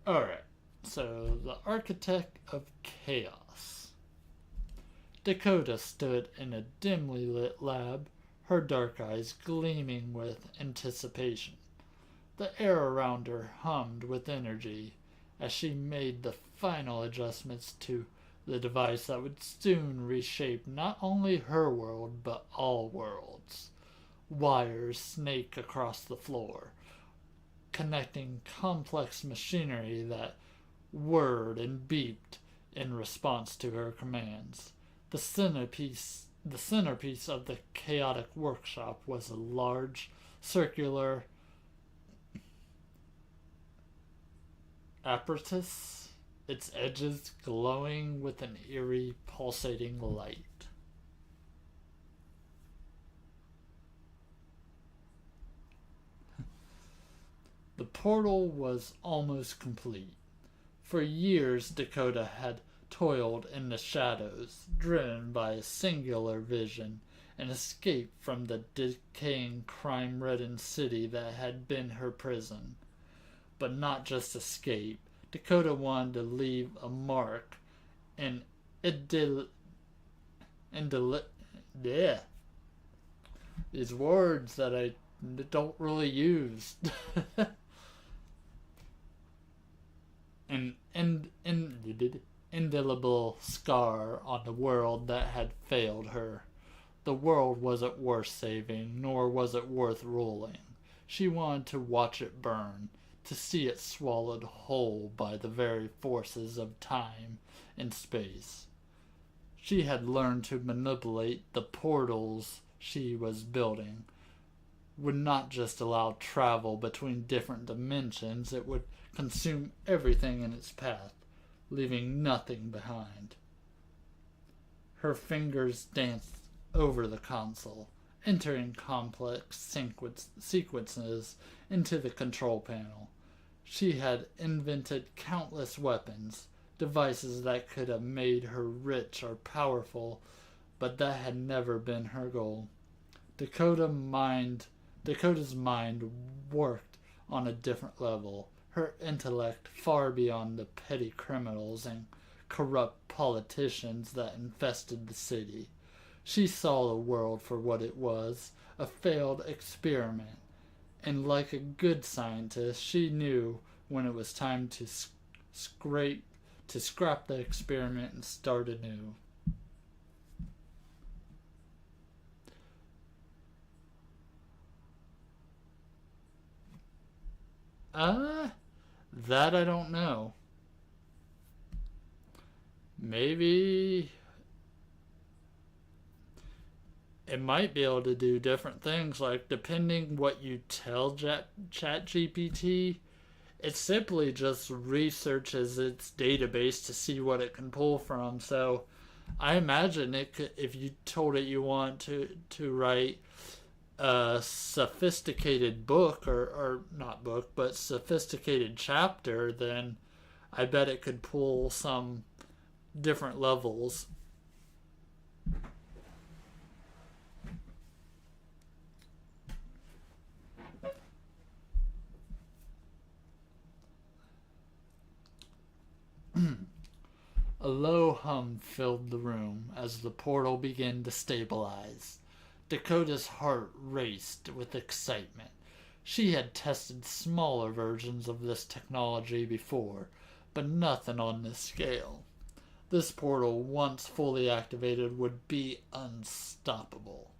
Alright, So, the architect of chaos. Dakota stood in a dimly lit lab, her dark eyes gleaming with anticipation. The air around her hummed with energy as she made the final adjustments to the device that would soon reshape not only her world but all worlds. Wires snake across the floor, connecting complex machinery that whirred and beeped in response to her commands. The centerpiece of the chaotic workshop was a large circular apparatus, its edges glowing with an eerie pulsating light. The portal was almost complete. For years Dakota had toiled in the shadows, driven by a singular vision, an escape from the decaying crime-ridden city that had been her prison. But not just escape. Dakota wanted to leave a mark, an yeah, these words that I don't really use. an indelible scar on the world that had failed her. The world wasn't worth saving, nor was it worth ruling. She wanted to watch it burn, to see it swallowed whole by the very forces of time and space. She had learned to manipulate the portals she was building. Would not just allow travel between different dimensions, it would consume everything in its path, leaving nothing behind. Her fingers danced over the console, entering complex sequences into the control panel. She had invented countless weapons, devices that could have made her rich or powerful, but that had never been her goal. Dakota's mind worked on a different level, her intellect far beyond the petty criminals and corrupt politicians that infested the city. She saw the world for what it was, a failed experiment, and like a good scientist, she knew when it was time to scrap the experiment and start anew. That I don't know. Maybe it might be able to do different things, like depending what you tell Chat GPT, it simply just researches its database to see what it can pull from. So I imagine it could, if you told it you want to write a sophisticated book, or not book, but sophisticated chapter, then I bet it could pull some different levels. A low hum filled the room as the portal began to stabilize. Dakota's heart raced with excitement. She had tested smaller versions of this technology before, but nothing on this scale. This portal, once fully activated, would be unstoppable.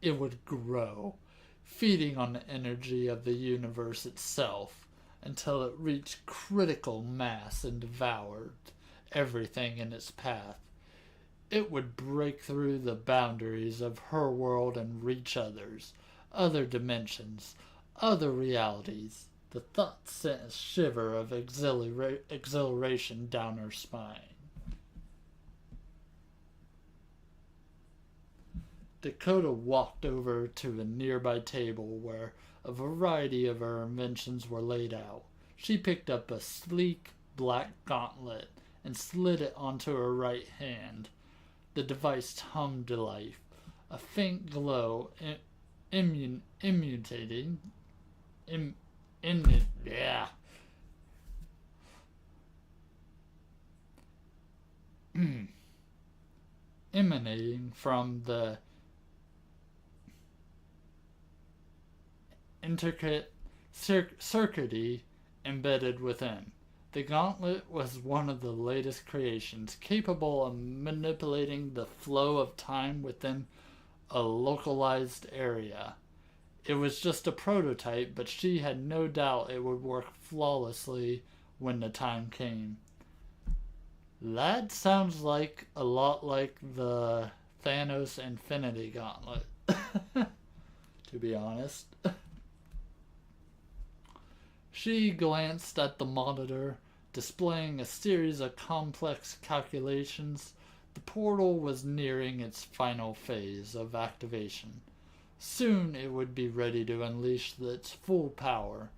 It would grow, feeding on the energy of the universe itself, until it reached critical mass and devoured everything in its path. It would break through the boundaries of her world and reach others, other dimensions, other realities. The thought sent a shiver of exhilaration down her spine. Dakota walked over to a nearby table where a variety of her inventions were laid out. She picked up a sleek black gauntlet and slid it onto her right hand. The device hummed to life, a faint glow imitating emanating from the intricate circuitry embedded within. The gauntlet was one of the latest creations, capable of manipulating the flow of time within a localized area. It was just a prototype, but she had no doubt it would work flawlessly when the time came. That sounds like a lot like the Thanos Infinity Gauntlet, to be honest. She glanced at the monitor, displaying a series of complex calculations. The portal was nearing its final phase of activation. Soon it would be ready to unleash its full power.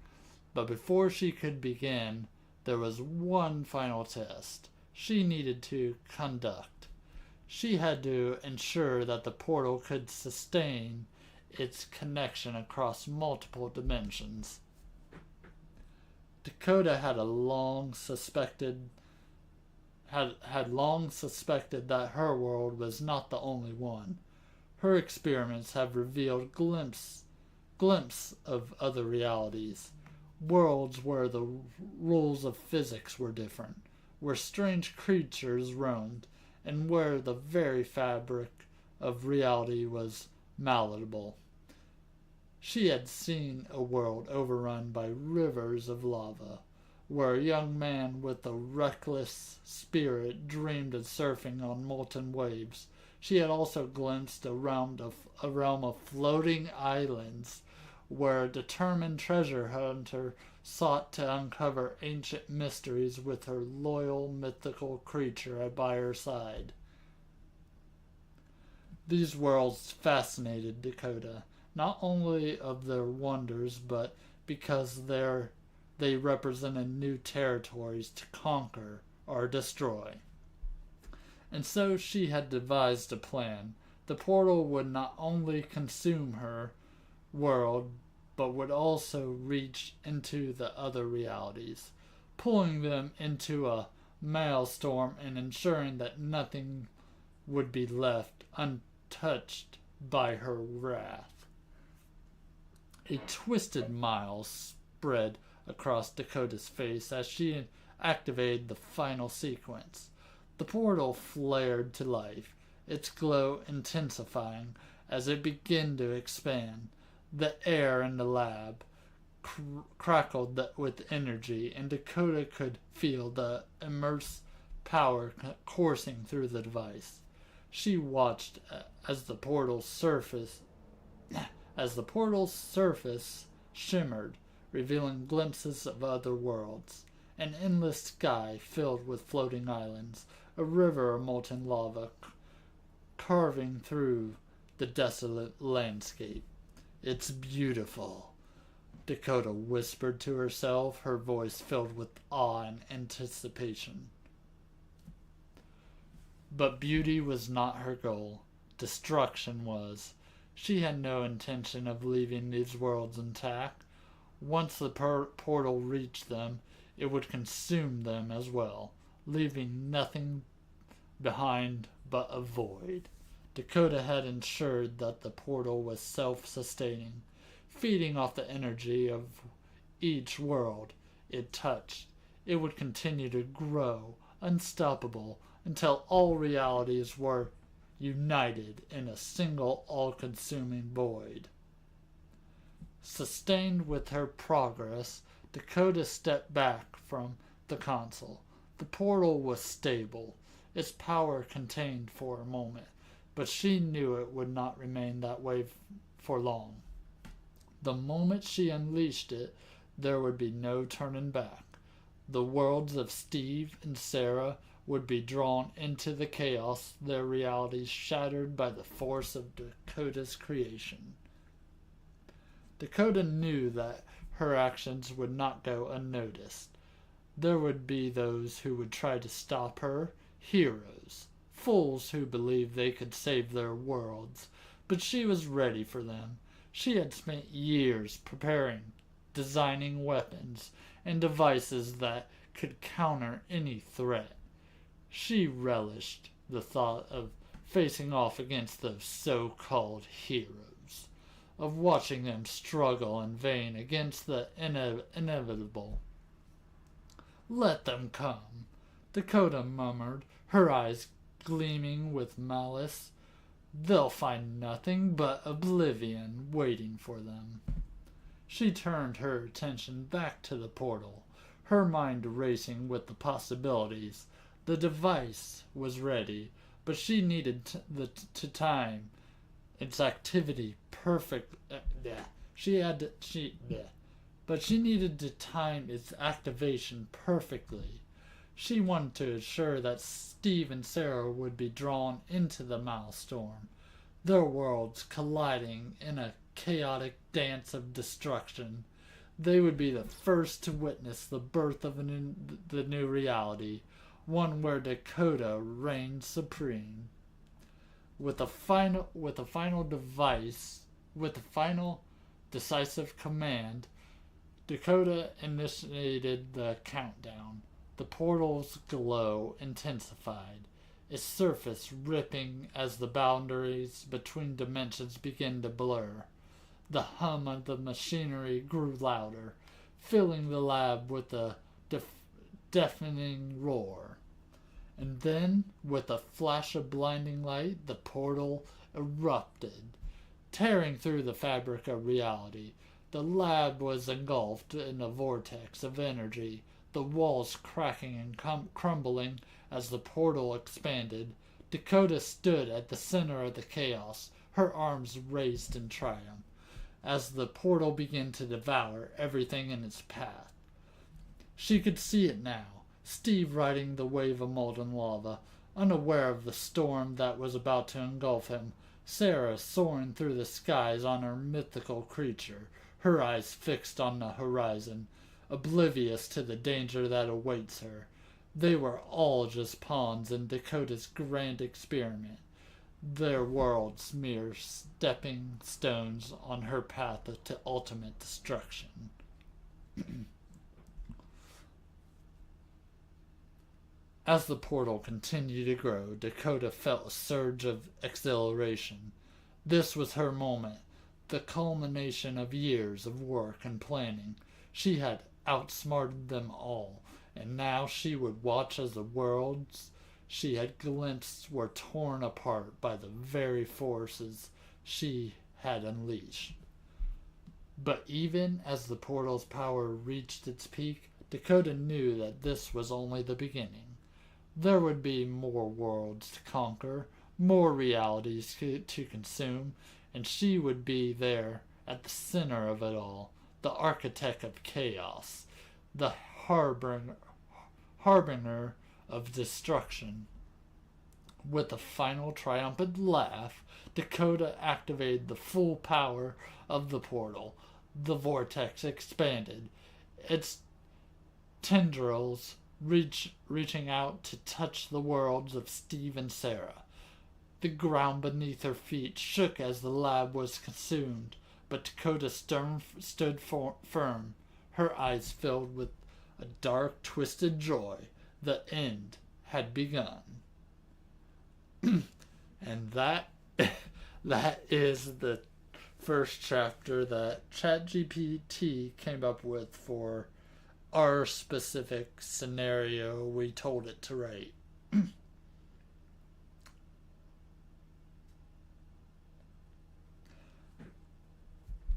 But before she could begin, there was one final test she needed to conduct. She had to ensure that the portal could sustain its connection across multiple dimensions. Dakota had long suspected that her world was not the only one. Her experiments have revealed glimpses of other realities, worlds where the rules of physics were different, where strange creatures roamed, and where the very fabric of reality was malleable. She had seen a world overrun by rivers of lava, where a young man with a reckless spirit dreamed of surfing on molten waves. She had also glimpsed a realm of floating islands, where a determined treasure hunter sought to uncover ancient mysteries with her loyal mythical creature by her side. These worlds fascinated Dakota, not only of their wonders, but because they represented new territories to conquer or destroy. And so she had devised a plan. The portal would not only consume her world, but would also reach into the other realities, pulling them into a maelstrom and ensuring that nothing would be left untouched by her wrath. A twisted smile spread across Dakota's face as she activated the final sequence. The portal flared to life, its glow intensifying as it began to expand. The air in the lab crackled with energy, and Dakota could feel the immense power coursing through the device. She watched as the portal's surface shimmered, revealing glimpses of other worlds. An endless sky filled with floating islands, a river of molten lava carving through the desolate landscape. "It's beautiful," Dakota whispered to herself, her voice filled with awe and anticipation. But beauty was not her goal. Destruction was. She had no intention of leaving these worlds intact. Once the portal reached them, it would consume them as well, leaving nothing behind but a void. Dakota had ensured that the portal was self-sustaining, feeding off the energy of each world it touched. It would continue to grow, unstoppable, until all realities were united in a single all-consuming void. Sustained with her progress, Dakota stepped back from the console. The portal was stable, its power contained for a moment, but she knew it would not remain that way for long. The moment she unleashed it, there would be no turning back. The worlds of Steve and Sarah would be drawn into the chaos, their realities shattered by the force of Dakota's creation. Dakota knew that her actions would not go unnoticed. There would be those who would try to stop her, heroes, fools who believed they could save their worlds, but she was ready for them. She had spent years preparing, designing weapons and devices that could counter any threat. She relished the thought of facing off against those so-called heroes, of watching them struggle in vain against the inevitable. "Let them come," Dakota murmured, her eyes gleaming with malice. "They'll find nothing but oblivion waiting for them." She turned her attention back to the portal, her mind racing with the possibilities. The device was ready, but she needed to time its activity perfect. But she needed to time its activation perfectly. She wanted to ensure that Steve and Sarah would be drawn into the maelstrom, their worlds colliding in a chaotic dance of destruction. They would be the first to witness the birth of the new reality, one where Dakota reigned supreme. With the final decisive command, Dakota initiated the countdown. The portal's glow intensified, its surface ripping as the boundaries between dimensions began to blur. The hum of the machinery grew louder, filling the lab with a deafening roar. And then, with a flash of blinding light, the portal erupted, tearing through the fabric of reality. The lab was engulfed in a vortex of energy, the walls cracking and crumbling as the portal expanded. Dakota stood at the center of the chaos, her arms raised in triumph, as the portal began to devour everything in its path. She could see it now, Steve riding the wave of molten lava, unaware of the storm that was about to engulf him. Sarah soaring through the skies on her mythical creature, her eyes fixed on the horizon, oblivious to the danger that awaits her. They were all just pawns in Dakota's grand experiment, their worlds mere stepping stones on her path to ultimate destruction. As the portal continued to grow, Dakota felt a surge of exhilaration. This was her moment, the culmination of years of work and planning. She had outsmarted them all, and now she would watch as the worlds she had glimpsed were torn apart by the very forces she had unleashed. But even as the portal's power reached its peak, Dakota knew that this was only the beginning. There would be more worlds to conquer, more realities to consume, and she would be there at the center of it all, the architect of chaos, the harbinger of destruction. With a final triumphant laugh, Dakota activated the full power of the portal. The vortex expanded, its tendrils reaching out to touch the worlds of Steve and Sarah. The ground beneath her feet shook as the lab was consumed, but Dakota stood firm, her eyes filled with a dark, twisted joy. The end had begun. And that is the first chapter that Chat GPT came up with for our specific scenario we told it to write.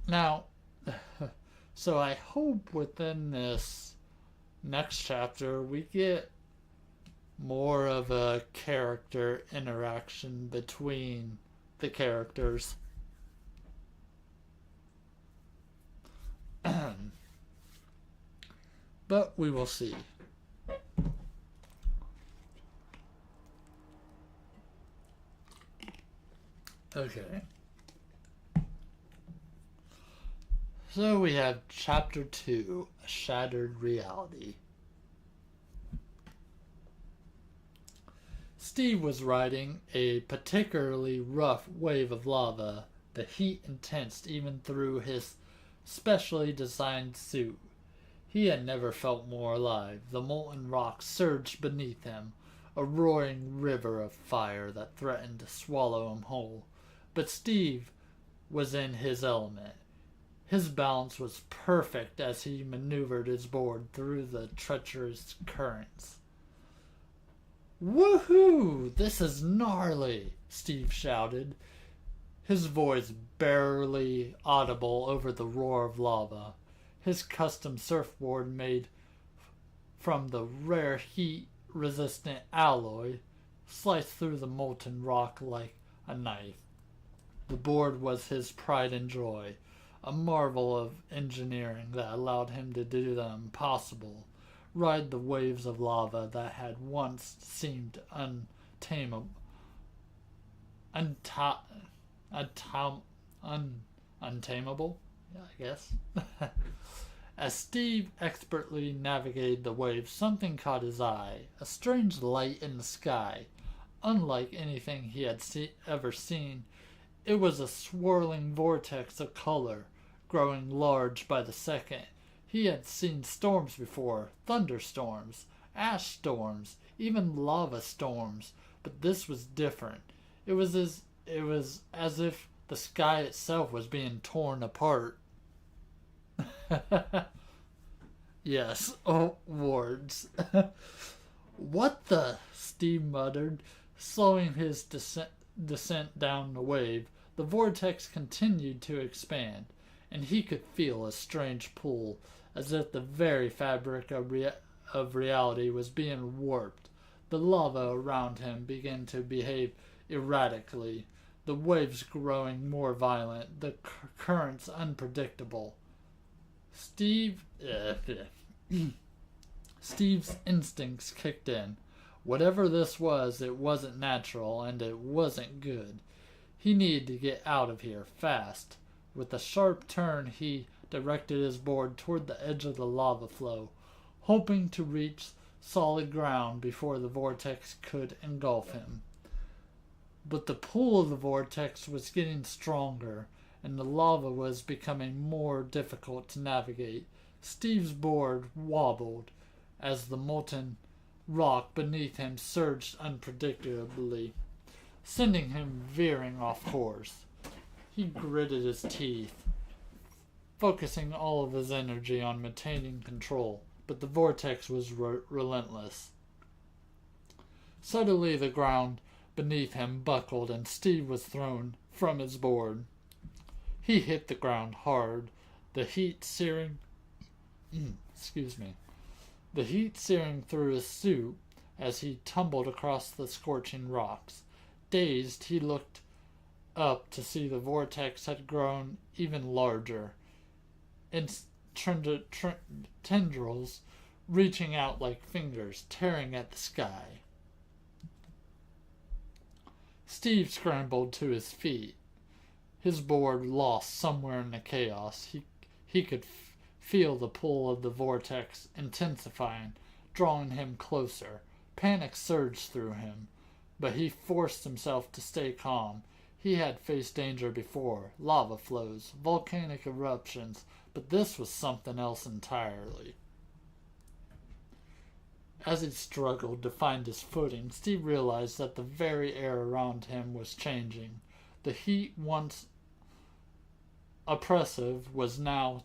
Now, so I hope within this next chapter we get more of a character interaction between the characters. But we will see. Okay. So we have Chapter 2, A Shattered Reality. Steve was riding a particularly rough wave of lava, the heat intense even through his specially designed suit. He had never felt more alive. The molten rock surged beneath him, a roaring river of fire that threatened to swallow him whole. But Steve was in his element. His balance was perfect as he maneuvered his board through the treacherous currents. "Woohoo! This is gnarly!" Steve shouted, his voice barely audible over the roar of lava. His custom surfboard, made from the rare heat-resistant alloy, sliced through the molten rock like a knife. The board was his pride and joy, a marvel of engineering that allowed him to do the impossible, ride the waves of lava that had once seemed untamable. Untamable, yeah, I guess. As Steve expertly navigated the waves, something caught his eye, a strange light in the sky, unlike anything he had ever seen. It was a swirling vortex of color, growing large by the second. He had seen storms before, thunderstorms, ash storms, even lava storms, but this was different. It was as if the sky itself was being torn apart. Yes, oh, wards. "What the?" Steve muttered, slowing his descent down the wave. The vortex continued to expand, and he could feel a strange pull, as if the very fabric of reality was being warped. The lava around him began to behave erratically, the waves growing more violent, the currents unpredictable. Steve's instincts kicked in. Whatever this was, it wasn't natural, and it wasn't good. He needed to get out of here, fast. With a sharp turn, he directed his board toward the edge of the lava flow, hoping to reach solid ground before the vortex could engulf him. But the pull of the vortex was getting stronger, and the lava was becoming more difficult to navigate. Steve's board wobbled as the molten rock beneath him surged unpredictably, sending him veering off course. He gritted his teeth, focusing all of his energy on maintaining control, but the vortex was relentless. Suddenly the ground beneath him buckled and Steve was thrown from his board. He hit the ground hard, the heat searing the heat searing through his suit as he tumbled across the scorching rocks. Dazed, he looked up to see the vortex had grown even larger, its tendrils reaching out like fingers, tearing at the sky. Steve scrambled to his feet, his board lost somewhere in the chaos. He could feel the pull of the vortex intensifying, drawing him closer. Panic surged through him, but he forced himself to stay calm. He had faced danger before, lava flows, volcanic eruptions, but this was something else entirely. As he struggled to find his footing, Steve realized that the very air around him was changing. The heat, once oppressive, was now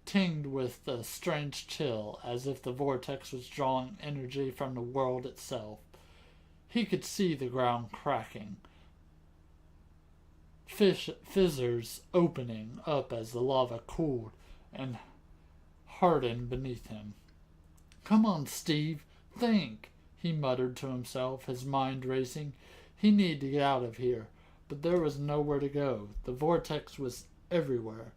tinged with a strange chill, as if the vortex was drawing energy from the world itself. He could see the ground cracking, fissures opening up as the lava cooled and hardened beneath him. "Come on, Steve, think," he muttered to himself, his mind racing. He needed to get out of here, but there was nowhere to go. The vortex was everywhere.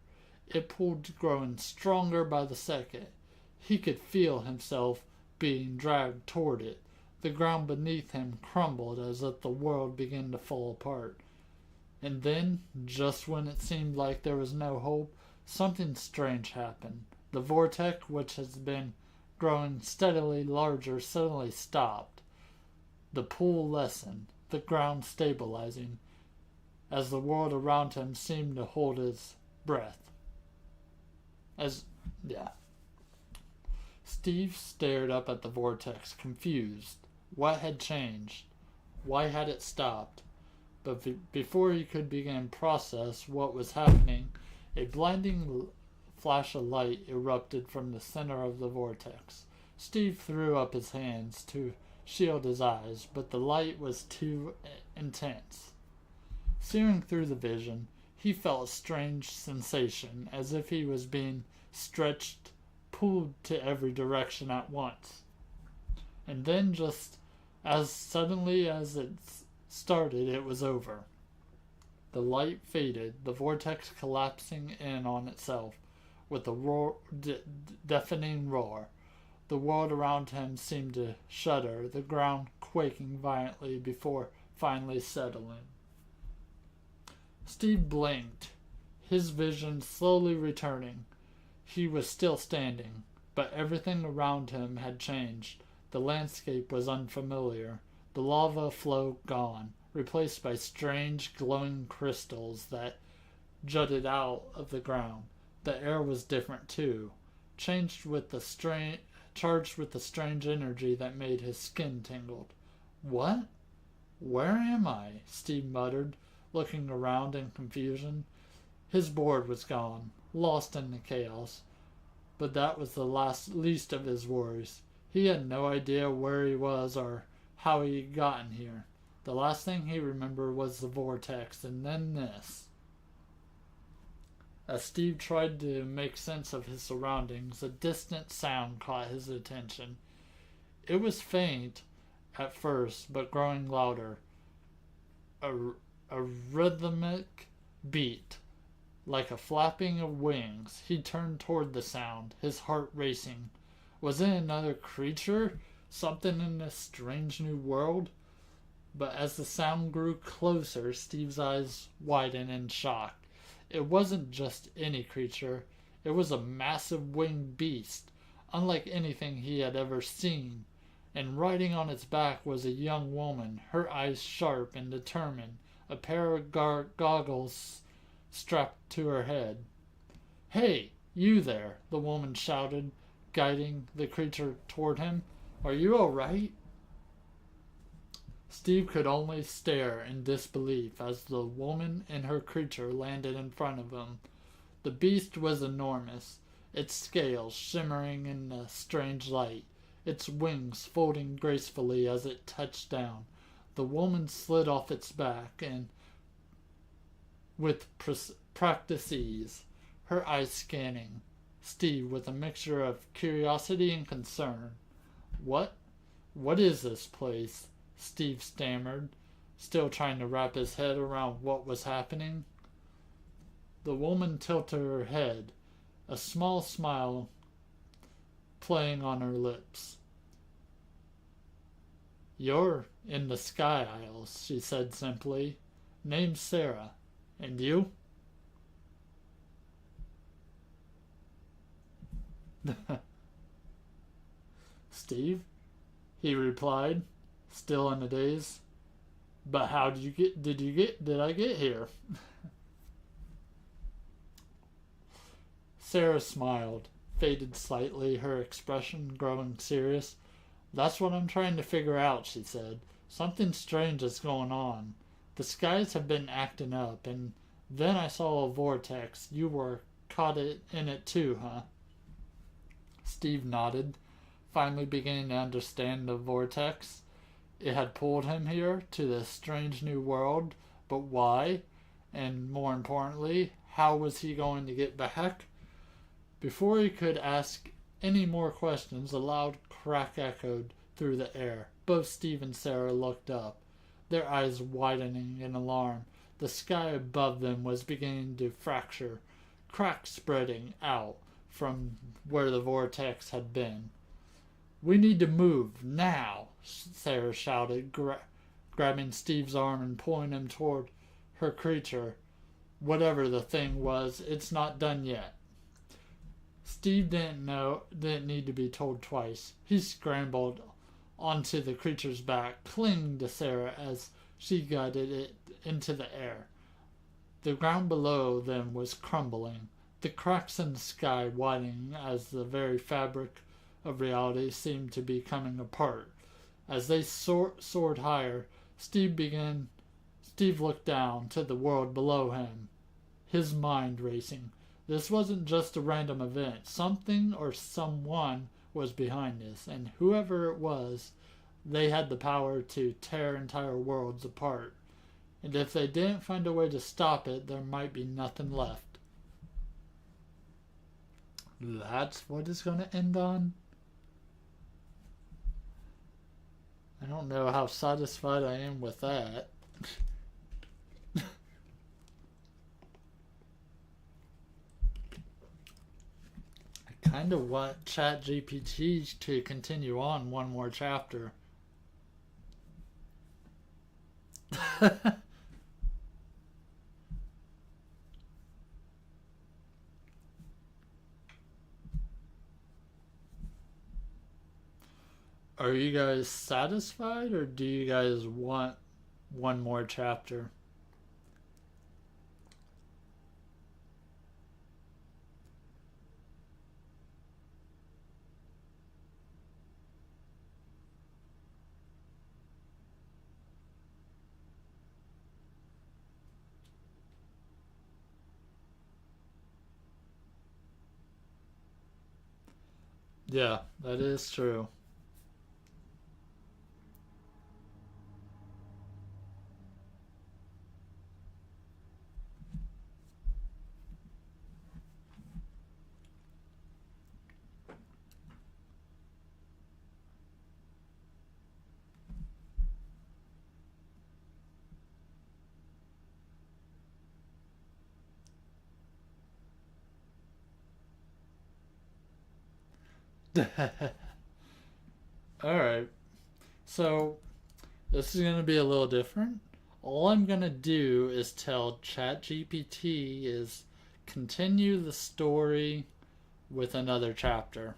It pulled, growing stronger by the second. He could feel himself being dragged toward it. The ground beneath him crumbled as if the world began to fall apart. And then, just when it seemed like there was no hope, something strange happened. The vortex, which has been growing steadily larger, suddenly stopped. The pull lessened, the ground stabilizing, as the world around him seemed to hold its breath. Steve stared up at the vortex, confused. What had changed? Why had it stopped? But before he could begin process what was happening, a blinding flash of light erupted from the center of the vortex. Steve threw up his hands to shield his eyes, but the light was too intense. Searing through the vision, he felt a strange sensation, as if he was being stretched, pulled to every direction at once. And then, just as suddenly as it started, it was over. The light faded, the vortex collapsing in on itself with a deafening roar. The world around him seemed to shudder, the ground quaking violently before finally settling. Steve blinked, his vision slowly returning. He was still standing, but everything around him had changed. The landscape was unfamiliar, the lava flow gone, replaced by strange glowing crystals that jutted out of the ground. The air was different too, charged with the strange energy that made his skin tingle. What? Where am I? Steve muttered, looking around in confusion. His board was gone, lost in the chaos. But that was the least of his worries. He had no idea where he was or how he had gotten here. The last thing he remembered was the vortex, and then this. As Steve tried to make sense of his surroundings, a distant sound caught his attention. It was faint at first, but growing louder. A rhythmic beat, like a flapping of wings. He turned toward the sound, his heart racing. Was it another creature? Something in this strange new world? But as the sound grew closer, Steve's eyes widened in shock. It wasn't just any creature. It was a massive winged beast, unlike anything he had ever seen. And riding on its back was a young woman, her eyes sharp and determined, a pair of goggles strapped to her head. "Hey, you there," the woman shouted, guiding the creature toward him. "Are you all right?" Steve could only stare in disbelief as the woman and her creature landed in front of him. The beast was enormous, its scales shimmering in the strange light, its wings folding gracefully as it touched down. The woman slid off its back and with practiced ease, her eyes scanning Steve with a mixture of curiosity and concern. What is this place?" Steve stammered, still trying to wrap his head around what was happening. The woman tilted her head, a small smile playing on her lips. "You're in the Sky Isles," she said simply. "Name's Sarah. And you?" "Steve," he replied, still in a daze. "But how did I get here?" Sarah smiled, faded slightly, her expression growing serious. "That's what I'm trying to figure out," she said. "Something strange is going on. The skies have been acting up, and then I saw a vortex. You were caught in it too, huh?" Steve nodded, finally beginning to understand the vortex. It had pulled him here to this strange new world, but why? And more importantly, how was he going to get back? Before he could ask any more questions, a loud crack echoed through the air. Both Steve and Sarah looked up, their eyes widening in alarm. The sky above them was beginning to fracture, cracks spreading out from where the vortex had been. "We need to move, now," Sarah shouted, grabbing Steve's arm and pulling him toward her creature. "Whatever the thing was, it's not done yet." Steve didn't need to be told twice. He scrambled onto the creature's back, clinging to Sarah as she guided it into the air. The ground below them was crumbling, the cracks in the sky widening as the very fabric of reality seemed to be coming apart. As they soared higher, Steve looked down to the world below him, his mind racing. This wasn't just a random event. Something or someone was behind this, and whoever it was, they had the power to tear entire worlds apart. And if they didn't find a way to stop it, there might be nothing left. That's what it's going to end on. I don't know how satisfied I am with that. I kind of want Chat GPT to continue on one more chapter. Are you guys satisfied, or do you guys want one more chapter? Yeah, that is true. Alright, so this is going to be a little different. All I'm going to do is tell ChatGPT is continue the story with another chapter.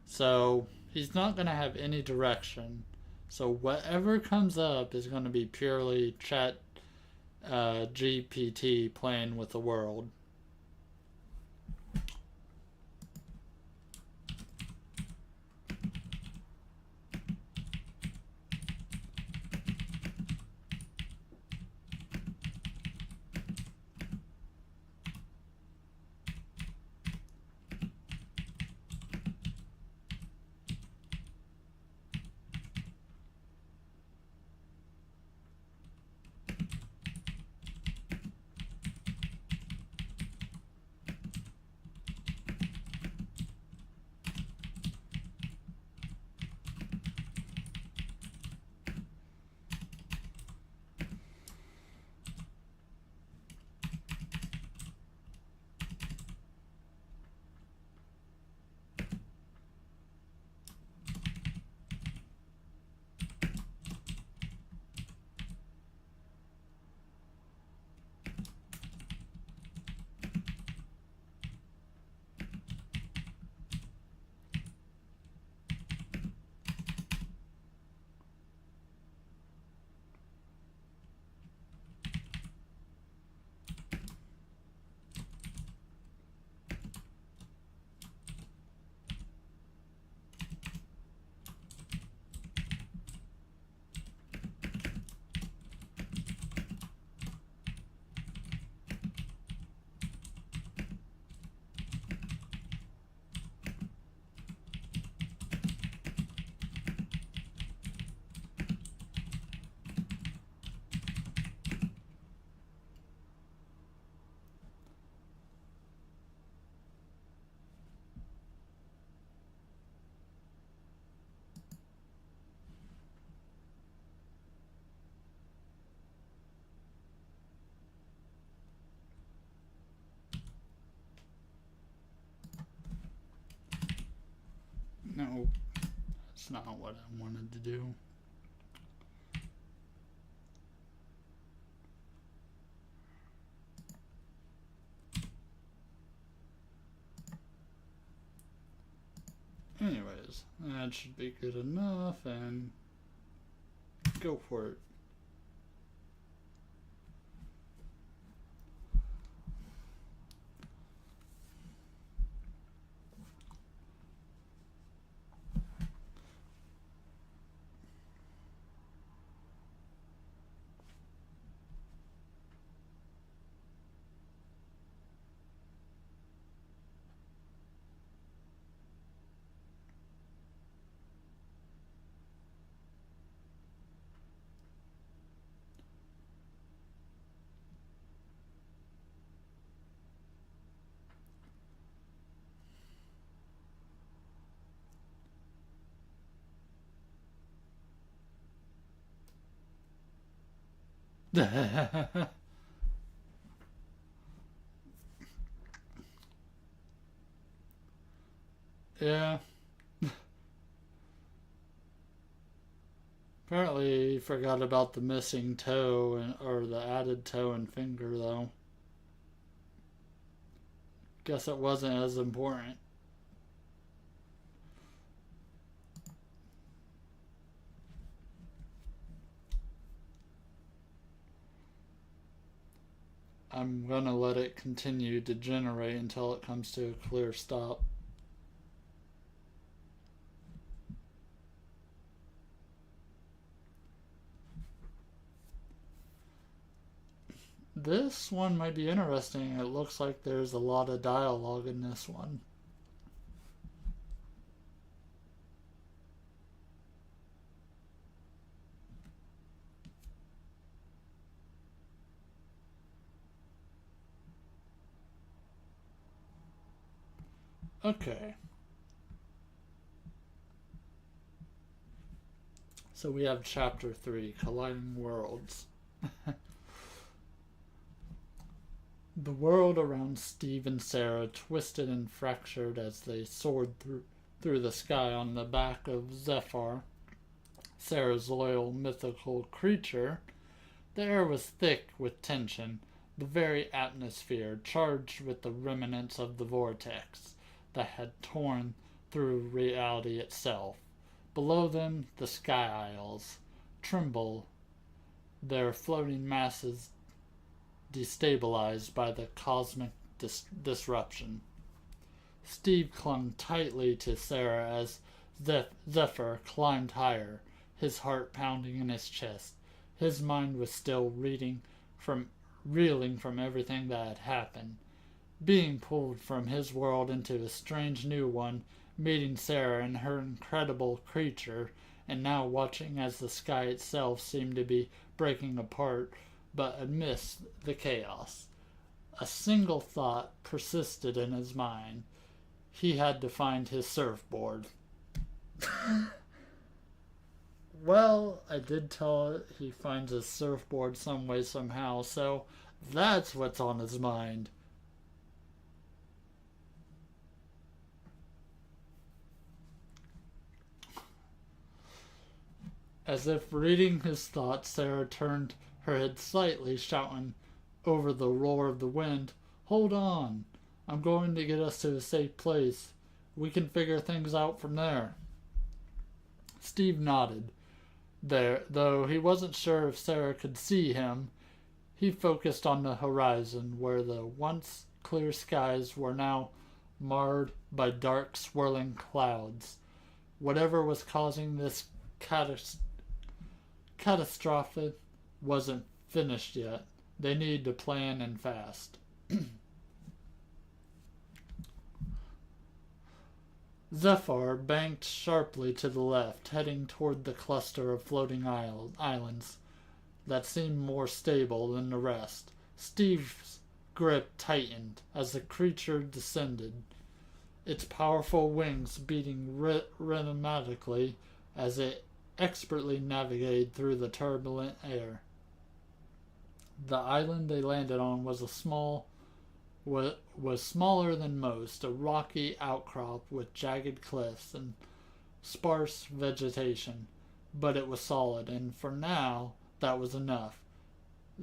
So he's not going to have any direction. So whatever comes up is going to be purely Chat GPT playing with the world. No, that's not what I wanted to do. Anyways, that should be good enough, and go for it. Yeah. Apparently, he forgot about the missing toe or the added toe and finger, though. Guess it wasn't as important. I'm gonna let it continue to generate until it comes to a clear stop. This one might be interesting. It looks like there's a lot of dialogue in this one. Okay. So we have chapter 3, Colliding Worlds. The world around Steve and Sarah twisted and fractured as they soared through the sky on the back of Zephyr, Sarah's loyal mythical creature. The air was thick with tension, the very atmosphere charged with the remnants of the vortex that had torn through reality itself. Below them, the sky isles tremble, their floating masses destabilized by the cosmic disruption. Steve clung tightly to Sarah as Zephyr climbed higher, his heart pounding in his chest. His mind was still reeling from everything that had happened, being pulled from his world into a strange new one, meeting Sarah and her incredible creature, and now watching as the sky itself seemed to be breaking apart. But amidst the chaos, a single thought persisted in his mind. He had to find his surfboard. Well, I did tell it he finds his surfboard some way, somehow, so that's what's on his mind. As if reading his thoughts, Sarah turned her head slightly, shouting over the roar of the wind, "Hold on! I'm going to get us to a safe place. We can figure things out from there." Steve nodded. There, though he wasn't sure if Sarah could see him, he focused on the horizon, where the once clear skies were now marred by dark, swirling clouds. Whatever was causing this catastrophe wasn't finished yet. They needed to plan and fast. Zephyr banked sharply to the left, heading toward the cluster of floating islands that seemed more stable than the rest. Steve's grip tightened as the creature descended, its powerful wings beating rhythmically as it expertly navigated through the turbulent air. The island they landed on was smaller than most, a rocky outcrop with jagged cliffs and sparse vegetation, but it was solid, and for now that was enough.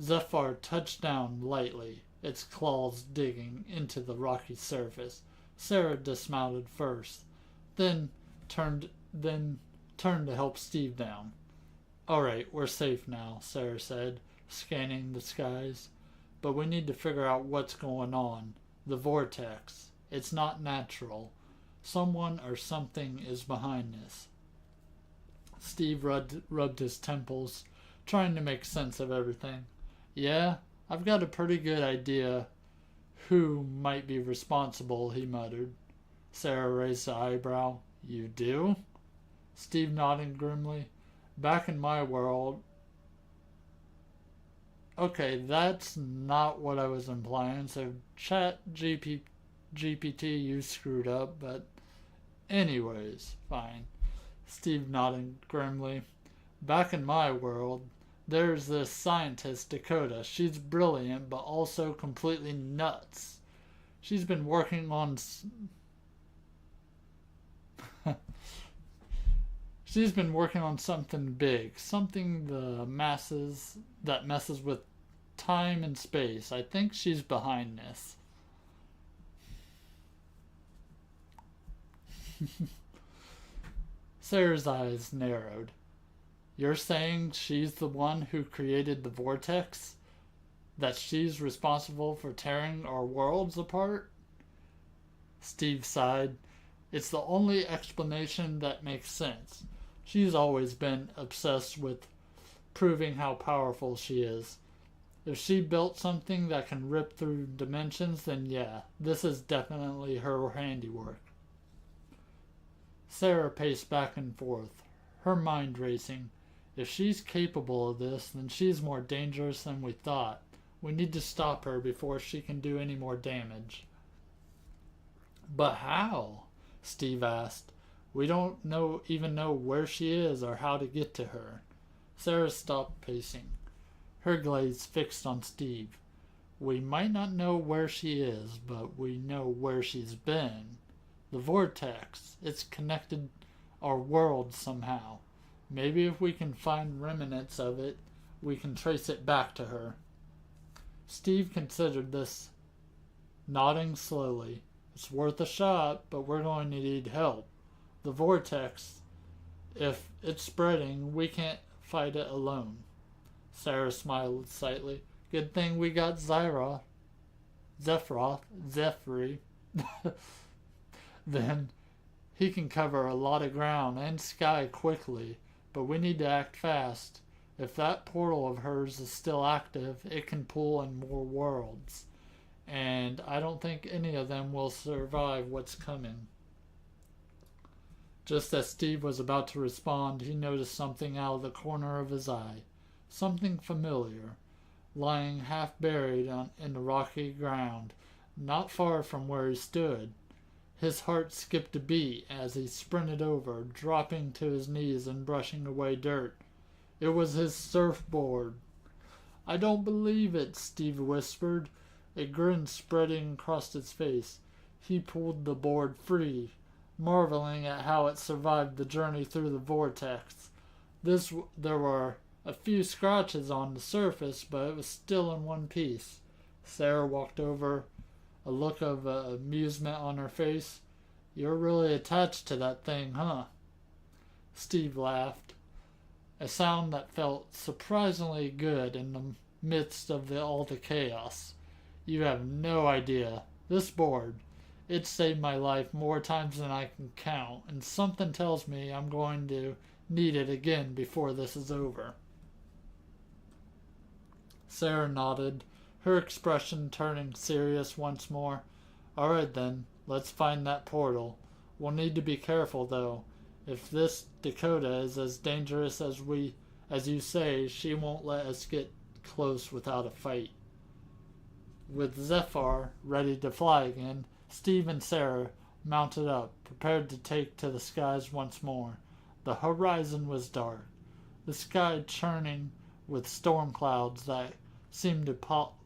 Zephyr touched down lightly, its claws digging into the rocky surface. Sarah dismounted first, then turned to help Steve down. "All right, we're safe now," Sarah said, scanning the skies. "But we need to figure out what's going on. The vortex. It's not natural. Someone or something is behind this." Steve rubbed his temples, trying to make sense of everything. "Yeah, I've got a pretty good idea who might be responsible," he muttered. Sarah raised an eyebrow. "You do?" Steve nodded grimly. "Back in my world..." Okay, that's not what I was implying, so Chat GPT, you screwed up, but anyways, fine. Steve nodded grimly. "Back in my world, There's this scientist, Dakota. She's brilliant, but also completely nuts. She's been working on she's been working on something big, something that messes with time and space. I think she's behind this. Sarah's eyes narrowed. You're saying she's the one who created the vortex? That she's responsible for tearing our worlds apart? Steve sighed. It's the only explanation that makes sense. She's always been obsessed with proving how powerful she is. If she built something that can rip through dimensions, then yeah, this is definitely her handiwork. Sarah paced back and forth, her mind racing. If she's capable of this, then she's more dangerous than we thought. We need to stop her before she can do any more damage. But how? Steve asked. We don't even know where she is or how to get to her. Sarah stopped pacing, her gaze fixed on Steve. We might not know where she is, but we know where she's been. The vortex, it's connected our world somehow. Maybe if we can find remnants of it, we can trace it back to her. Steve considered this, nodding slowly. It's worth a shot, but we're going to need help. The vortex, if it's spreading, we can't fight it alone. Sarah smiled slightly. Good thing we got Zephyr. Then he can cover a lot of ground and sky quickly, but we need to act fast. If that portal of hers is still active, it can pull in more worlds, and I don't think any of them will survive what's coming. Just as Steve was about to respond, he noticed something out of the corner of his eye. Something familiar, lying half buried in the rocky ground, not far from where he stood. His heart skipped a beat as he sprinted over, dropping to his knees and brushing away dirt. It was his surfboard. I don't believe it, Steve whispered, a grin spreading across his face. He pulled the board free, marveling at how it survived the journey through the vortex. There were a few scratches on the surface, but it was still in one piece. Sarah walked over, a look of amusement on her face. You're really attached to that thing, huh? Steve laughed, a sound that felt surprisingly good in the midst of all the chaos. You have no idea. This board, it saved my life more times than I can count, and something tells me I'm going to need it again before this is over. Sarah nodded, her expression turning serious once more. All right then, let's find that portal. We'll need to be careful though. If this Dakota is as dangerous as you say, she won't let us get close without a fight. With Zephyr ready to fly again, Steve and Sarah mounted up, prepared to take to the skies once more. The horizon was dark, the sky churning with storm clouds that seemed to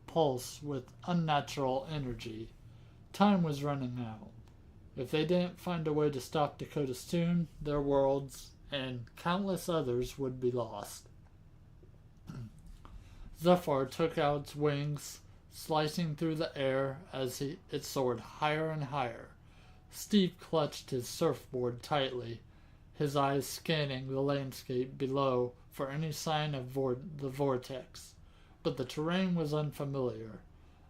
pulse with unnatural energy. Time was running out. If they didn't find a way to stop Dakota soon, their worlds and countless others would be lost. Zephyr took out its wings, slicing through the air as it soared higher and higher. Steve clutched his surfboard tightly, his eyes scanning the landscape below for any sign of the vortex. But the terrain was unfamiliar,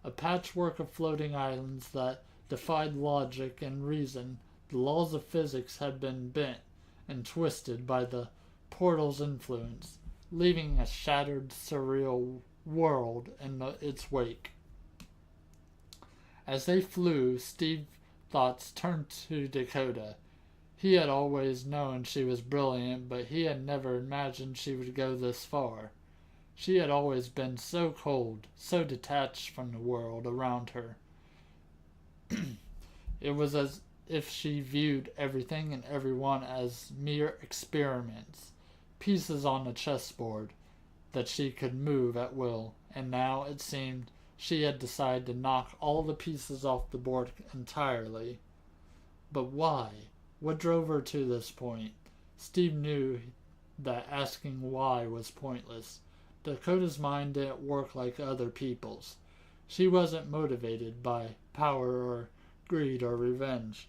a patchwork of floating islands that defied logic and reason. The laws of physics had been bent and twisted by the portal's influence, leaving a shattered, surreal world in its wake. As they flew, Steve's thoughts turned to Dakota. He had always known she was brilliant, but he had never imagined she would go this far. She had always been so cold, so detached from the world around her. It was as if she viewed everything and everyone as mere experiments, pieces on a chessboard. that she could move at will, and now it seemed she had decided to knock all the pieces off the board entirely. But why? What drove her to this point? Steve knew that asking why was pointless. Dakota's mind didn't work like other people's. She wasn't motivated by power or greed or revenge.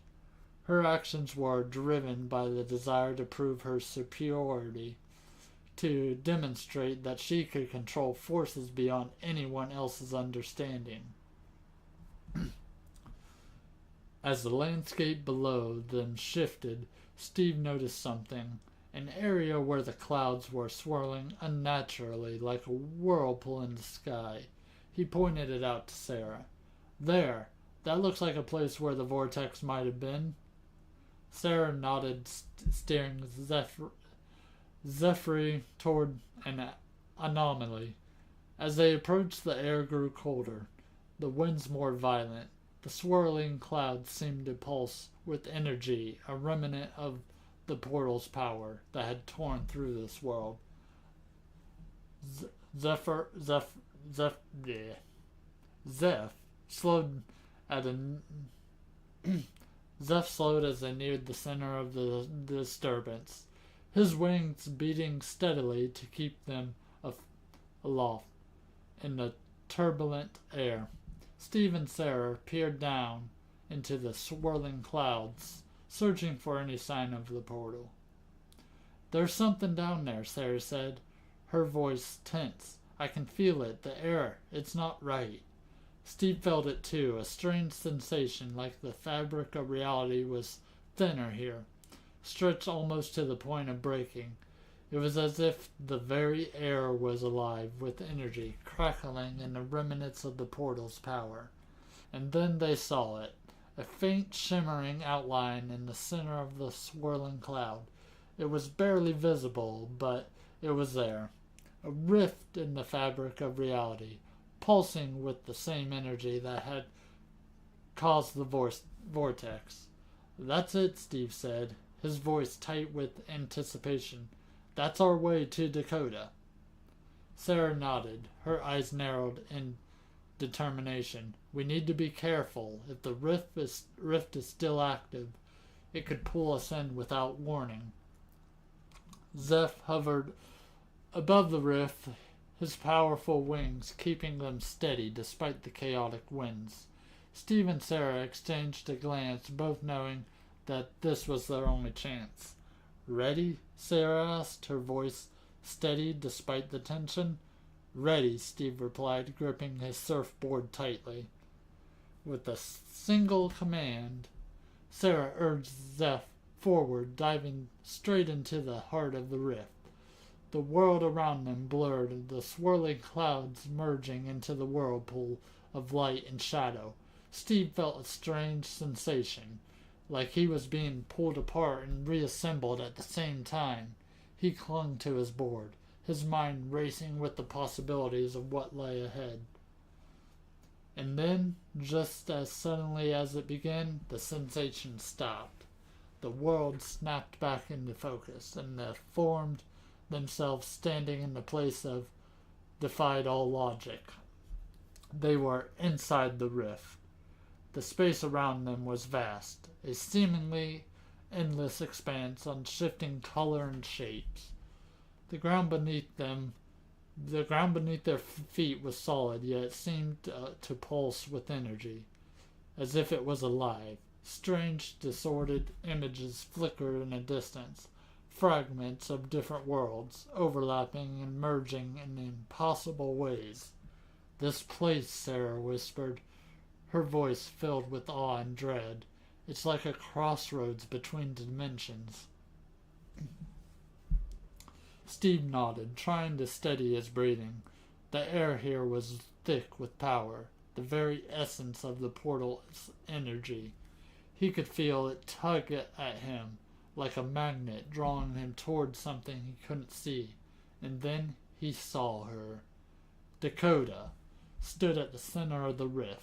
Her actions were driven by the desire to prove her superiority, to demonstrate that she could control forces beyond anyone else's understanding. As the landscape below them shifted, Steve noticed something. An area where the clouds were swirling unnaturally like a whirlpool in the sky. He pointed it out to Sarah. There, that looks like a place where the vortex might have been. Sarah nodded, steering Zephyr toward an anomaly. As they approached, the air grew colder, the winds more violent. The swirling clouds seemed to pulse with energy, a remnant of the portal's power that had torn through this world. Zeph slowed at a Zeph slowed as they neared the center of the disturbance, his wings beating steadily to keep them aloft in the turbulent air. Steve and Sarah peered down into the swirling clouds, searching for any sign of the portal. "There's something down there," Sarah said, her voice tense. "I can feel it, the air. It's not right." Steve felt it too, a strange sensation like the fabric of reality was thinner here, stretched almost to the point of breaking. It was as if the very air was alive with energy, crackling in the remnants of the portal's power. And then they saw it, a faint shimmering outline in the center of the swirling cloud. It was barely visible, but it was there. A rift in the fabric of reality, pulsing with the same energy that had caused the vortex. "That's it," Steve said, his voice tight with anticipation. "That's our way to Dakota." Sarah nodded, her eyes narrowed in determination. "We need to be careful. If the rift is still active, it could pull us in without warning." Zeph hovered above the rift, his powerful wings keeping them steady despite the chaotic winds. Steve and Sarah exchanged a glance, both knowing that this was their only chance. "Ready?" Sarah asked, her voice steady despite the tension. "Ready," Steve replied, gripping his surfboard tightly. With a single command, Sarah urged Zeph forward, diving straight into the heart of the rift. The world around them blurred, the swirling clouds merging into the whirlpool of light and shadow. Steve felt a strange sensation, like he was being pulled apart and reassembled at the same time. He clung to his board, his mind racing with the possibilities of what lay ahead. And then, just as suddenly as it began, the sensation stopped. The world snapped back into focus, and they formed themselves standing in the place of defied all logic. They were inside the rift. The space around them was vast, a seemingly endless expanse on shifting color and shapes. The ground beneath their feet was solid, yet seemed to pulse with energy, as if it was alive. Strange, distorted images flickered in the distance, fragments of different worlds, overlapping and merging in impossible ways. "This place," Sarah whispered, her voice filled with awe and dread. "It's like a crossroads between dimensions." Steve nodded, trying to steady his breathing. The air here was thick with power, the very essence of the portal's energy. He could feel it tug at him, like a magnet drawing him toward something he couldn't see. And then he saw her. Dakota stood at the center of the rift,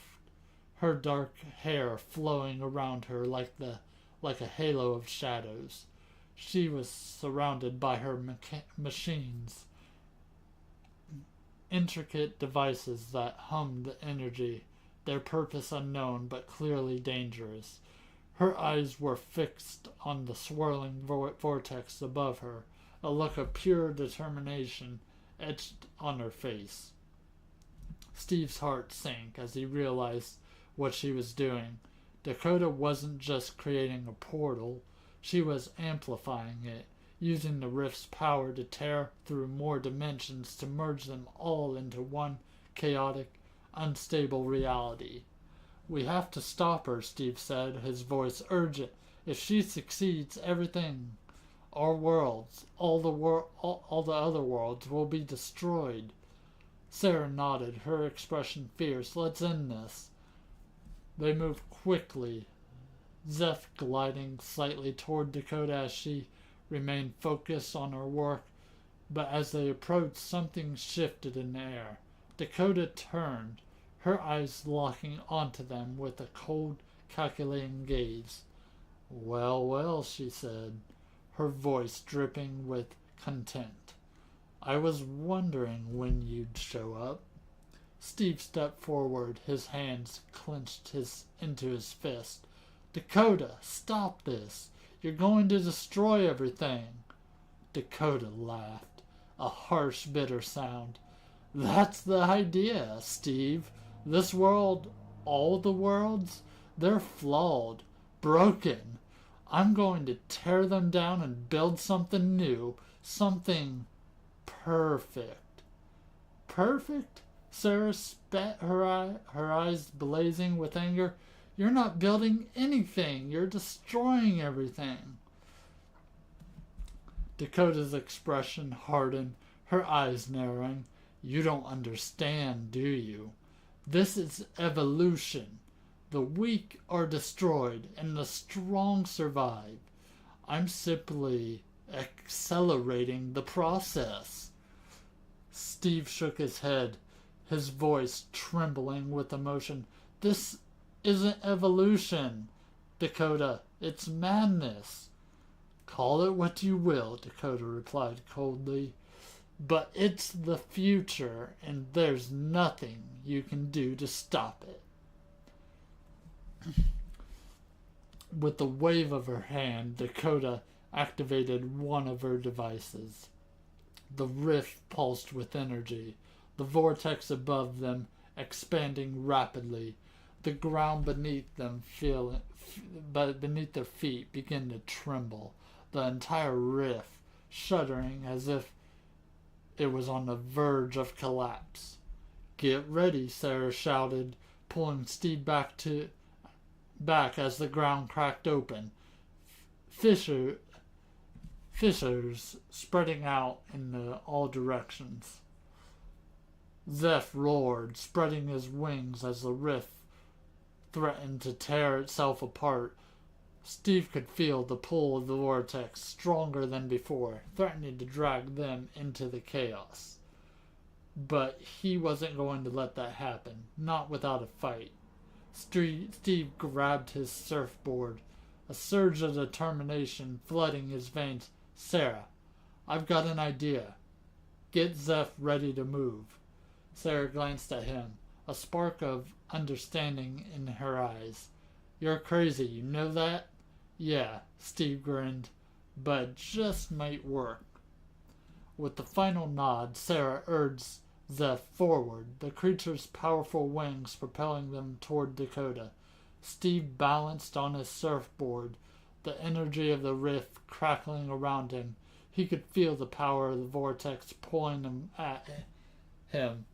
her dark hair flowing around her like a halo of shadows. She was surrounded by her machines, intricate devices that hummed the energy, their purpose unknown but clearly dangerous. Her eyes were fixed on the swirling vortex above her, a look of pure determination etched on her face. Steve's heart sank as he realized what she was doing. Dakota wasn't just creating a portal, she was amplifying it, using the rift's power to tear through more dimensions to merge them all into one chaotic, unstable reality. "We have to stop her," Steve said, his voice urgent. "If she succeeds, everything, our worlds, all the other worlds will be destroyed." Sarah nodded, her expression fierce. "Let's end this." They moved quickly, Zeph gliding slightly toward Dakota as she remained focused on her work, but as they approached, something shifted in the air. Dakota turned, her eyes locking onto them with a cold, calculating gaze. "Well, well," she said, her voice dripping with contempt. "I was wondering when you'd show up." Steve stepped forward, his hands clenched into his fist. "Dakota, stop this. You're going to destroy everything." Dakota laughed, a harsh, bitter sound. "That's the idea, Steve. This world, all the worlds, they're flawed, broken. I'm going to tear them down and build something new, something perfect." "Perfect?" Sarah spat, her eyes blazing with anger. "You're not building anything. You're destroying everything." Dakota's expression hardened, her eyes narrowing. "You don't understand, do you? This is evolution. The weak are destroyed and the strong survive. I'm simply accelerating the process." Steve shook his head, his voice trembling with emotion. "This isn't evolution, Dakota. It's madness." "Call it what you will," Dakota replied coldly, "but it's the future, and there's nothing you can do to stop it." With a wave of her hand, Dakota activated one of her devices. The rift pulsed with energy, the vortex above them expanding rapidly. The ground beneath them beneath their feet began to tremble, the entire rift shuddering as if it was on the verge of collapse. "Get ready," Sarah shouted, pulling Steve back as the ground cracked open. Fissures spreading out in all directions. Zeph roared, spreading his wings as the rift threatened to tear itself apart. Steve could feel the pull of the vortex, stronger than before, threatening to drag them into the chaos. But he wasn't going to let that happen, not without a fight. Steve grabbed his surfboard, a surge of determination flooding his veins. "Sarah, I've got an idea. Get Zeph ready to move." Sarah glanced at him, a spark of understanding in her eyes. "You're crazy, you know that?" "Yeah," Steve grinned, "but it just might work." With the final nod, Sarah urged Zeph forward, the creature's powerful wings propelling them toward Dakota. Steve balanced on his surfboard, the energy of the rift crackling around him. He could feel the power of the vortex pulling them at him,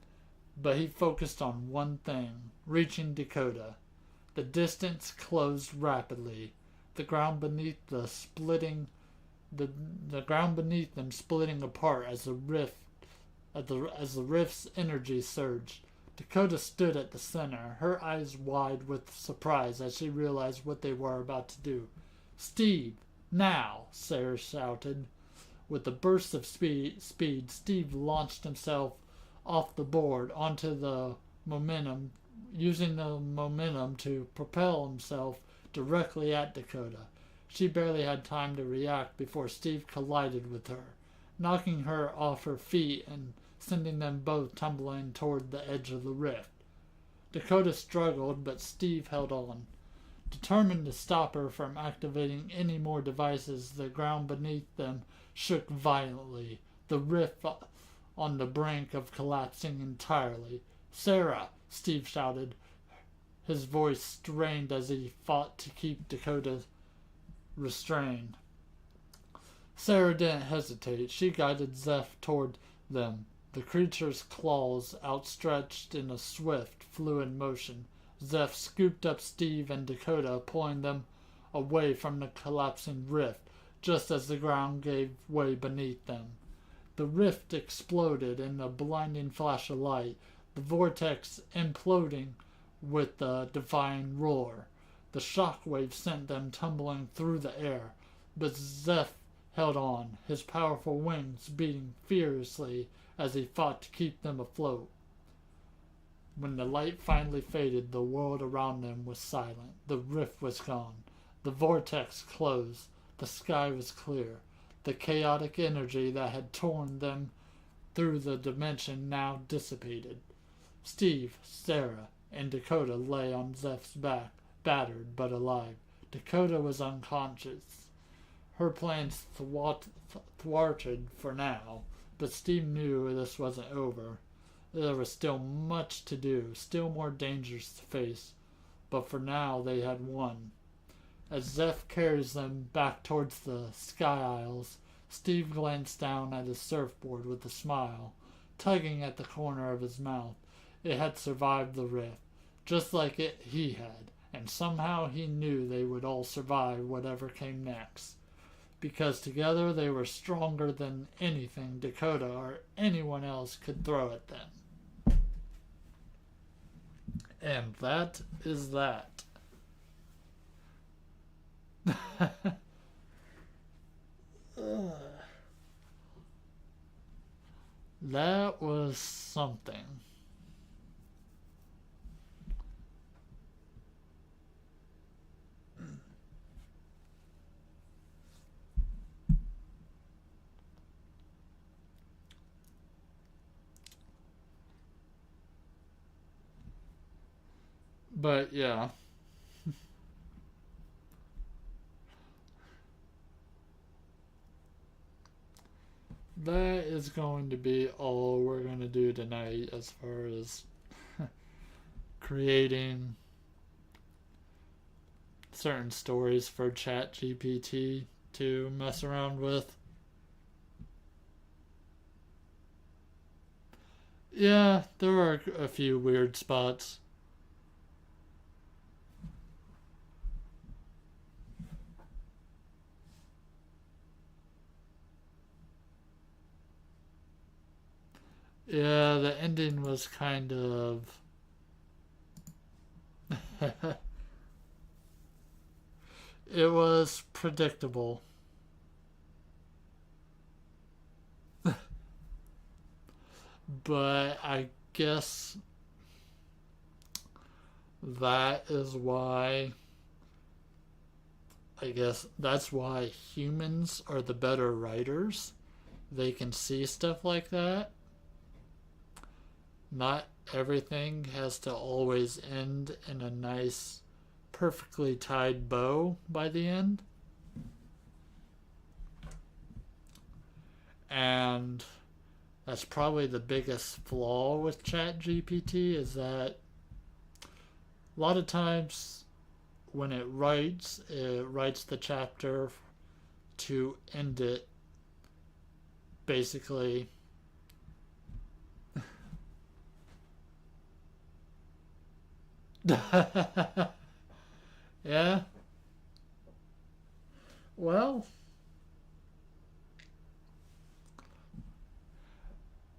but he focused on one thing, reaching Dakota. The distance closed rapidly, the ground beneath them splitting apart as the rift's energy surged. Dakota stood at the center, her eyes wide with surprise as she realized what they were about to do. "Steve, now!" Sarah shouted. With a burst of speed, Steve launched himself off the board onto the momentum, using the momentum to propel himself directly at Dakota. She barely had time to react before Steve collided with her, knocking her off her feet and sending them both tumbling toward the edge of the rift. Dakota struggled, but Steve held on. Determined to stop her from activating any more devices, the ground beneath them shook violently, the rift on the brink of collapsing entirely. "Sarah!" Steve shouted, his voice strained as he fought to keep Dakota restrained. Sarah didn't hesitate. She guided Zeph toward them, the creature's claws outstretched in a swift, fluid motion. Zeph scooped up Steve and Dakota, pulling them away from the collapsing rift, just as the ground gave way beneath them. The rift exploded in a blinding flash of light, the vortex imploding with a defying roar. The shockwave sent them tumbling through the air, but Zeph held on, his powerful wings beating furiously as he fought to keep them afloat. When the light finally faded, the world around them was silent. The rift was gone. The vortex closed. The sky was clear. The chaotic energy that had torn them through the dimension now dissipated. Steve, Sarah, and Dakota lay on Zeph's back, battered but alive. Dakota was unconscious. Her plans thwarted for now, but Steve knew this wasn't over. There was still much to do, still more dangers to face, but for now they had won. As Zeph carries them back towards the Sky Isles, Steve glanced down at his surfboard with a smile, tugging at the corner of his mouth. It had survived the rift, just like he had, and somehow he knew they would all survive whatever came next, because together they were stronger than anything Dakota or anyone else could throw at them. And that is that. That was something. But yeah. That is going to be all we're going to do tonight as far as creating certain stories for Chat GPT to mess around with. Yeah, there are a few weird spots. Yeah, the ending was kind of... It was predictable. But I guess that is why... I guess that's why humans are the better writers. They can see stuff like that. Not everything has to always end in a nice, perfectly tied bow by the end. And that's probably the biggest flaw with ChatGPT, is that a lot of times when it writes the chapter to end it basically Yeah. Well,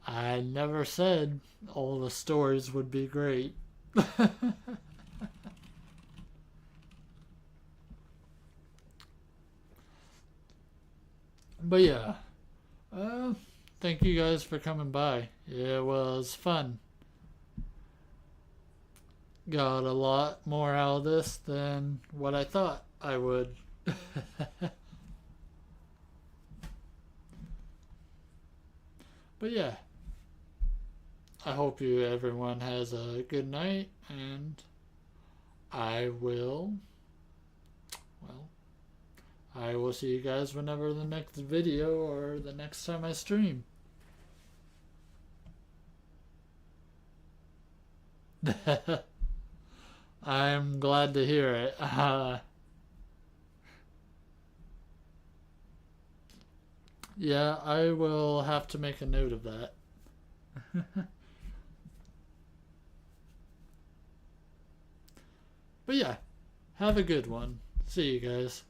I never said all the stories would be great. But yeah, thank you guys for coming by. It was fun. Got a lot more out of this than what I thought I would. But yeah, I hope everyone has a good night, and I will, well, I will see you guys whenever the next video or the next time I stream. I'm glad to hear it. Yeah, I will have to make a note of that. But yeah, have a good one. See you guys.